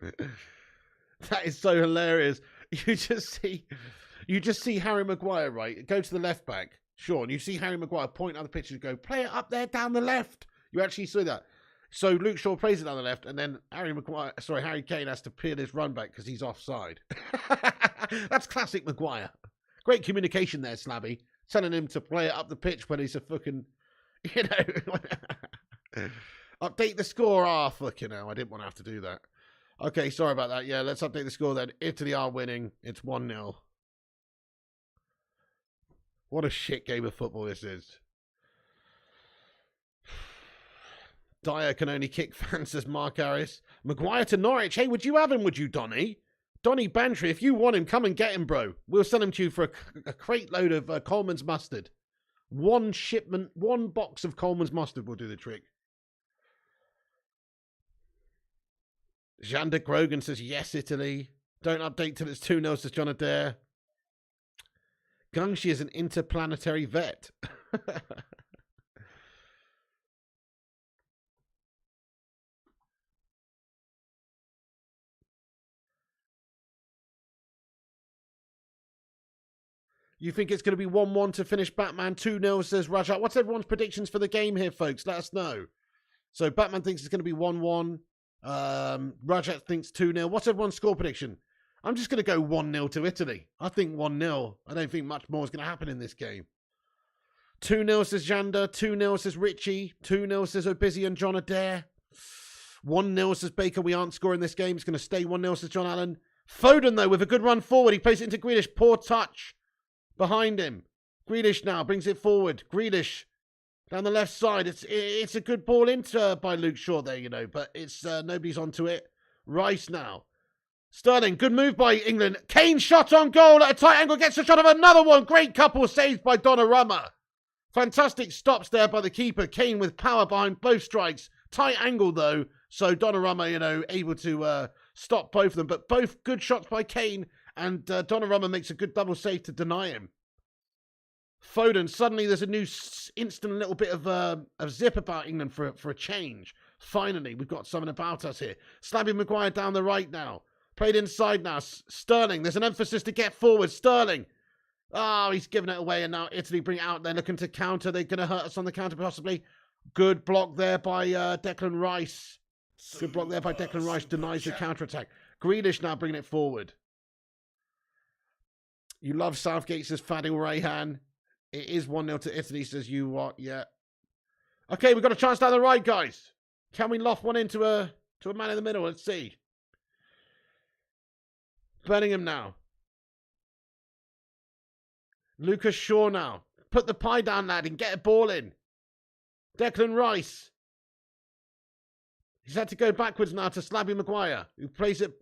That is so hilarious. You just see Harry Maguire, right? Go to the left back. Sure, and you see Harry Maguire point out the pitch and go, play it up there down the left. You actually saw that. So Luke Shaw plays it down the left, and then Harry Kane has to peel his run back because he's offside. That's classic Maguire. Great communication there, Slabby. Telling him to play it up the pitch when he's a fucking, update the score. Fucking hell, I didn't want to have to do that. Okay, sorry about that. Yeah, let's update the score then. Italy are winning. It's 1-0. What a shit game of football this is. Dyer can only kick fans, says Mark Harris. Maguire to Norwich. Hey, would you have him, would you, Donny? Donny Bantry, if you want him, come and get him, bro. We'll send him to you for a crate load of Coleman's mustard. One box of Coleman's mustard will do the trick. Jean de Grogan says, yes, Italy. Don't update till it's 2-0, says John Adair. Gungshi is an interplanetary vet. You think it's going to be 1-1 to finish Batman? 2-0, says Rajat. What's everyone's predictions for the game here, folks? Let us know. So Batman thinks it's going to be 1-1. Rajat thinks 2-0. What's everyone's score prediction? I'm just going to go 1-0 to Italy. I think 1-0. I don't think much more is going to happen in this game. 2-0 says Janda. 2-0 says Richie. 2-0 says Obizzy and John Adair. 1-0 says Baker. We aren't scoring this game. It's going to stay 1-0 says John Allen. Foden, though, with a good run forward. He plays it into Grealish. Poor touch behind him. Grealish now brings it forward. Grealish down the left side. It's a good ball into by Luke Shaw there, but it's nobody's onto it. Rice now. Sterling, good move by England. Kane shot on goal at a tight angle, gets a shot of another one. Great couple saves by Donnarumma. Fantastic stops there by the keeper. Kane with power behind both strikes. Tight angle though, so Donnarumma, able to stop both of them. But both good shots by Kane, and Donnarumma makes a good double save to deny him. Foden, suddenly there's a new instant little bit of zip about England for a change. Finally, we've got something about us here. Slabby Maguire down the right now. Played inside now. Sterling, there's an emphasis to get forward. Sterling. Oh, he's given it away, and now Italy bring it out. They're looking to counter. They're going to hurt us on the counter, possibly. Good block there by Declan Rice. Good block there by Declan Rice. Denies the counter-attack. Grealish now bringing it forward. You love Southgate, says Fadil Rayhan. It is 1-0 to Italy, says you what? Yeah. Okay, we've got a chance down the right, guys. Can we loft one into a man in the middle? Let's see. Bellingham now. Lucas Shaw now. Put the pie down, lad, and get a ball in. Declan Rice. He's had to go backwards now to Slabby Maguire, who plays it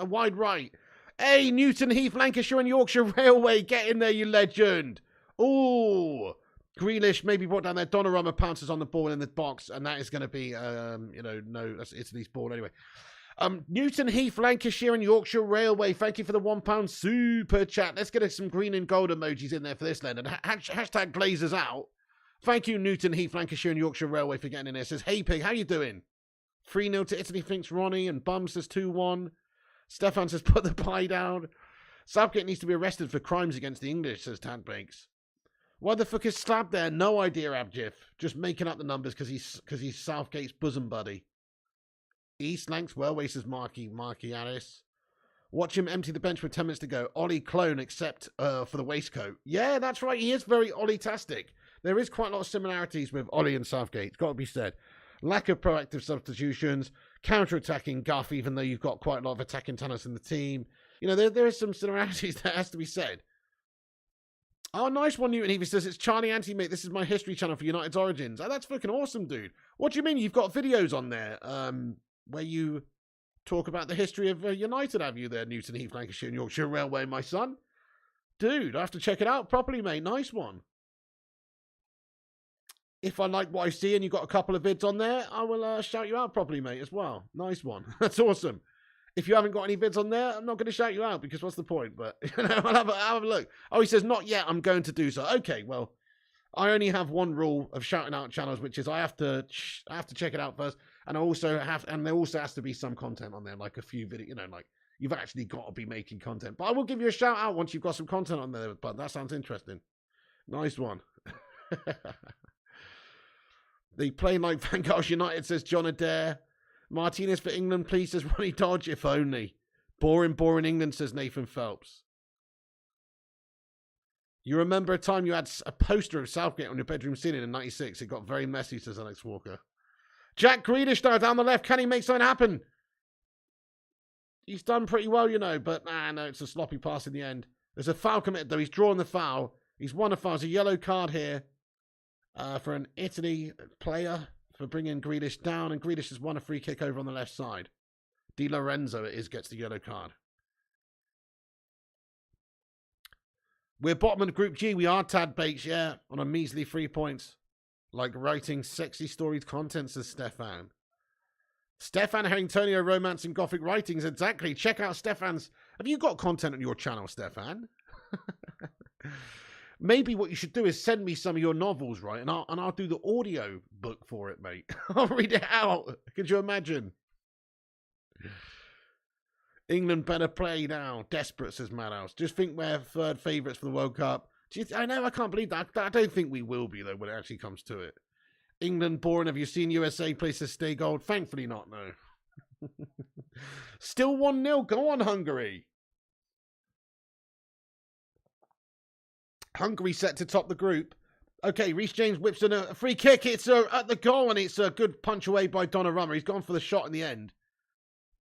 wide right. Hey, Newton Heath, Lancashire and Yorkshire Railway. Get in there, you legend. Ooh. Grealish maybe brought down there. Donnarumma pounces on the ball in the box, and that is going to be, no, that's Italy's ball anyway. Newton Heath, Lancashire and Yorkshire Railway. Thank you for the £1 super chat. Let's get some green and gold emojis in there for this, Leonard. Hashtag Glazers out. Thank you, Newton Heath, Lancashire and Yorkshire Railway for getting in there. Says, hey, Pig, how you doing? 3-0 to Italy, thinks Ronnie. And Bum says 2-1. Stefan says, put the pie down. Southgate needs to be arrested for crimes against the English, says Tad Bakes. Why the fuck is Slab there? No idea, Abjif. Just making up the numbers because he's Southgate's bosom buddy. East Lancs Railway, says Marky Harris. Watch him empty the bench with 10 minutes to go. Ollie clone, except for the waistcoat. Yeah, that's right. He is very Ollie-tastic. There is quite a lot of similarities with Ollie and Southgate. It's got to be said. Lack of proactive substitutions. Counter-attacking guff, even though you've got quite a lot of attacking talents in the team. You know, there is some similarities that has to be said. Oh, nice one, Newton. He says, it's Charlie Anti, mate. This is my history channel for United's origins. Oh, that's fucking awesome, dude. What do you mean? You've got videos on there where you talk about the history of United, have you there, Newton Heath, Lancashire and Yorkshire Railway, my son? Dude, I have to check it out properly, mate. Nice one. If I like what I see and you've got a couple of vids on there, I will shout you out properly, mate, as well. Nice one. That's awesome. If you haven't got any vids on there, I'm not going to shout you out because what's the point? But I'll have a look. Oh, he says, not yet. I'm going to do so. Okay, well, I only have one rule of shouting out channels, which is I have to check it out first. And there also has to be some content on there, like a few videos, like you've actually got to be making content. But I will give you a shout out once you've got some content on there. But that sounds interesting. Nice one. They play like Van Gaal United, says John Adair. Martinez for England, please, says Ronnie Dodge, if only. Boring England, says Nathan Phelps. You remember a time you had a poster of Southgate on your bedroom ceiling in 96. It got very messy, says Alex Walker. Jack Grealish now down the left. Can he make something happen? He's done pretty well, but no, it's a sloppy pass in the end. There's a foul committed, though. He's drawn the foul. He's won a foul. There's a yellow card here for an Italy player for bringing Grealish down, and Grealish has won a free kick over on the left side. Di Lorenzo gets the yellow card. We're bottom of Group G. We are Tad Bates, yeah, on a measly 3 points. Like writing sexy stories content, says Stefan. Stefan Harringtonio, romance and gothic writings, exactly. Check out Stefan's. Have you got content on your channel, Stefan? Maybe what you should do is send me some of your novels, right? And I'll do the audio book for it, mate. I'll read it out. Could you imagine? England better play now. Desperate, says Madhouse. Just think we're third favourites for the World Cup. I know, I can't believe that. I don't think we will be, though, when it actually comes to it. England boring. Have you seen USA play to stay gold? Thankfully not, no. Still 1-0. Go on, Hungary. Hungary set to top the group. Okay, Reece James whips in a free kick. It's at the goal, and it's a good punch away by Donnarumma. He's gone for the shot in the end.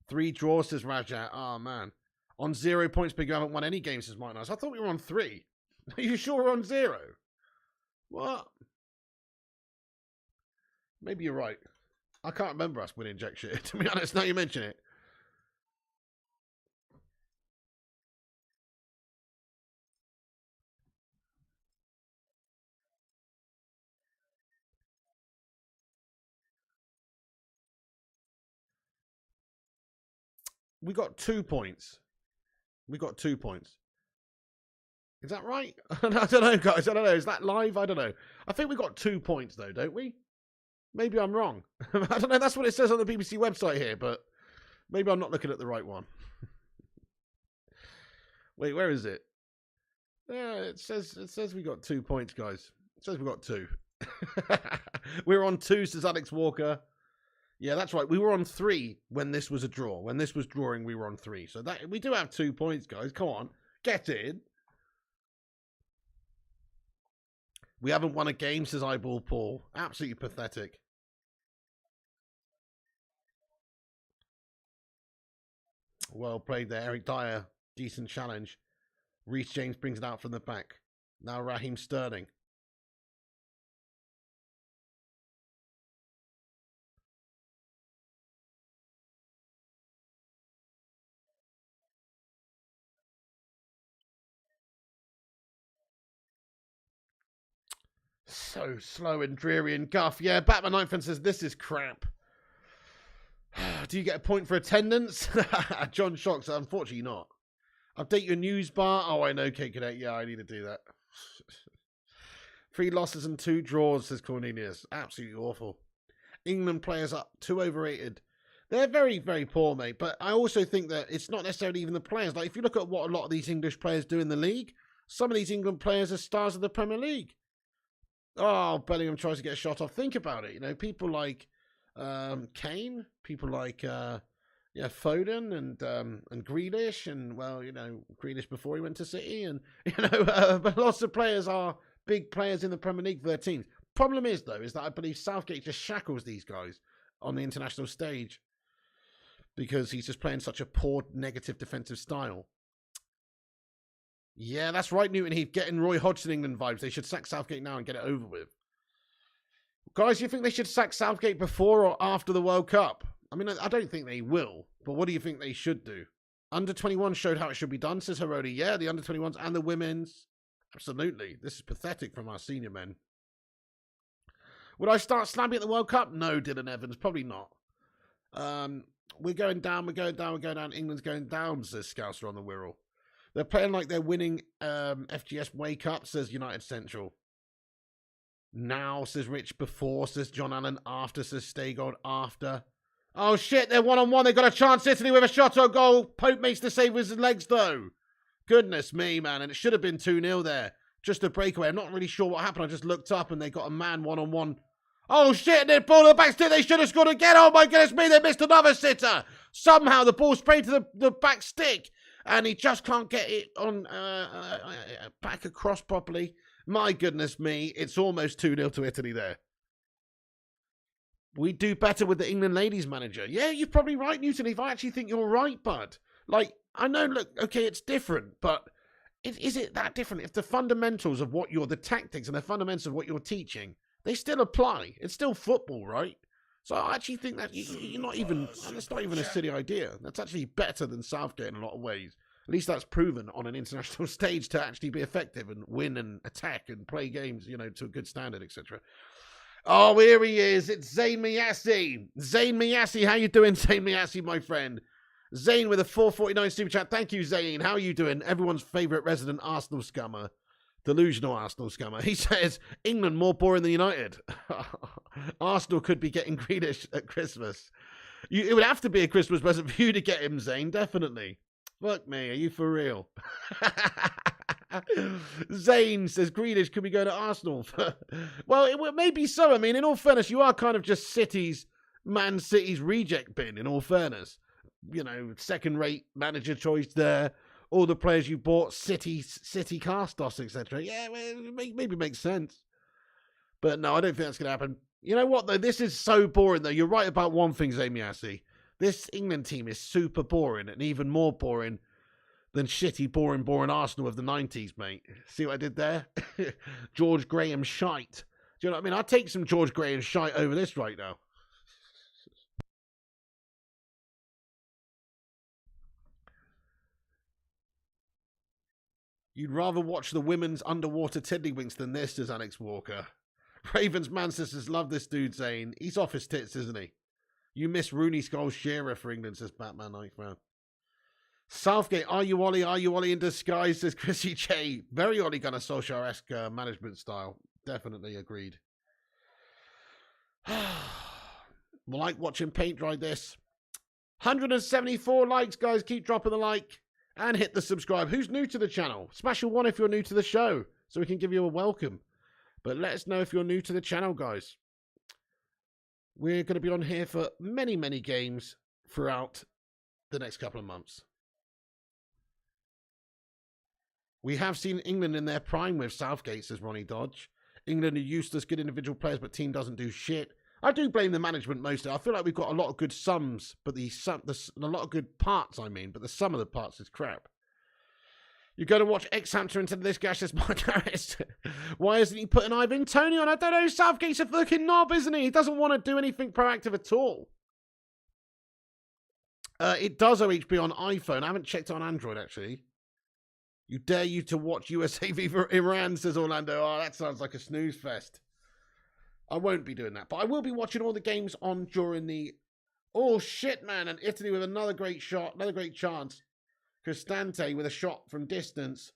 3 draws, says Rajat. Oh, man. On 0 points, Big, you haven't won any games, says Mike Nice. I thought we were on 3. Are you sure we're on 0? What? Maybe you're right. I can't remember us winning jack shit, to be honest, now you mention it. We got 2 points. We got 2 points. Is that right? I don't know, guys. I don't know. Is that live? I don't know. I think we got 2 points, though, don't we? Maybe I'm wrong. I don't know. That's what it says on the BBC website here, but maybe I'm not looking at the right one. Wait, where is it? Yeah, it says we got 2 points, guys. It says we got 2. We're on 2, says Alex Walker. Yeah, that's right. We were on 3 when this was a draw. When this was drawing, we were on 3. So that we do have 2 points, guys. Come on. Get in. We haven't won a game, says Eyeball Paul. Absolutely pathetic. Well played there, Eric Dyer. Decent challenge. Reece James brings it out from the back. Now Raheem Sterling. So slow and dreary and guff. Yeah, Batman Ninefan says, this is crap. Do you get a point for attendance? John Shocks, unfortunately not. Update your news bar. Oh, I know, Kate Cadet. Yeah, I need to do that. 3 losses and 2 draws, says Cornelius. Absolutely awful. England players up, too overrated. They're very, very poor, mate. But I also think that it's not necessarily even the players. Like, if you look at what a lot of these English players do in the league, some of these England players are stars of the Premier League. Oh, Bellingham tries to get a shot off. Think about it. You know, people like Kane, people like Foden and Grealish, and well, you know, Grealish before he went to City, and you know, but lots of players are big players in the Premier League for their teams. Problem is, though, is that I believe Southgate just shackles these guys on the international stage because he's just playing such a poor, negative defensive style. Yeah, that's right, Newton Heath. Getting Roy Hodgson England vibes. They should sack Southgate now and get it over with. Guys, do you think they should sack Southgate before or after the World Cup? I mean, I don't think they will, but what do you think they should do? Under 21 showed how it should be done, says Herodi. Yeah, the under 21s and the women's. Absolutely. This is pathetic from our senior men. Would I start slamming at the World Cup? No, Dylan Evans. Probably not. We're going down, we're going down, we're going down. England's going down, says Scouser on the Wirral. They're playing like they're winning FGS Wake Up, says United Central. Now, says Rich. Before, says John Allen. After, says Staygold. After. Oh, shit, they're one-on-one. They got a chance. Italy with a shot on goal. Pope makes the save with his legs, though. Goodness me, man. And it should have been 2-0 there. Just a breakaway. I'm not really sure what happened. I just looked up and they got a man one-on-one. Oh, shit, they're ball to the back stick. They should have scored again. Oh, my goodness me. They missed another sitter. Somehow the ball sprayed to the back stick. And he just can't get it on back across properly. My goodness me, it's almost 2-0 to Italy there. We do better with the England ladies manager. Yeah, you're probably right, Newton. If I actually think you're right, bud. Like, I know, look, okay, it's different, but is it that different? If the fundamentals of the tactics and the fundamentals of what you're teaching, they still apply. It's still football, right? So I actually think that you're not even, and it's not even a silly idea. That's actually better than Southgate in a lot of ways. At least that's proven on an international stage to actually be effective and win and attack and play games, you know, to a good standard, etc. Oh, here he is. It's Zayn Miyassi. Zayn Miyassi, how you doing, Zayn Miyassi, my friend? Zayn with a 449 super chat. Thank you, Zayn. How are you doing? Everyone's favourite resident Arsenal scummer. Delusional Arsenal scummer. He says, England more boring than United. Arsenal could be getting Grealish at Christmas. It would have to be a Christmas present for you to get him, Zayn, definitely. Fuck me, are you for real? Zayn says, Grealish could be going to Arsenal. Well, it may be so. I mean, in all fairness, you are kind of just Man City's reject bin, in all fairness. You know, second-rate manager choice there. All the players you bought, City cast-offs, etc. Yeah, well, it maybe makes sense. But no, I don't think that's going to happen. You know what, though? This is so boring, though. You're right about one thing, Zayn Miyassi. This England team is super boring, and even more boring than shitty, boring Arsenal of the 90s, mate. See what I did there? George Graham shite. Do you know what I mean? I'd take some George Graham shite over this right now. You'd rather watch the women's underwater tiddlywinks than this, says Alex Walker. Ravens Mancestors love this dude, Zane. He's off his tits, isn't he? You miss Rooney Scholes Shearer for England, says Batman Nightmare. Southgate, are you Ollie in disguise, says Chrissy J. Very Ollie Gunnar Solskjaer-esque management style. Definitely agreed. Like watching paint dry this. 174 likes, guys. Keep dropping the like. And hit the subscribe. Who's new to the channel? Smash a 1 if you're new to the show, so we can give you a welcome. But let us know if you're new to the channel, guys. We're going to be on here for many, many games throughout the next couple of months. We have seen England in their prime with Southgate, says Ronnie Dodge. England are useless, good individual players, but team doesn't do shit. I do blame the management mostly. I feel like we've got a lot of good sums, but a lot of good parts, but the sum of the parts is crap. You're going to watch X-Hamster into this guy, says Mike Harris. Why isn't he putting Ivan Toney on? I don't know. Southgate's a fucking knob, isn't he? He doesn't want to do anything proactive at all. It does OHB on iPhone. I haven't checked it on Android, actually. You dare you to watch USA v Iran, says Orlando. Oh, that sounds like a snooze fest. I won't be doing that. But I will be watching all the games on during the... Oh, shit, man. And Italy with another great shot. Another great chance. Cristante with a shot from distance.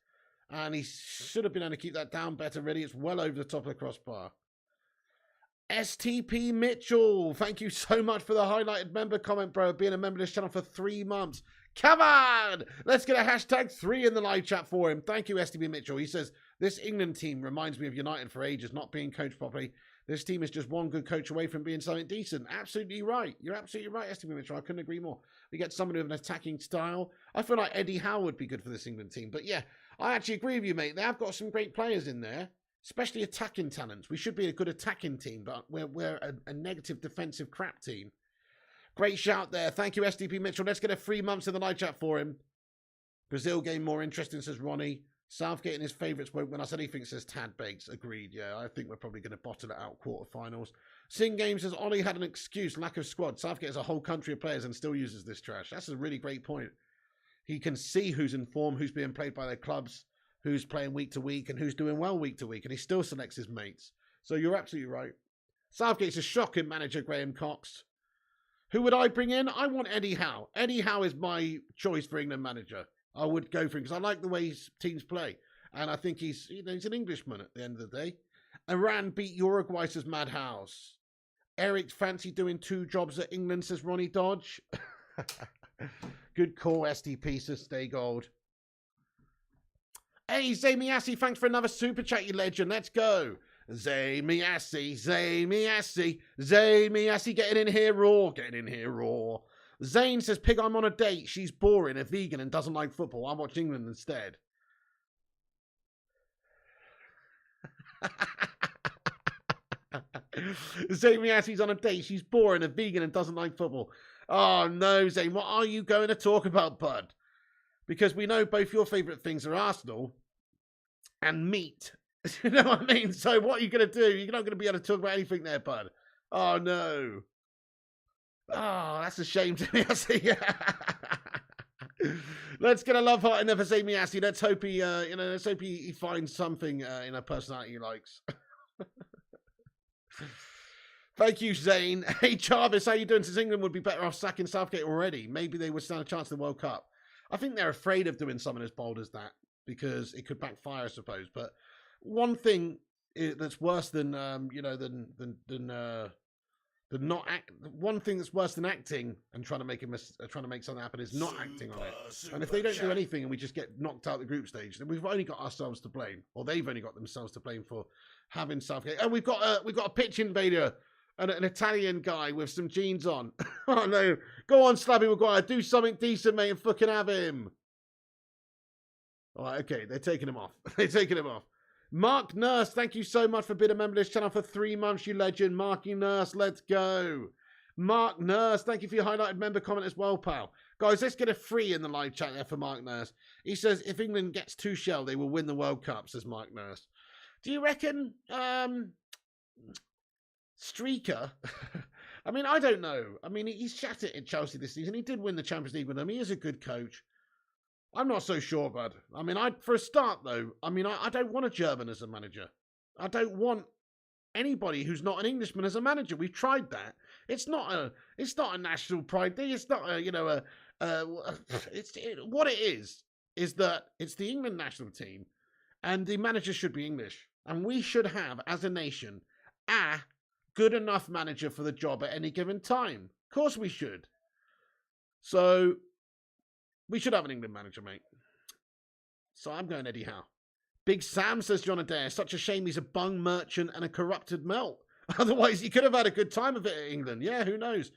And he should have been able to keep that down better, really. It's well over the top of the crossbar. STP Mitchell. Thank you so much for the highlighted member comment, bro. Being a member of this channel for 3 months. Come on! Let's get a hashtag 3 in the live chat for him. Thank you, STP Mitchell. He says, this England team reminds me of United for ages, not being coached properly. This team is just one good coach away from being something decent. Absolutely right. You're absolutely right, STP Mitchell. I couldn't agree more. We get somebody with an attacking style. I feel like Eddie Howe would be good for this England team. But yeah, I actually agree with you, mate. They have got some great players in there, especially attacking talents. We should be a good attacking team, but we're a negative defensive crap team. Great shout there. Thank you, SDP Mitchell. Let's get a 3 months in the live chat for him. Brazil game more interesting, says Ronnie. Southgate and his favourites won't win us anything, says Tad Bakes. Agreed, yeah. I think we're probably going to bottle it out quarterfinals. Sing Game says, Ollie had an excuse, lack of squad. Southgate has a whole country of players and still uses this trash. That's a really great point. He can see who's in form, who's being played by their clubs, who's playing week to week, and who's doing well week to week, and he still selects his mates. So you're absolutely right. Southgate's a shocking manager, Graham Cox. Who would I bring in? I want Eddie Howe. Eddie Howe is my choice for England manager. I would go for him because I like the way his teams play. And I think he's an Englishman at the end of the day. Iran beat Uruguay, says Madhouse. Eric fancy doing 2 jobs at England, says Ronnie Dodge. Good call, SDP, says Stay Gold. Hey, Zamiassi, thanks for another super chat, you legend. Let's go. Zamiassi, getting in here raw. Zane says, Pig, I'm on a date. She's boring, a vegan, and doesn't like football. I'll watch England instead. Zamiassi's on a date. She's boring, a vegan, and doesn't like football. Oh, no, Zane. What are you going to talk about, bud? Because we know both your favourite things are Arsenal and meat. You know what I mean? So what are you going to do? You're not going to be able to talk about anything there, bud. Oh, no. Oh, that's a shame to me. Let's get a love heart in there for Zamiassi. Let's hope he, he finds something in a personality he likes. Thank you, Zane. Hey, Jarvis, how you doing? Since England would be better off sacking Southgate already, maybe they would stand a chance in the World Cup. I think they're afraid of doing something as bold as that because it could backfire, I suppose. But one thing that's worse than one thing that's worse than acting and trying to make something happen is not acting on it. And if they don't do anything and we just get knocked out the group stage, then we've only got ourselves to blame, or they've only got themselves to blame for having Southgate. And we've got a pitch invader. An Italian guy with some jeans on. Oh, no. Go on, Slabby Maguire. Do something decent, mate, and fucking have him. All right, okay. They're taking him off. Mark Nurse, thank you so much for being a member of this channel for 3 months, you legend. Marky Nurse, let's go. Mark Nurse, thank you for your highlighted member comment as well, pal. Guys, let's get a 3 in the live chat there for Mark Nurse. He says, if England gets 2 shell, they will win the World Cup, says Mark Nurse. Do you reckon... Streaker? I mean, I don't know. I mean, he's shat it at Chelsea this season. He did win the Champions League with them. He is a good coach. I'm not so sure, bud. I mean, for a start, though, I don't want a German as a manager. I don't want anybody who's not an Englishman as a manager. We've tried that. It's not a national pride thing. It's not what it is that it's the England national team, and the manager should be English, and we should have, as a nation, a good enough manager for the job at any given time. Of course we should. So, we should have an England manager, mate. So I'm going Eddie Howe. Big Sam, says John Adair. Such a shame he's a bung merchant and a corrupted melt. Otherwise, he could have had a good time of it at England. Yeah, who knows?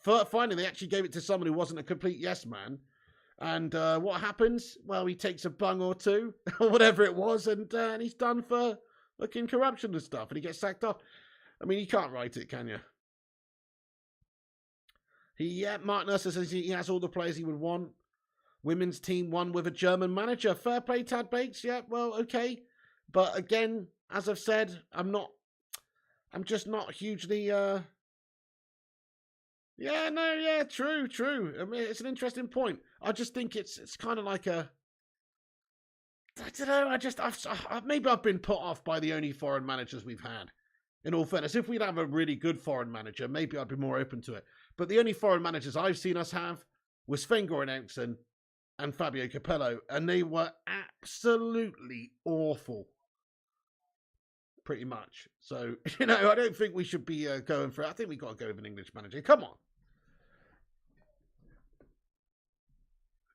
Finally, they actually gave it to someone who wasn't a complete yes man. And what happens? Well, he takes a bung or two, or whatever it was, and he's done for fucking corruption and stuff, and he gets sacked off. I mean, you can't write it, can you? Mark Nurse says he has all the players he would want. Women's team won with a German manager. Fair play, Tad Bates. Yeah, well, okay. But again, as I've said, I'm just not hugely, true. I mean, it's an interesting point. I just think it's kind of like I don't know, maybe I've been put off by the only foreign managers we've had. In all fairness, if we'd have a really good foreign manager, maybe I'd be more open to it. But the only foreign managers I've seen us have was Sven-Göran Eriksson and Fabio Capello, and they were absolutely awful. Pretty much. So, I don't think we should be going for it. I think we've got to go with an English manager. Come on.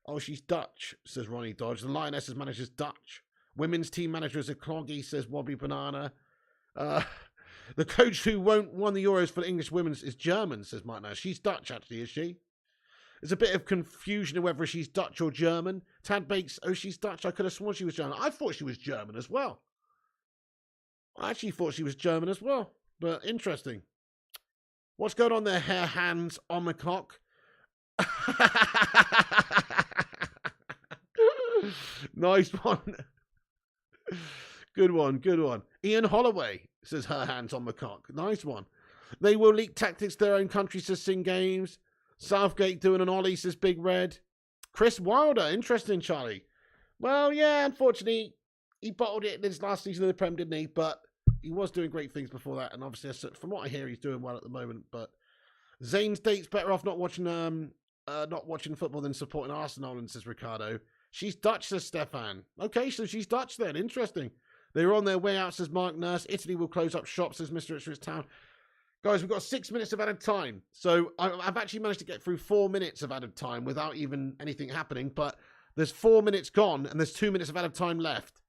Oh, she's Dutch, says Ronnie Dodge. The Lionesses manager's Dutch. Women's team manager is a cloggy, says Wobbly Banana. The coach who won the Euros for the English women's is German, says Mike Nash. She's Dutch, actually, is she? There's a bit of confusion whether she's Dutch or German. Tad Bates, oh, she's Dutch. I could have sworn she was German. I thought she was German as well. I actually thought she was German as well. But interesting. What's going on there, hair hands on the clock? Nice one. Good one. Ian Holloway says her hands on the cock. Nice one. They will leak tactics to their own country, says Sing Games. Southgate doing an ollie, says Big Red. Chris Wilder, interesting, Charlie. Well, yeah, unfortunately, he bottled it in his last season of the Prem, didn't he? But he was doing great things before that, and obviously, from what I hear, he's doing well at the moment. But Zane's date's better off not watching football than supporting Arsenal, and says Ricardo. She's Dutch, says Stefan. Okay, so she's Dutch then. Interesting. They were on their way out, says Mark Nurse. Italy will close up shop, says Mr. Richards Town. Guys, we've got 6 minutes of added time. So I've actually managed to get through 4 minutes of added time without even anything happening. But there's 4 minutes gone, and there's 2 minutes of added time left.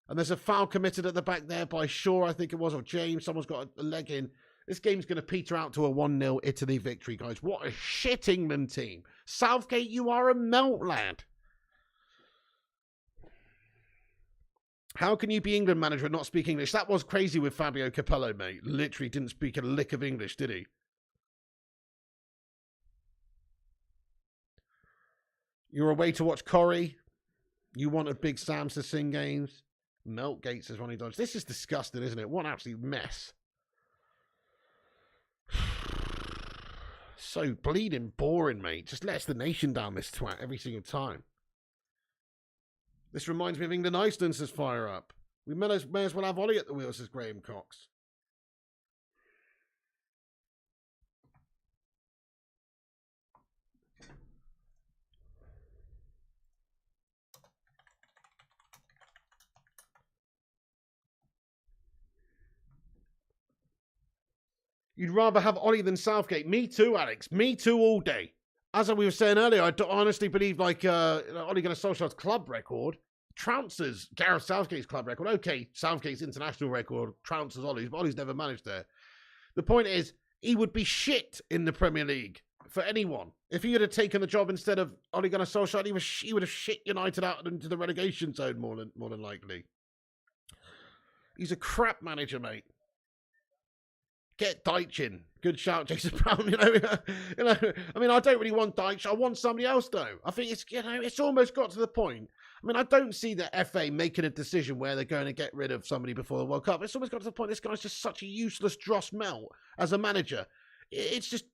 And there's a foul committed at the back there by Shaw, I think it was, or James. Someone's got a leg in. This game's going to peter out to a 1-0 Italy victory, guys. What a shit England team. Southgate, you are a melt, lad. How can you be England manager and not speak English? That was crazy with Fabio Capello, mate. Literally didn't speak a lick of English, did he? You're away to watch Corrie. You wanted Big Sam to sing games. Meltgate, says Ronnie Dodge. This is disgusting, isn't it? What an absolute mess. So bleeding boring, mate. Just lets the nation down this twat every single time. This reminds me of England Iceland, says Fire Up. We may as well have Ollie at the wheel, says Graham Cox. You'd rather have Ollie than Southgate. Me too, Alex. Me too all day. As we were saying earlier, I honestly believe Ole Gunnar Solskjaer's club record trounces Gareth Southgate's club record. Okay, Southgate's international record trounces Ollie's, but Ollie's never managed there. The point is, he would be shit in the Premier League for anyone. If he had taken the job instead of Ole Gunnar Solskjaer, he would have shit United out into the relegation zone more than likely. He's a crap manager, mate. Get Deitch in. Good shout, Jason Brown. I mean, I don't really want Deitch. I want somebody else, though. I think it's almost got to the point. I mean, I don't see the FA making a decision where they're going to get rid of somebody before the World Cup. It's almost got to the point this guy's just such a useless dross melt as a manager. It's just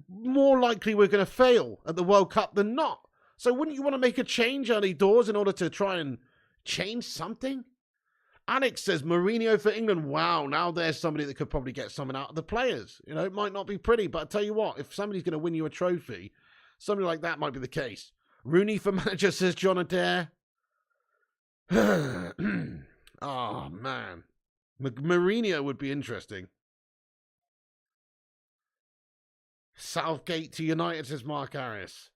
more likely we're going to fail at the World Cup than not. So wouldn't you want to make a change early doors in order to try and change something? Alex says, Mourinho for England. Wow, now there's somebody that could probably get something out of the players. It might not be pretty, but I tell you what, if somebody's going to win you a trophy, somebody like that might be the case. Rooney for manager, says John Adair. Oh, man. Mourinho would be interesting. Southgate to United, says Mark Harris.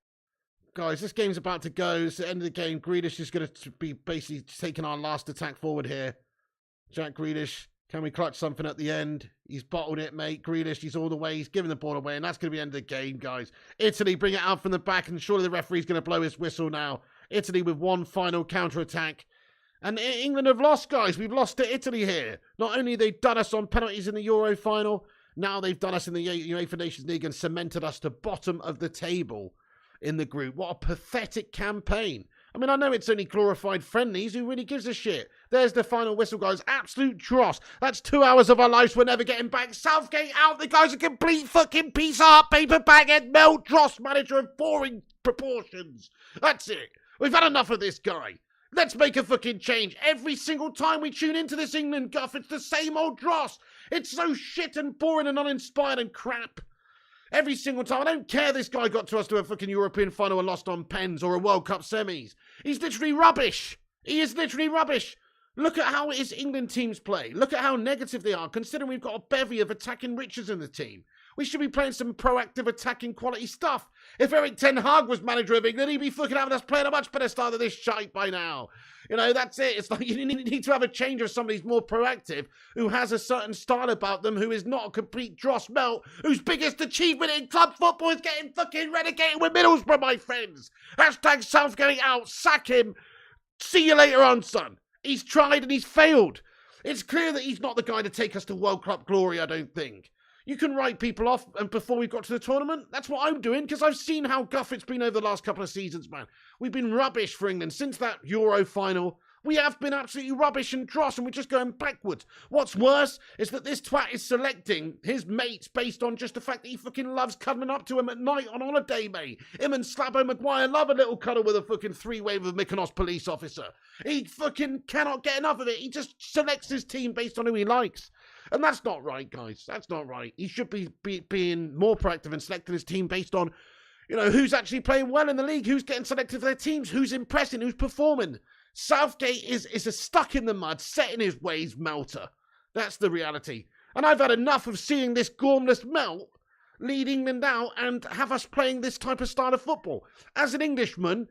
Guys, this game's about to go. It's the end of the game. Grealish is going to be basically taking our last attack forward here. Jack Grealish Can we clutch something at the end? He's bottled it, mate. Grealish, he's all the way. He's giving the ball away, and that's going to be the end of the game, guys. Italy bring it out from the back, and surely the referee's going to blow his whistle now. Italy with one final counter-attack. And England have lost, guys. We've lost to Italy here. Not only they've done us on penalties in the Euro final, now they've done us in the UEFA Nations League and cemented us to bottom of the table in the group. What a pathetic campaign. I mean, I know it's only glorified friendlies. Who really gives a shit? There's the final whistle, guys. Absolute dross. That's 2 hours of our lives we're never getting back. Southgate out. The guy's a complete fucking piece of art, paper bag and Mel Dross, manager of boring proportions. That's it. We've had enough of this guy. Let's make a fucking change. Every single time we tune into this England guff, it's the same old dross. It's so shit and boring and uninspired and crap. Every single time. I don't care this guy got to us to a fucking European final and lost on pens or a World Cup semis. He's literally rubbish. He is literally rubbish. Look at how his England teams play. Look at how negative they are, considering we've got a bevy of attacking riches in the team. We should be playing some proactive attacking quality stuff. If Eric Ten Hag was manager of England, he'd be fucking having us playing a much better style than this shite by now. You know, that's it. It's like you need to have a change of somebody who's more proactive, who has a certain style about them, who is not a complete dross melt, whose biggest achievement in club football is getting fucking relegated with Middlesbrough, my friends. Hashtag Southgate out. Sack him. See you later on, son. He's tried and he's failed. It's clear that he's not the guy to take us to World Cup glory, I don't think. You can write people off and before we've got to the tournament. That's what I'm doing, because I've seen how guff it's been over the last couple of seasons, man. We've been rubbish for England since that Euro final. We have been absolutely rubbish and dross, and we're just going backwards. What's worse is that this twat is selecting his mates based on just the fact that he fucking loves cuddling up to him at night on holiday, mate. Him and Slabo Maguire love a little cuddle with a fucking three-way with a Mykonos police officer. He fucking cannot get enough of it. He just selects his team based on who he likes. And that's not right, guys. That's not right. He should be being more proactive and selecting his team based on, you know, who's actually playing well in the league, who's getting selected for their teams, who's impressing, who's performing. Southgate is a stuck in the mud, set in his ways melter. That's the reality. And I've had enough of seeing this gormless melt lead England out and have us playing this type of style of football. As an Englishman,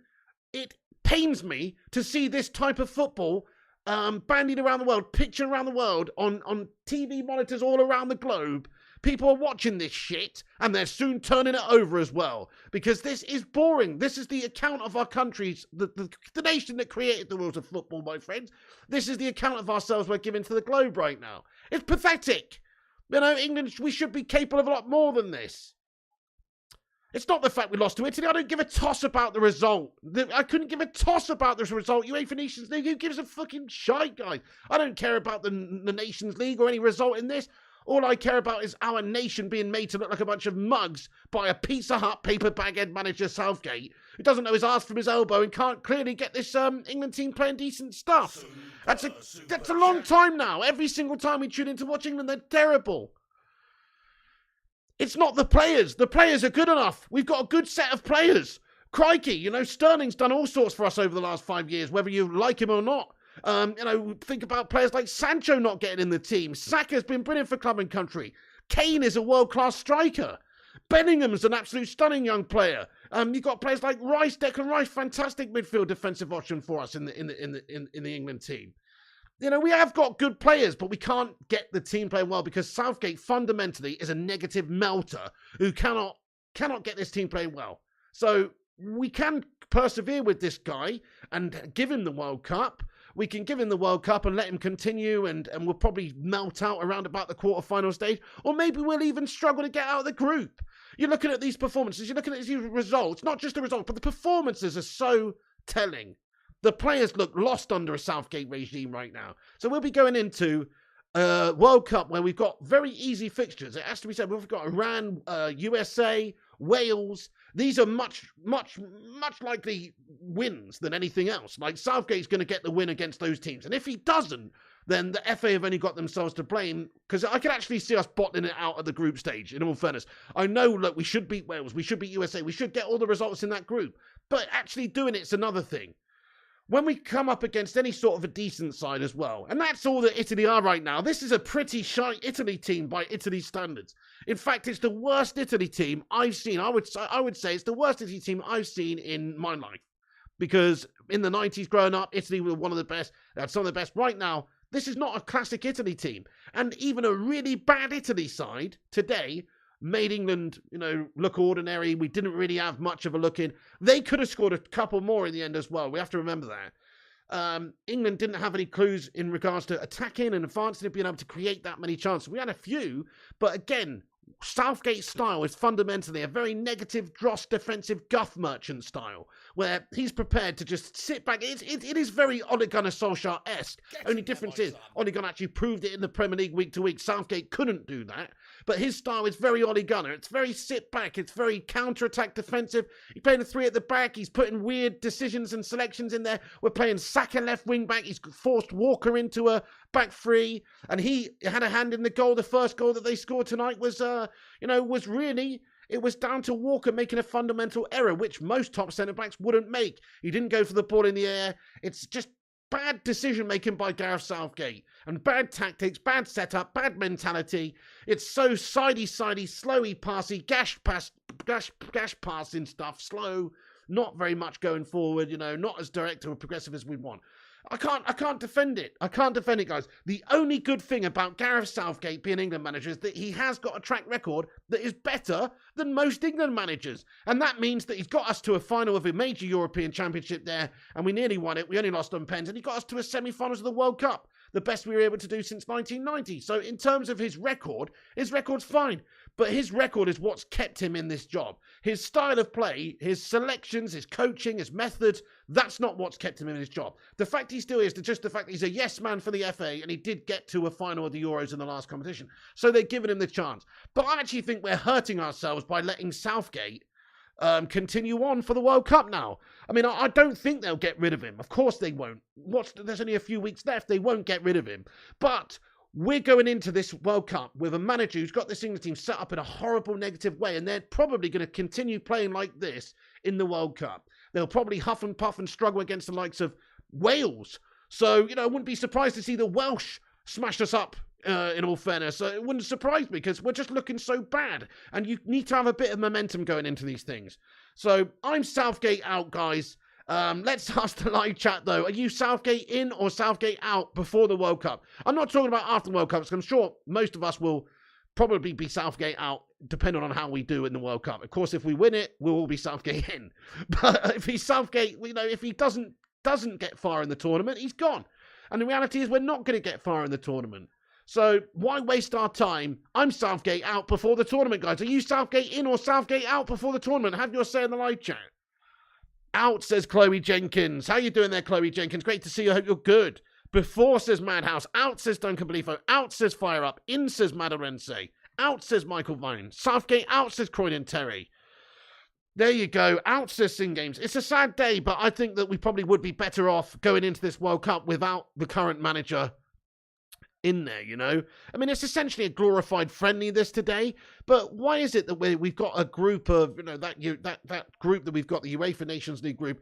it pains me to see this type of football bandied around the world, pictured around the world, on TV monitors all around the globe. People are watching this shit, and they're soon turning it over as well, because this is boring. This is the account of our countries, the nation that created the rules of football, my friends. This is the account of ourselves we're giving to the globe right now. It's pathetic. You know, England, we should be capable of a lot more than this. It's not the fact we lost to Italy. I don't give a toss about the result. I couldn't give a toss about this result. UEFA Nations League, who gives a fucking shite, guys? I don't care about the Nations League or any result in this. All I care about is our nation being made to look like a bunch of mugs by a Pizza Hut paper baghead manager Southgate, who doesn't know his arse from his elbow and can't clearly get this England team playing decent stuff. That's a long time now. Every single time we tune in to watch England, they're terrible. It's not the players. The players are good enough. We've got a good set of players. Crikey, you know, Sterling's done all sorts for us over the last 5 years, whether you like him or not. You know, think about players like Sancho not getting in the team. Saka's been brilliant for club and country. Kane is a world-class striker. Bellingham's an absolute stunning young player. You've got players like Rice, Declan Rice, fantastic midfield defensive option for us in the England team. You know, we have got good players, but we can't get the team playing well because Southgate fundamentally is a negative melter who cannot get this team playing well. So we can persevere with this guy and give him the World Cup. We can give him the World Cup and let him continue, and we'll probably melt out around about the quarter-final stage. Or maybe we'll even struggle to get out of the group. You're looking at these performances, you're looking at these results, not just the results, but the performances are so telling. The players look lost under a Southgate regime right now. So we'll be going into a World Cup where we've got very easy fixtures. It has to be said, we've got Iran, USA, Wales. These are much likely wins than anything else. Like, Southgate's going to get the win against those teams. And if he doesn't, then the FA have only got themselves to blame, because I can actually see us bottling it out at the group stage, in all fairness. I know, look, we should beat Wales, we should beat USA, we should get all the results in that group. But actually doing it's another thing. When we come up against any sort of a decent side as well, and that's all that Italy are right now. This is a pretty shy Italy team by Italy standards. In fact, it's the worst Italy team I've seen. I would say it's the worst Italy team I've seen in my life. Because in the 90s growing up, Italy were one of the best. They had some of the best. Right now, This is not a classic Italy team. And even a really bad Italy side today made England, look ordinary. We didn't really have much of a look in. They could have scored a couple more in the end as well. We have to remember that. England didn't have any clues in regards to attacking and advancing and being able to create that many chances. We had a few, but again, Southgate's style is fundamentally a very negative, dross, defensive guff merchant style, where he's prepared to just sit back. It is very Ole Gunnar Solskjaer-esque. Only difference is Ole Gunnar actually proved it in the Premier League week to week. Southgate couldn't do that. But his style is very Ole Gunnar. It's very sit back. It's very counter-attack defensive. He's playing a 3 at the back. He's putting weird decisions and selections in there. We're playing Saka left wing back. He's forced Walker into a back 3. And he had a hand in the goal. The first goal that they scored tonight was really... It was down to Walker making a fundamental error, which most top centre-backs wouldn't make. He didn't go for the ball in the air. It's just bad decision-making by Gareth Southgate. And bad tactics, bad setup, bad mentality. It's so sidey, slowy, passy, gash passing stuff, slow, not very much going forward, not as direct or progressive as we want. I can't defend it. I can't defend it, guys. The only good thing about Gareth Southgate being England manager is that he has got a track record that is better than most England managers. And that means that he's got us to a final of a major European Championship there, and we nearly won it. We only lost on pens, and he got us to a semi-finals of the World Cup, the best we were able to do since 1990. So in terms of his record's fine. But his record is what's kept him in this job. His style of play, his selections, his coaching, his methods, that's not what's kept him in his job. The fact he still is just the fact that he's a yes man for the FA and he did get to a final of the Euros in the last competition. So they're giving him the chance. But I actually think we're hurting ourselves by letting Southgate continue on for the World Cup now. I mean, I don't think they'll get rid of him. Of course they won't. There's only a few weeks left. They won't get rid of him. But we're going into this World Cup with a manager who's got this England team set up in a horrible, negative way, and they're probably going to continue playing like this in the World Cup. They'll probably huff and puff and struggle against the likes of Wales. So, I wouldn't be surprised to see the Welsh smash us up, in all fairness. So it wouldn't surprise me because we're just looking so bad, and you need to have a bit of momentum going into these things. So I'm Southgate out, guys. Let's ask the live chat, though. Are you Southgate in or Southgate out before the World Cup? I'm not talking about after the World Cup, because I'm sure most of us will probably be Southgate out, depending on how we do in the World Cup. Of course, if we win it, we'll all be Southgate in. But if he's Southgate, if he doesn't get far in the tournament, he's gone. And the reality is we're not going to get far in the tournament. So why waste our time? I'm Southgate out before the tournament, guys. Are you Southgate in or Southgate out before the tournament? Have your say in the live chat. Out, says Chloe Jenkins. How you doing there, Chloe Jenkins? Great to see you. I hope you're good. Before, says Madhouse. Out, says Duncan Belifo. Out, says Fire Up. In, says Madarense. Out, says Michael Vine. Southgate out, says Croydon Terry. There you go. Out, says Sing Games. It's a sad day, but I think that we probably would be better off going into this World Cup without the current manager in there, I mean, it's essentially a glorified friendly this today, but why is it that we've got a group of, that group that we've got, the UEFA Nations League group,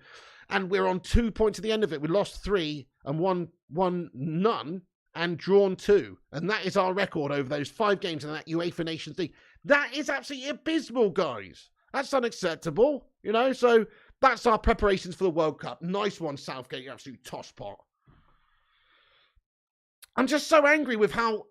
and we're on 2 points at the end of it. We lost 3 and won none and drawn 2, and that is our record over those 5 games in that UEFA Nations League. That is absolutely abysmal, guys. That's unacceptable, so that's our preparations for the World Cup. Nice one, Southgate, you absolute tosspot. I'm just so angry with how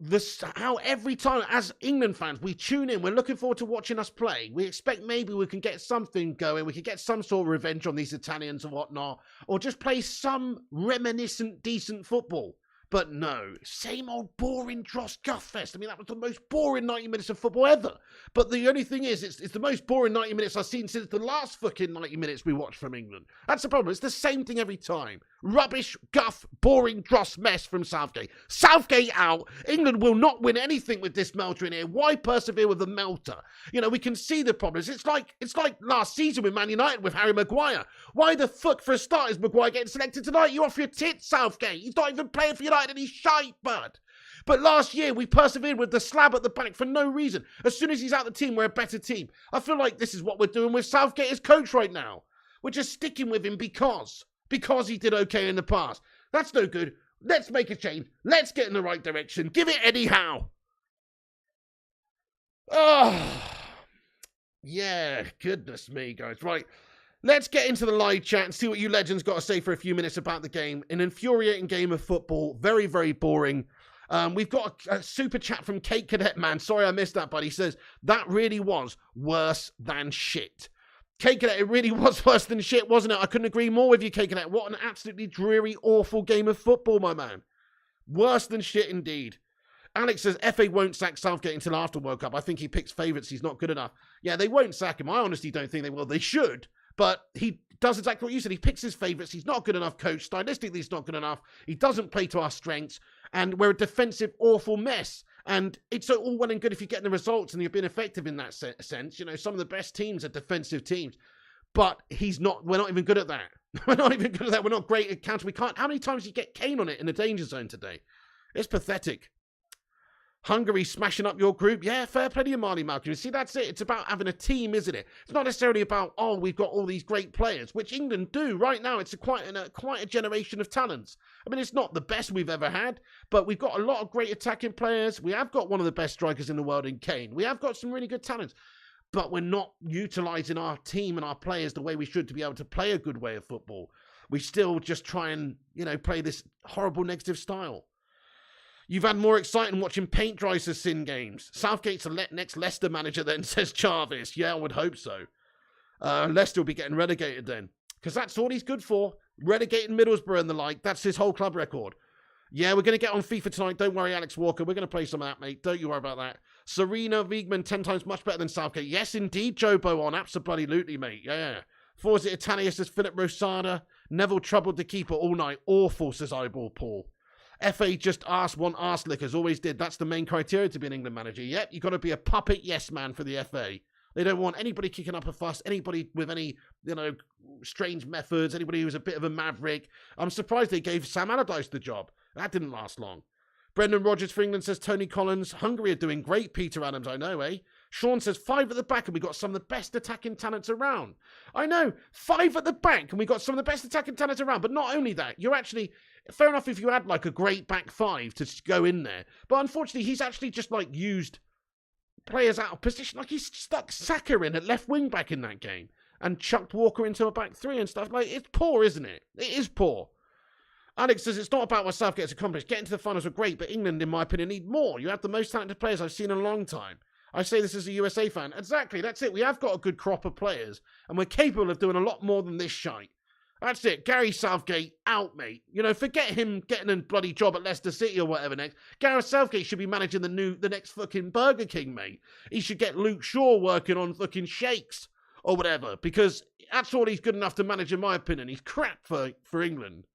every time, as England fans, we tune in. We're looking forward to watching us play. We expect maybe we can get something going. We can get some sort of revenge on these Italians and whatnot. Or just play some reminiscent, decent football. But no, same old boring dross guffest. I mean, that was the most boring 90 minutes of football ever. But the only thing is, it's the most boring 90 minutes I've seen since the last fucking 90 minutes we watched from England. That's the problem. It's the same thing every time. Rubbish, guff, boring dross mess from Southgate. Southgate out. England will not win anything with this melter in here. Why persevere with the melter? We can see the problems. It's like last season with Man United with Harry Maguire. Why the fuck, for a start, is Maguire getting selected tonight? You off your tits, Southgate. He's not even playing for United and he's shite, bud. But last year, we persevered with the slab at the back for no reason. As soon as he's out the team, we're a better team. I feel like this is what we're doing with Southgate as coach right now. We're just sticking with him because he did okay in the past. That's no good. Let's make a change. Let's get in the right direction. Give it anyhow. Oh, yeah, goodness me, guys. Right. Let's get into the live chat and see what you legends got to say for a few minutes about the game. An infuriating game of football. Very, very boring. We've got a super chat from Kate Cadet Man. Sorry I missed that, but he says, that really was worse than shit. Kate Cadet, it really was worse than shit, wasn't it? I couldn't agree more with you, Kate Cadet. What an absolutely dreary, awful game of football, my man. Worse than shit indeed. Alex says, FA won't sack Southgate until after World Cup. I think he picks favourites. He's not good enough. Yeah, they won't sack him. I honestly don't think they will. They should. But he does exactly what you said. He picks his favourites. He's not good enough coach. Stylistically, he's not good enough. He doesn't play to our strengths. And we're a defensive, awful mess. And it's all well and good if you're getting the results and you're being effective in that sense. You know, some of the best teams are defensive teams. But we're not even good at that. We're not even good at that. We're not great at counter. We can't. How many times did you get Kane on it in the danger zone today? It's pathetic. Hungary smashing up your group. Yeah, fair play to you, Marley Malcolm. You see, that's it. It's about having a team, isn't it? It's not necessarily about, oh, we've got all these great players, which England do right now. It's quite a generation of talents. I mean, it's not the best we've ever had, but we've got a lot of great attacking players. We have got one of the best strikers in the world in Kane. We have got some really good talents, but we're not utilising our team and our players the way we should to be able to play a good way of football. We still just try and, play this horrible negative style. You've had more exciting watching paint dry to sin games. Southgate's the next Leicester manager then, says Jarvis. Yeah, I would hope so. Leicester will be getting relegated then. Because that's all he's good for. Relegating Middlesbrough and the like. That's his whole club record. Yeah, we're going to get on FIFA tonight. Don't worry, Alex Walker. We're going to play some of that, mate. Don't you worry about that. Serena Wiegman, 10 times much better than Southgate. Yes, indeed, Joe Bowen. Absolutely, mate. Yeah. Forza Italia, says Philip Rosada. Neville troubled the keeper all night. Awful, says Eyeball Paul. FA just want arse lickers, always did. That's the main criteria to be an England manager. Yep, you've got to be a puppet yes man for the FA. They don't want anybody kicking up a fuss, anybody with any, strange methods, anybody who's a bit of a maverick. I'm surprised they gave Sam Allardyce the job. That didn't last long. Brendan Rogers for England, says Tony Collins. Hungary are doing great, Peter Adams, I know, eh? Sean says 5 at the back and we got some of the best attacking talents around. I know, 5 at the back and we got some of the best attacking talents around. But not only that, you're actually, fair enough if you had like a great back 5 to go in there. But unfortunately, he's actually just like used players out of position. Like he's stuck Saka in at left wing back in that game and chucked Walker into a back 3 and stuff. Like, it's poor, isn't it? It is poor. Alex says it's not about what Southgate's accomplished. Getting to the finals were great, but England, in my opinion, need more. You have the most talented players I've seen in a long time. I say this as a USA fan. Exactly, that's it. We have got a good crop of players, and we're capable of doing a lot more than this shite. That's it. Gary Southgate, out, mate. Forget him getting a bloody job at Leicester City or whatever next. Gareth Southgate should be managing the next fucking Burger King, mate. He should get Luke Shaw working on fucking shakes or whatever, because that's all he's good enough to manage, in my opinion. He's crap for England.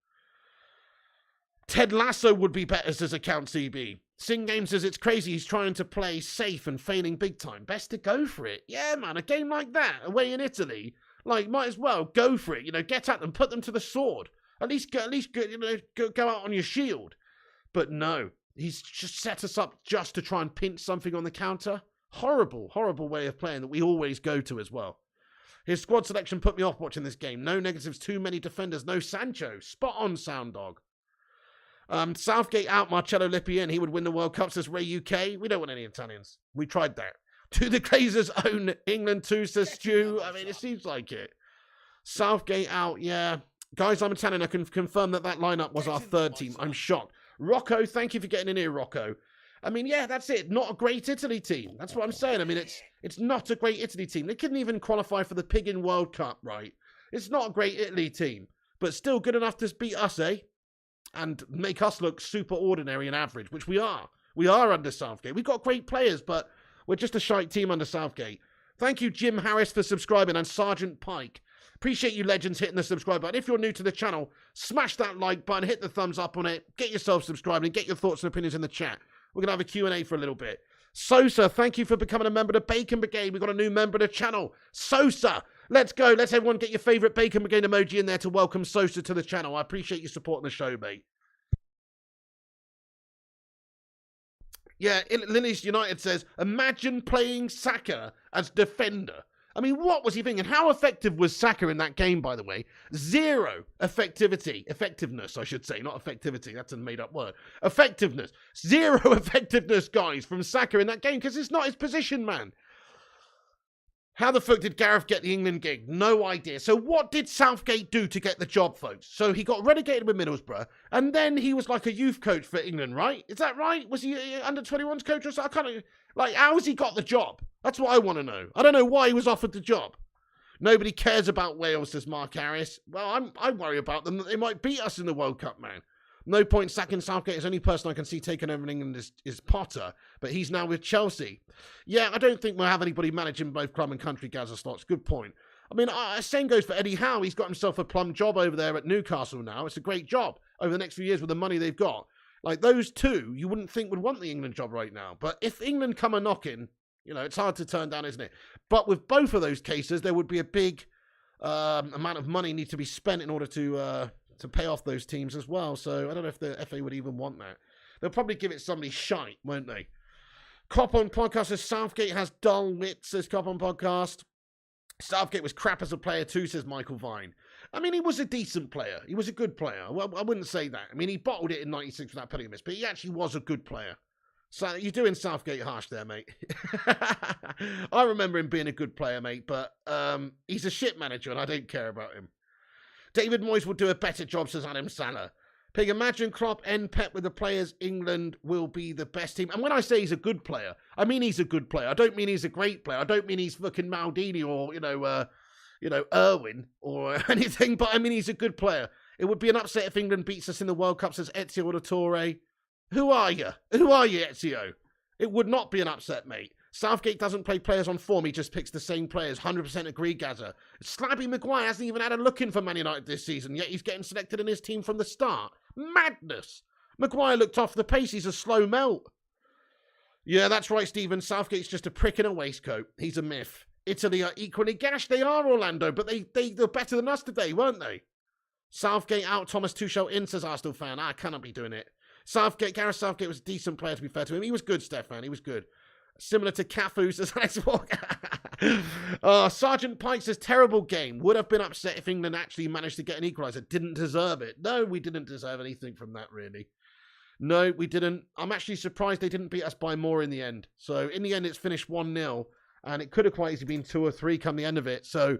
Ted Lasso would be better, says Account CB. Sing Game says it's crazy he's trying to play safe and failing big time. Best to go for it. Yeah, man, a game like that, away in Italy, like, might as well go for it. Get at them, put them to the sword. At least go out on your shield. But no, he's just set us up just to try and pinch something on the counter. Horrible, horrible way of playing that we always go to as well. His squad selection put me off watching this game. No negatives, too many defenders, no Sancho. Spot on, Sound Dog. Southgate out, Marcello Lippi in. He would win the World Cup, says Ray UK. We don't want any Italians. We tried that. To the Glazers own England too, says Stu. I mean, it seems like it. Southgate out, yeah. Guys, I'm Italian. I can confirm that lineup was our third team. I'm shocked. Rocco, thank you for getting in here, Rocco. I mean, yeah, that's it. Not a great Italy team. That's what I'm saying. I mean, it's not a great Italy team. They couldn't even qualify for the Piggin World Cup, right? It's not a great Italy team, but still good enough to beat us, eh? And make us look super ordinary and average, which we are. We are under Southgate. We've got great players, but we're just a shite team under Southgate. Thank you, Jim Harris, for subscribing, and Sergeant Pike. Appreciate you legends hitting the subscribe button. If you're new to the channel, smash that like button, hit the thumbs up on it, get yourself subscribed, and get your thoughts and opinions in the chat. We're going to have a Q&A for a little bit. Sosa, thank you for becoming a member of the Bacon Brigade. We've got a new member of the channel. Sosa, let's go. Let's everyone get your favourite Bacon Brigade emoji in there to welcome Sosa to the channel. I appreciate you supporting the show, mate. Yeah, Lineage United says, imagine playing Saka as defender. I mean, what was he thinking? How effective was Saka in that game, by the way? 0 effectiveness, I should say, not effectivity. That's a made-up word. Effectiveness. 0 effectiveness, guys, from Saka in that game, because it's not his position, man. How the fuck did Gareth get the England gig? No idea. So what did Southgate do to get the job, folks? So he got relegated with Middlesbrough, and then he was like a youth coach for England, right? Is that right? Was he under-21s coach or something? I can't... Like, how has he got the job? That's what I want to know. I don't know why he was offered the job. Nobody cares about Wales, says Mark Harris. Well, I worry about them that they might beat us in the World Cup, man. No point sacking Southgate. The only person I can see taking over in England is Potter, but he's now with Chelsea. Yeah, I don't think we'll have anybody managing both club and country gather slots. Good point. I mean, same goes for Eddie Howe. He's got himself a plum job over there at Newcastle now. It's a great job over the next few years with the money they've got. Like, those two, you wouldn't think would want the England job right now. But if England come a knocking, you know, it's hard to turn down, isn't it? But with both of those cases, there would be a big amount of money need to be spent in order to pay off those teams as well. So I don't know if the FA would even want that. They'll probably give it somebody shite, won't they? Cop on Podcast says Southgate has dull wit, says Cop on Podcast. Southgate was crap as a player too, says Michael Vine. I mean, he was a decent player. He was a good player. Well, I wouldn't say that. I mean, he bottled it in 96 without penalty miss, but he actually was a good player. So you're doing Southgate harsh there, mate. I remember him being a good player, mate, but he's a shit manager and I don't care about him. David Moyes will do a better job, says Adam Salah. Pig, imagine Klopp and Pep with the players. England will be the best team. And when I say he's a good player, I mean he's a good player. I don't mean he's a great player. I don't mean he's fucking Maldini or, Irwin or anything, but I mean he's a good player. It would be an upset if England beats us in the World Cup, says Ezio Auditore. Who are you? Who are you, Ezio? It would not be an upset, mate. Southgate doesn't play players on form. He just picks the same players. 100% agree, Gaza. Slabby Maguire hasn't even had a look in for Man United this season, yet he's getting selected in his team from the start. Madness. Maguire looked off the pace. He's a slow melt. Yeah, that's right, Stephen. Southgate's just a prick in a waistcoat. He's a myth. Italy are equally gashed. They are, Orlando, but they're better than us today, weren't they? Southgate out, Thomas Tuchel in, says Arsenal fan. I cannot be doing it. Gareth Southgate was a decent player, to be fair to him. He was good, Stefan. He was good. Similar to Cafu, says Alex Walker. Sergeant Pike says, terrible game. Would have been upset if England actually managed to get an equaliser. Didn't deserve it. No, we didn't deserve anything from that, really. No, we didn't. I'm actually surprised they didn't beat us by more in the end. So, in the end, it's finished 1-0. And it could have quite easily been 2 or 3 come the end of it. So,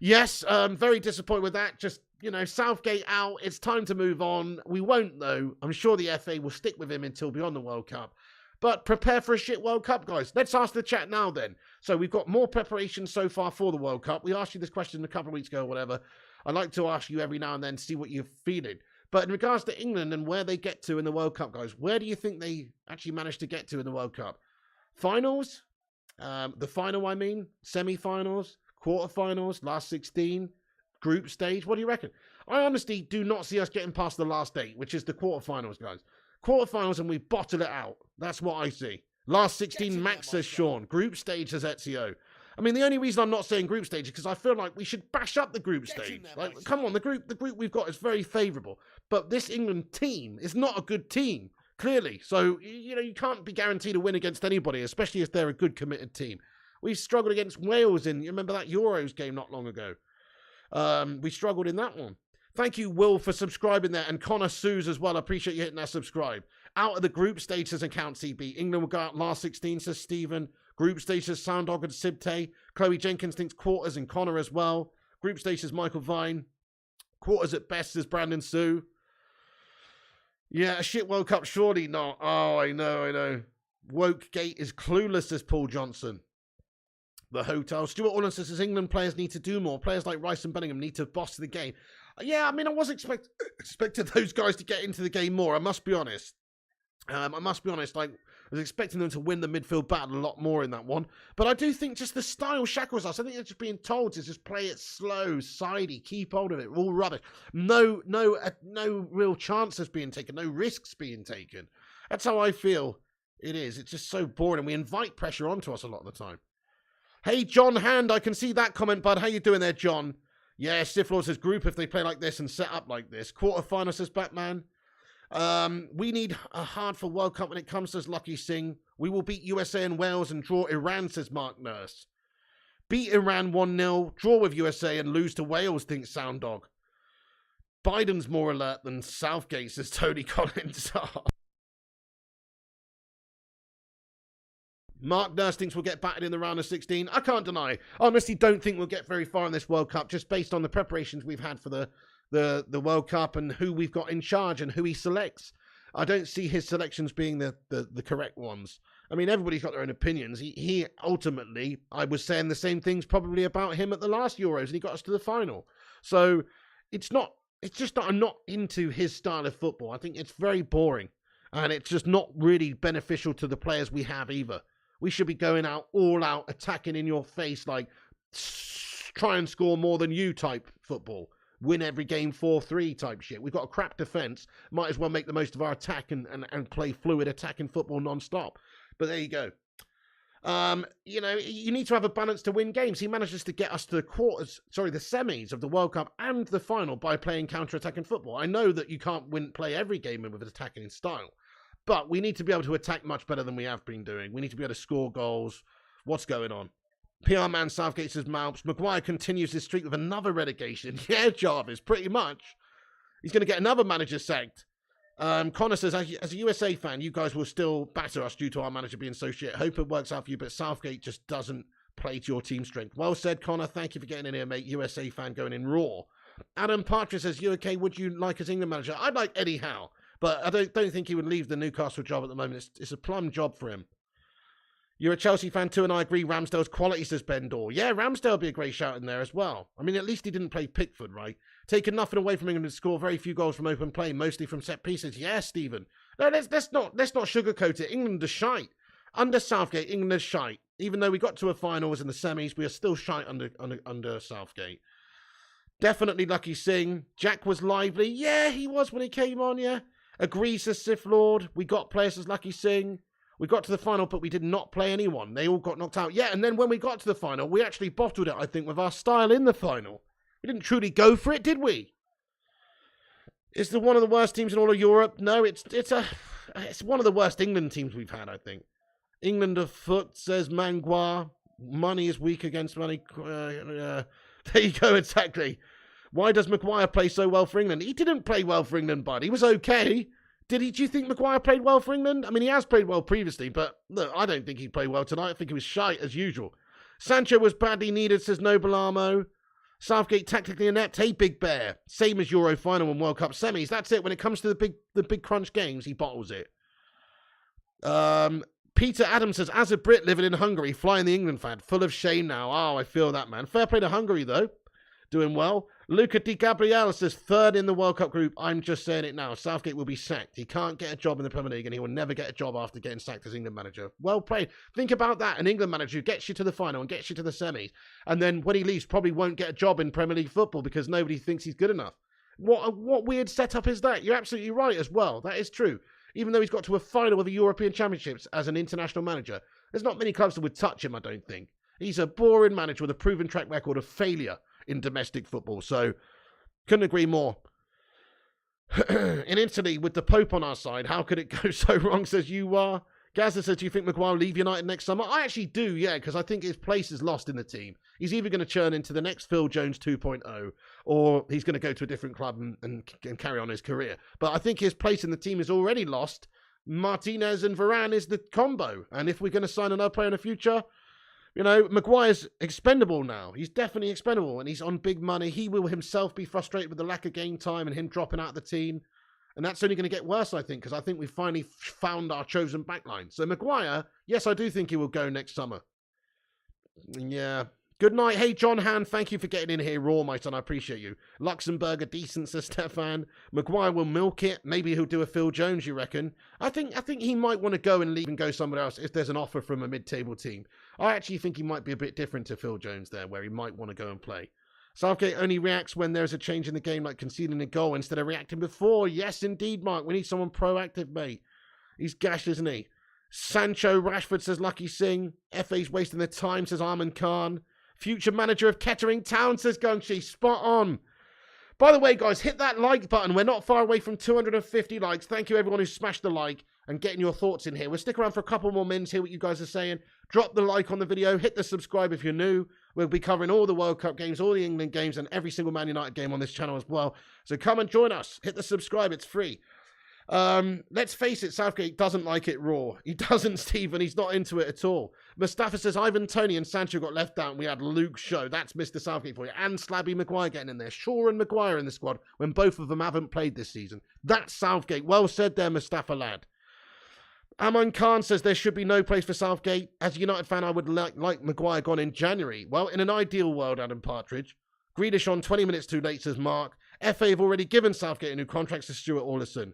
yes, very disappointed with that. Just, Southgate out. It's time to move on. We won't, though. I'm sure the FA will stick with him until beyond the World Cup. But prepare for a shit World Cup, guys. Let's ask the chat now, then. So we've got more preparation so far for the World Cup. We asked you this question a couple of weeks ago or whatever. I like to ask you every now and then, see what you're feeling. But in regards to England and where they get to in the World Cup, guys, where do you think they actually managed to get to in the World Cup? Finals? The final, I mean? Semi-finals? Quarterfinals? Last 16? Group stage? What do you reckon? I honestly do not see us getting past the last 8, which is the quarterfinals, guys. Quarterfinals and we bottle it out. That's what I see. Last 16, Max says Sean. Group stage says Ezio. I mean, the only reason I'm not saying group stage is because I feel like we should bash up the group stage. Like, come on, the group we've got is very favourable. But this England team is not a good team, clearly. So, you can't be guaranteed a win against anybody, especially if they're a good, committed team. We struggled against Wales you remember that Euros game not long ago? We struggled in that one. Thank you, Will, for subscribing there. And Connor Sues as well. I appreciate you hitting that subscribe. Out of the group stage says Account CB. England will go out last 16, says Stephen. Group stage says Sounddog and Sibte. Chloe Jenkins thinks quarters and Connor as well. Group stage says Michael Vine. Quarters at best says Brandon Sue. Yeah, a shit World Cup, surely not. Oh, I know. Woke Gate is clueless, says Paul Johnson. The hotel. Stuart Orland says England players need to do more. Players like Rice and Bellingham need to boss the game. Yeah, I mean, I was expected those guys to get into the game more. I must be honest. Like, I was expecting them to win the midfield battle a lot more in that one. But I do think just the style shackles us. I think they're just being told to just play it slow, sidey, keep hold of it. All rubbish. No real chances being taken. No risks being taken. That's how I feel it is. It's just so boring. And we invite pressure onto us a lot of the time. Hey, John Hand, I can see that comment, bud. How you doing there, John? Yeah, Siflor says group if they play like this and set up like this. Quarterfinal says Batman. We need a hard for World Cup when it comes, says Lucky Singh. We will beat USA and Wales and draw Iran, says Mark Nurse. Beat Iran 1-0, draw with USA and lose to Wales, thinks Sounddog. Biden's more alert than Southgate, says Tony Collins. Mark Nurse thinks we'll get battered in the round of 16. I can't deny. I honestly don't think we'll get very far in this World Cup, just based on the preparations we've had for the World Cup and who we've got in charge and who he selects. I don't see his selections being the correct ones. I mean, everybody's got their own opinions. He ultimately, I was saying the same things probably about him at the last Euros, and he got us to the final. So it's just that I'm not into his style of football. I think it's very boring, and it's just not really beneficial to the players we have either. We should be going out, all out, attacking in your face, like try and score more than you type football. Win every game 4-3 type shit. We've got a crap defence. Might as well make the most of our attack and play fluid attacking football non-stop. But there you go. You know, you need to have a balance to win games. He manages to get us to the semis of the World Cup and the final by playing counter-attacking football. I know that you can't play every game with an attacking style, but we need to be able to attack much better than we have been doing. We need to be able to score goals. What's going on? PR man Southgate says, Malps, Maguire continues his streak with another relegation. Yeah, Jarvis, pretty much. He's going to get another manager sacked. Connor says, as a USA fan, you guys will still batter us due to our manager being so shit. Hope it works out for you, but Southgate just doesn't play to your team strength. Well said, Connor. Thank you for getting in here, mate. USA fan going in raw. Adam Partridge says, you okay? Would you like as England manager? I'd like Eddie Howe, but I don't think he would leave the Newcastle job at the moment. It's a plum job for him. You're a Chelsea fan too, and I agree. Ramsdale's quality, says Ben Dorr. Yeah, Ramsdale would be a great shout in there as well. I mean, at least he didn't play Pickford, right? Taking nothing away from England to score very few goals from open play, mostly from set pieces. Yeah, Stephen. No, let's not sugarcoat it. England are shite. Under Southgate, England are shite. Even though we got to a finals in the semis, we are still shite under Southgate. Definitely Lucky Singh. Jack was lively. Yeah, he was when he came on, yeah. Agrees, says Sith Lord. We got players as Lucky Singh. We got to the final, but we did not play anyone. They all got knocked out. Yeah, and then when we got to the final, we actually bottled it, I think, with our style in the final. We didn't truly go for it, did we? Is it one of the worst teams in all of Europe? No, it's one of the worst England teams we've had, I think. England of foot, says Manguire. Money is weak against money. There you go, exactly. Why does Maguire play so well for England? He didn't play well for England, bud. He was okay. Do you think Maguire played well for England? I mean, he has played well previously, but look, I don't think he played well tonight. I think he was shite as usual. Sancho was badly needed, says Noble Armo. Southgate tactically inept. Hey, Big Bear. Same as Euro final and World Cup semis. That's it. When it comes to the big crunch games, he bottles it. Peter Adams says, as a Brit living in Hungary, flying the England flag, full of shame now. Oh, I feel that, man. Fair play to Hungary, though. Doing well. Luca Di Gabriele says, third in the World Cup group. I'm just saying it now. Southgate will be sacked. He can't get a job in the Premier League, and he will never get a job after getting sacked as England manager. Well played. Think about that. An England manager who gets you to the final and gets you to the semis, and then when he leaves, probably won't get a job in Premier League football because nobody thinks he's good enough. What weird setup is that? You're absolutely right as well. That is true. Even though he's got to a final of the European Championships as an international manager, there's not many clubs that would touch him, I don't think. He's a boring manager with a proven track record of failure in domestic football, so couldn't agree more. In Italy, with the Pope on our side, how could it go so wrong, says you are. Gazza says, do you think Maguire will leave United next summer? I actually do, yeah, because I think his place is lost in the team. He's either going to churn into the next Phil Jones 2.0, or he's going to go to a different club and carry on his career. But I think his place in the team is already lost. Martinez and Varane is the combo, and if we're going to sign another player in the future, you know, Maguire's expendable now. He's definitely expendable, and he's on big money. He will himself be frustrated with the lack of game time and him dropping out of the team. And that's only going to get worse, I think, because I think we've finally found our chosen backline. So Maguire, yes, I do think he will go next summer. Yeah. Good night. Hey, John Han, thank you for getting in here raw, my son. I appreciate you. Luxembourg, decent, says Stefan. Maguire will milk it. Maybe he'll do a Phil Jones, you reckon? I think he might want to go and leave and go somewhere else if there's an offer from a mid-table team. I actually think he might be a bit different to Phil Jones there, where he might want to go and play. Southgate only reacts when there's a change in the game, like conceding a goal instead of reacting before. Yes, indeed, Mark. We need someone proactive, mate. He's gashed, isn't he? Sancho Rashford, says Lucky Singh. FA's wasting their time, says Arman Khan. Future manager of Kettering Town, says Gungshi. Spot on. By the way, guys, hit that like button. We're not far away from 250 likes. Thank you, everyone who smashed the like and getting your thoughts in here. We'll stick around for a couple more minutes, hear what you guys are saying. Drop the like on the video. Hit the subscribe if you're new. We'll be covering all the World Cup games, all the England games, and every single Man United game on this channel as well. So come and join us. Hit the subscribe. It's free. Let's face it, Southgate doesn't like it raw. He doesn't, Stephen. He's not into it at all. Mustafa says, Ivan Toney and Sancho got left out and we had Luke Shaw. That's Mr. Southgate for you. And Slabby Maguire getting in there. Shaw and Maguire in the squad when both of them haven't played this season. That's Southgate. Well said there, Mustafa lad. Aman Khan says there should be no place for Southgate. As a United fan, I would like Maguire gone in January. Well, in an ideal world, Adam Partridge. Grealish on 20 minutes too late, says Mark. FA have already given Southgate a new contract to Stuart Alderson.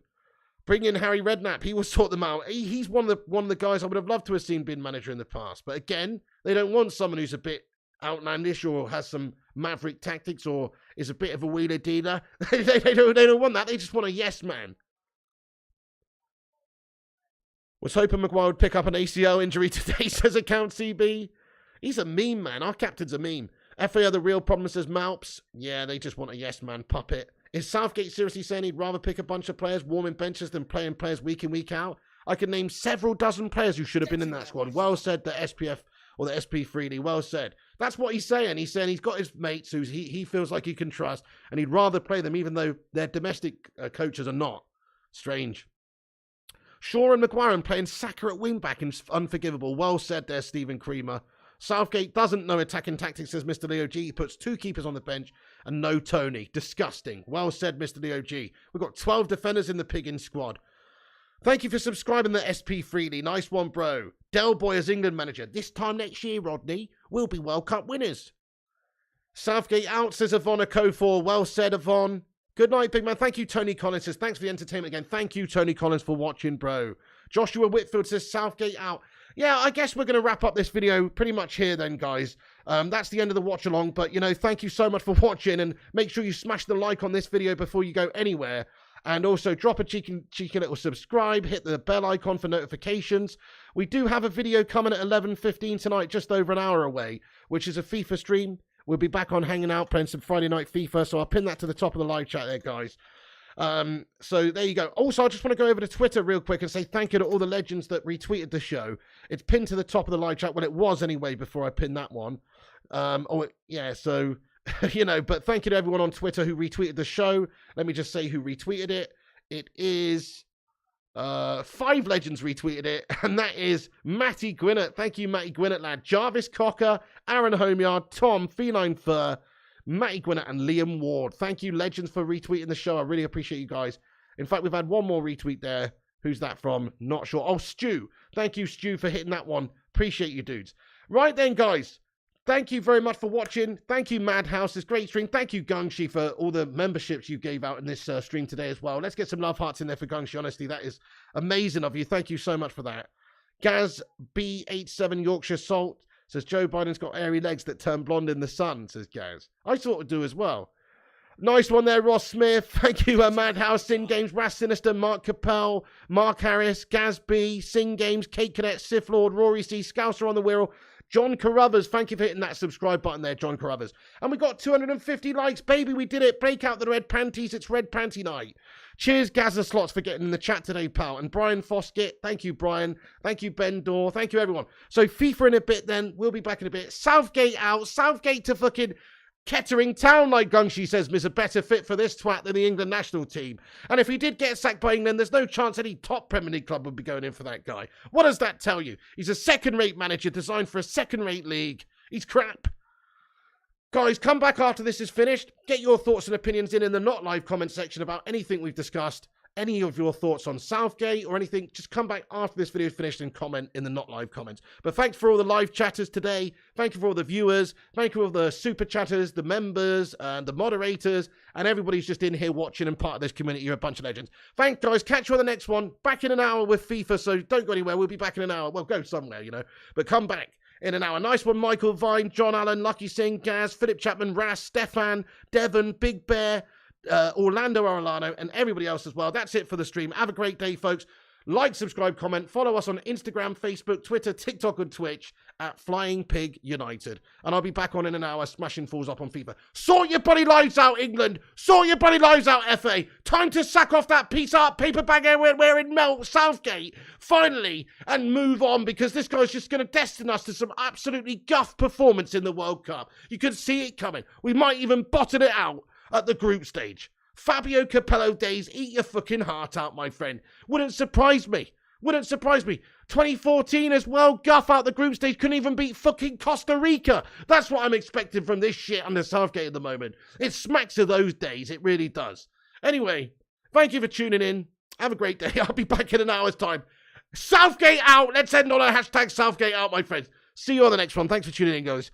Bring in Harry Redknapp. He will sort them out. He's one of the guys I would have loved to have seen been manager in the past. But again, they don't want someone who's a bit outlandish or has some maverick tactics or is a bit of a wheeler dealer. they don't want that. They just want a yes man. Was hoping Maguire would pick up an ACL injury today, says Account CB. He's a meme, man. Our captain's a meme. FA are the real problem, says Malps. Yeah, they just want a yes man puppet. Is Southgate seriously saying he'd rather pick a bunch of players warming benches than playing players week in, week out? I can name several dozen players who should have been in that squad. Well said, the SPF or the SP Freely. Well said. That's what he's saying. He's saying he's got his mates who he feels like he can trust, and he'd rather play them even though their domestic coaches are not. Strange. Shaw and Maguire playing Saka at wing-back is unforgivable. Well said there, Stephen Creamer. Southgate doesn't know attacking tactics, says Mr. Leo G. He puts 2 keepers on the bench and no Toney. Disgusting. Well said, Mr. Leo G. We've got 12 defenders in the Piggin squad. Thank you for subscribing to SP Freely. Nice one, bro. Del Boy as England manager. This time next year, Rodney, we'll be World Cup winners. Southgate out, says Yvonne Okofor. Well said, Yvonne. Good night, big man. Thank you, Tony Collins says. Thanks for the entertainment again. Thank you, Tony Collins, for watching, bro. Joshua Whitfield says Southgate out. Yeah, I guess we're going to wrap up this video pretty much here then, guys. That's the end of the watch along. But, thank you so much for watching. And make sure you smash the like on this video before you go anywhere. And also drop a cheeky little subscribe. Hit the bell icon for notifications. We do have a video coming at 11:15 tonight, just over an hour away, which is a FIFA stream. We'll be back on hanging out, playing some Friday Night FIFA. So I'll pin that to the top of the live chat there, guys. So there you go. Also, I just want to go over to Twitter real quick and say thank you to all the legends that retweeted the show. It's pinned to the top of the live chat. Well, it was anyway before I pinned that one. But thank you to everyone on Twitter who retweeted the show. Let me just say who retweeted it. It is 5 legends retweeted it, and that is Matty Gwinnett. Thank you, Matty Gwinnett, lad. Jarvis Cocker, Aaron Homeyard, Tom, Feline Fur, Matty Gwinnett and Liam Ward. Thank you, legends, for retweeting the show. I really appreciate you guys. In fact, we've had one more retweet there. Who's that from? Not sure. Oh, Stu. Thank you, Stu, for hitting that one. Appreciate you, dudes. Right then, guys. Thank you very much for watching. Thank you, Madhouse. This great stream. Thank you, Gungshi, for all the memberships you gave out in this stream today as well. Let's get some love hearts in there for Gungshi. Honestly, that is amazing of you. Thank you so much for that. Gaz B87 Yorkshire Salt says Joe Biden's got airy legs that turn blonde in the sun, says Gaz. I sort of do as well. Nice one there, Ross Smith. Thank you, Madhouse, Sin Games, Ras Sinister, Mark Capel, Mark Harris, Gaz B, Sin Games, Kate Cadet, Sith Lord, Rory C, Scouser on the Wheel, John Carruthers. Thank you for hitting that subscribe button there, John Carruthers. And we got 250 likes. Baby, we did it. Break out the red panties. It's red panty night. Cheers, Gaza Slots, for getting in the chat today, pal. And Brian Foskett. Thank you, Brian. Thank you, Ben Dorr. Thank you, everyone. So FIFA in a bit then. We'll be back in a bit. Southgate out. Southgate to fucking Kettering Town, like Gungshi says, is a better fit for this twat than the England national team. And if he did get sacked by England, there's no chance any top Premier League club would be going in for that guy. What does that tell you? He's a second-rate manager designed for a second-rate league. He's crap. Guys, come back after this is finished. Get your thoughts and opinions in the not live comment section about anything we've discussed. Any of your thoughts on Southgate or anything, just come back after this video is finished and comment in the not live comments. But thanks for all the live chatters today. Thank you for all the viewers. Thank you for all the super chatters, the members, and the moderators, and everybody's just in here watching and part of this community. You're a bunch of legends. Thanks, guys. Catch you on the next one. Back in an hour with FIFA, so don't go anywhere. We'll be back in an hour. Well, go somewhere, but come back in an hour. Nice one, Michael Vine, John Allen, Lucky Singh, Gaz, Philip Chapman, Ras, Stefan, Devon, Big Bear, Orlando Arellano, and everybody else as well. That's it for the stream. Have a great day, folks. Like, subscribe, comment. Follow us on Instagram, Facebook, Twitter, TikTok, and Twitch at Flying Pig United. And I'll be back on in an hour smashing fools up on FIFA. Sort your bloody lives out, England. Sort your bloody lives out, FA. Time to sack off that piece of paper bag wearing Melt Southgate, finally, and move on, because this guy's just going to destine us to some absolutely guff performance in the World Cup. You could see it coming. We might even bottle it out at the group stage. Fabio Capello days, eat your fucking heart out, my friend. Wouldn't surprise me. 2014 as well, guff out the group stage, couldn't even beat fucking Costa Rica. That's what I'm expecting from this shit under Southgate at the moment. It smacks of those days, it really does. Anyway, thank you for tuning in. Have a great day. I'll be back in an hour's time. Southgate out. Let's end on a hashtag Southgate out, my friends. See you on the next one. Thanks for tuning in, guys.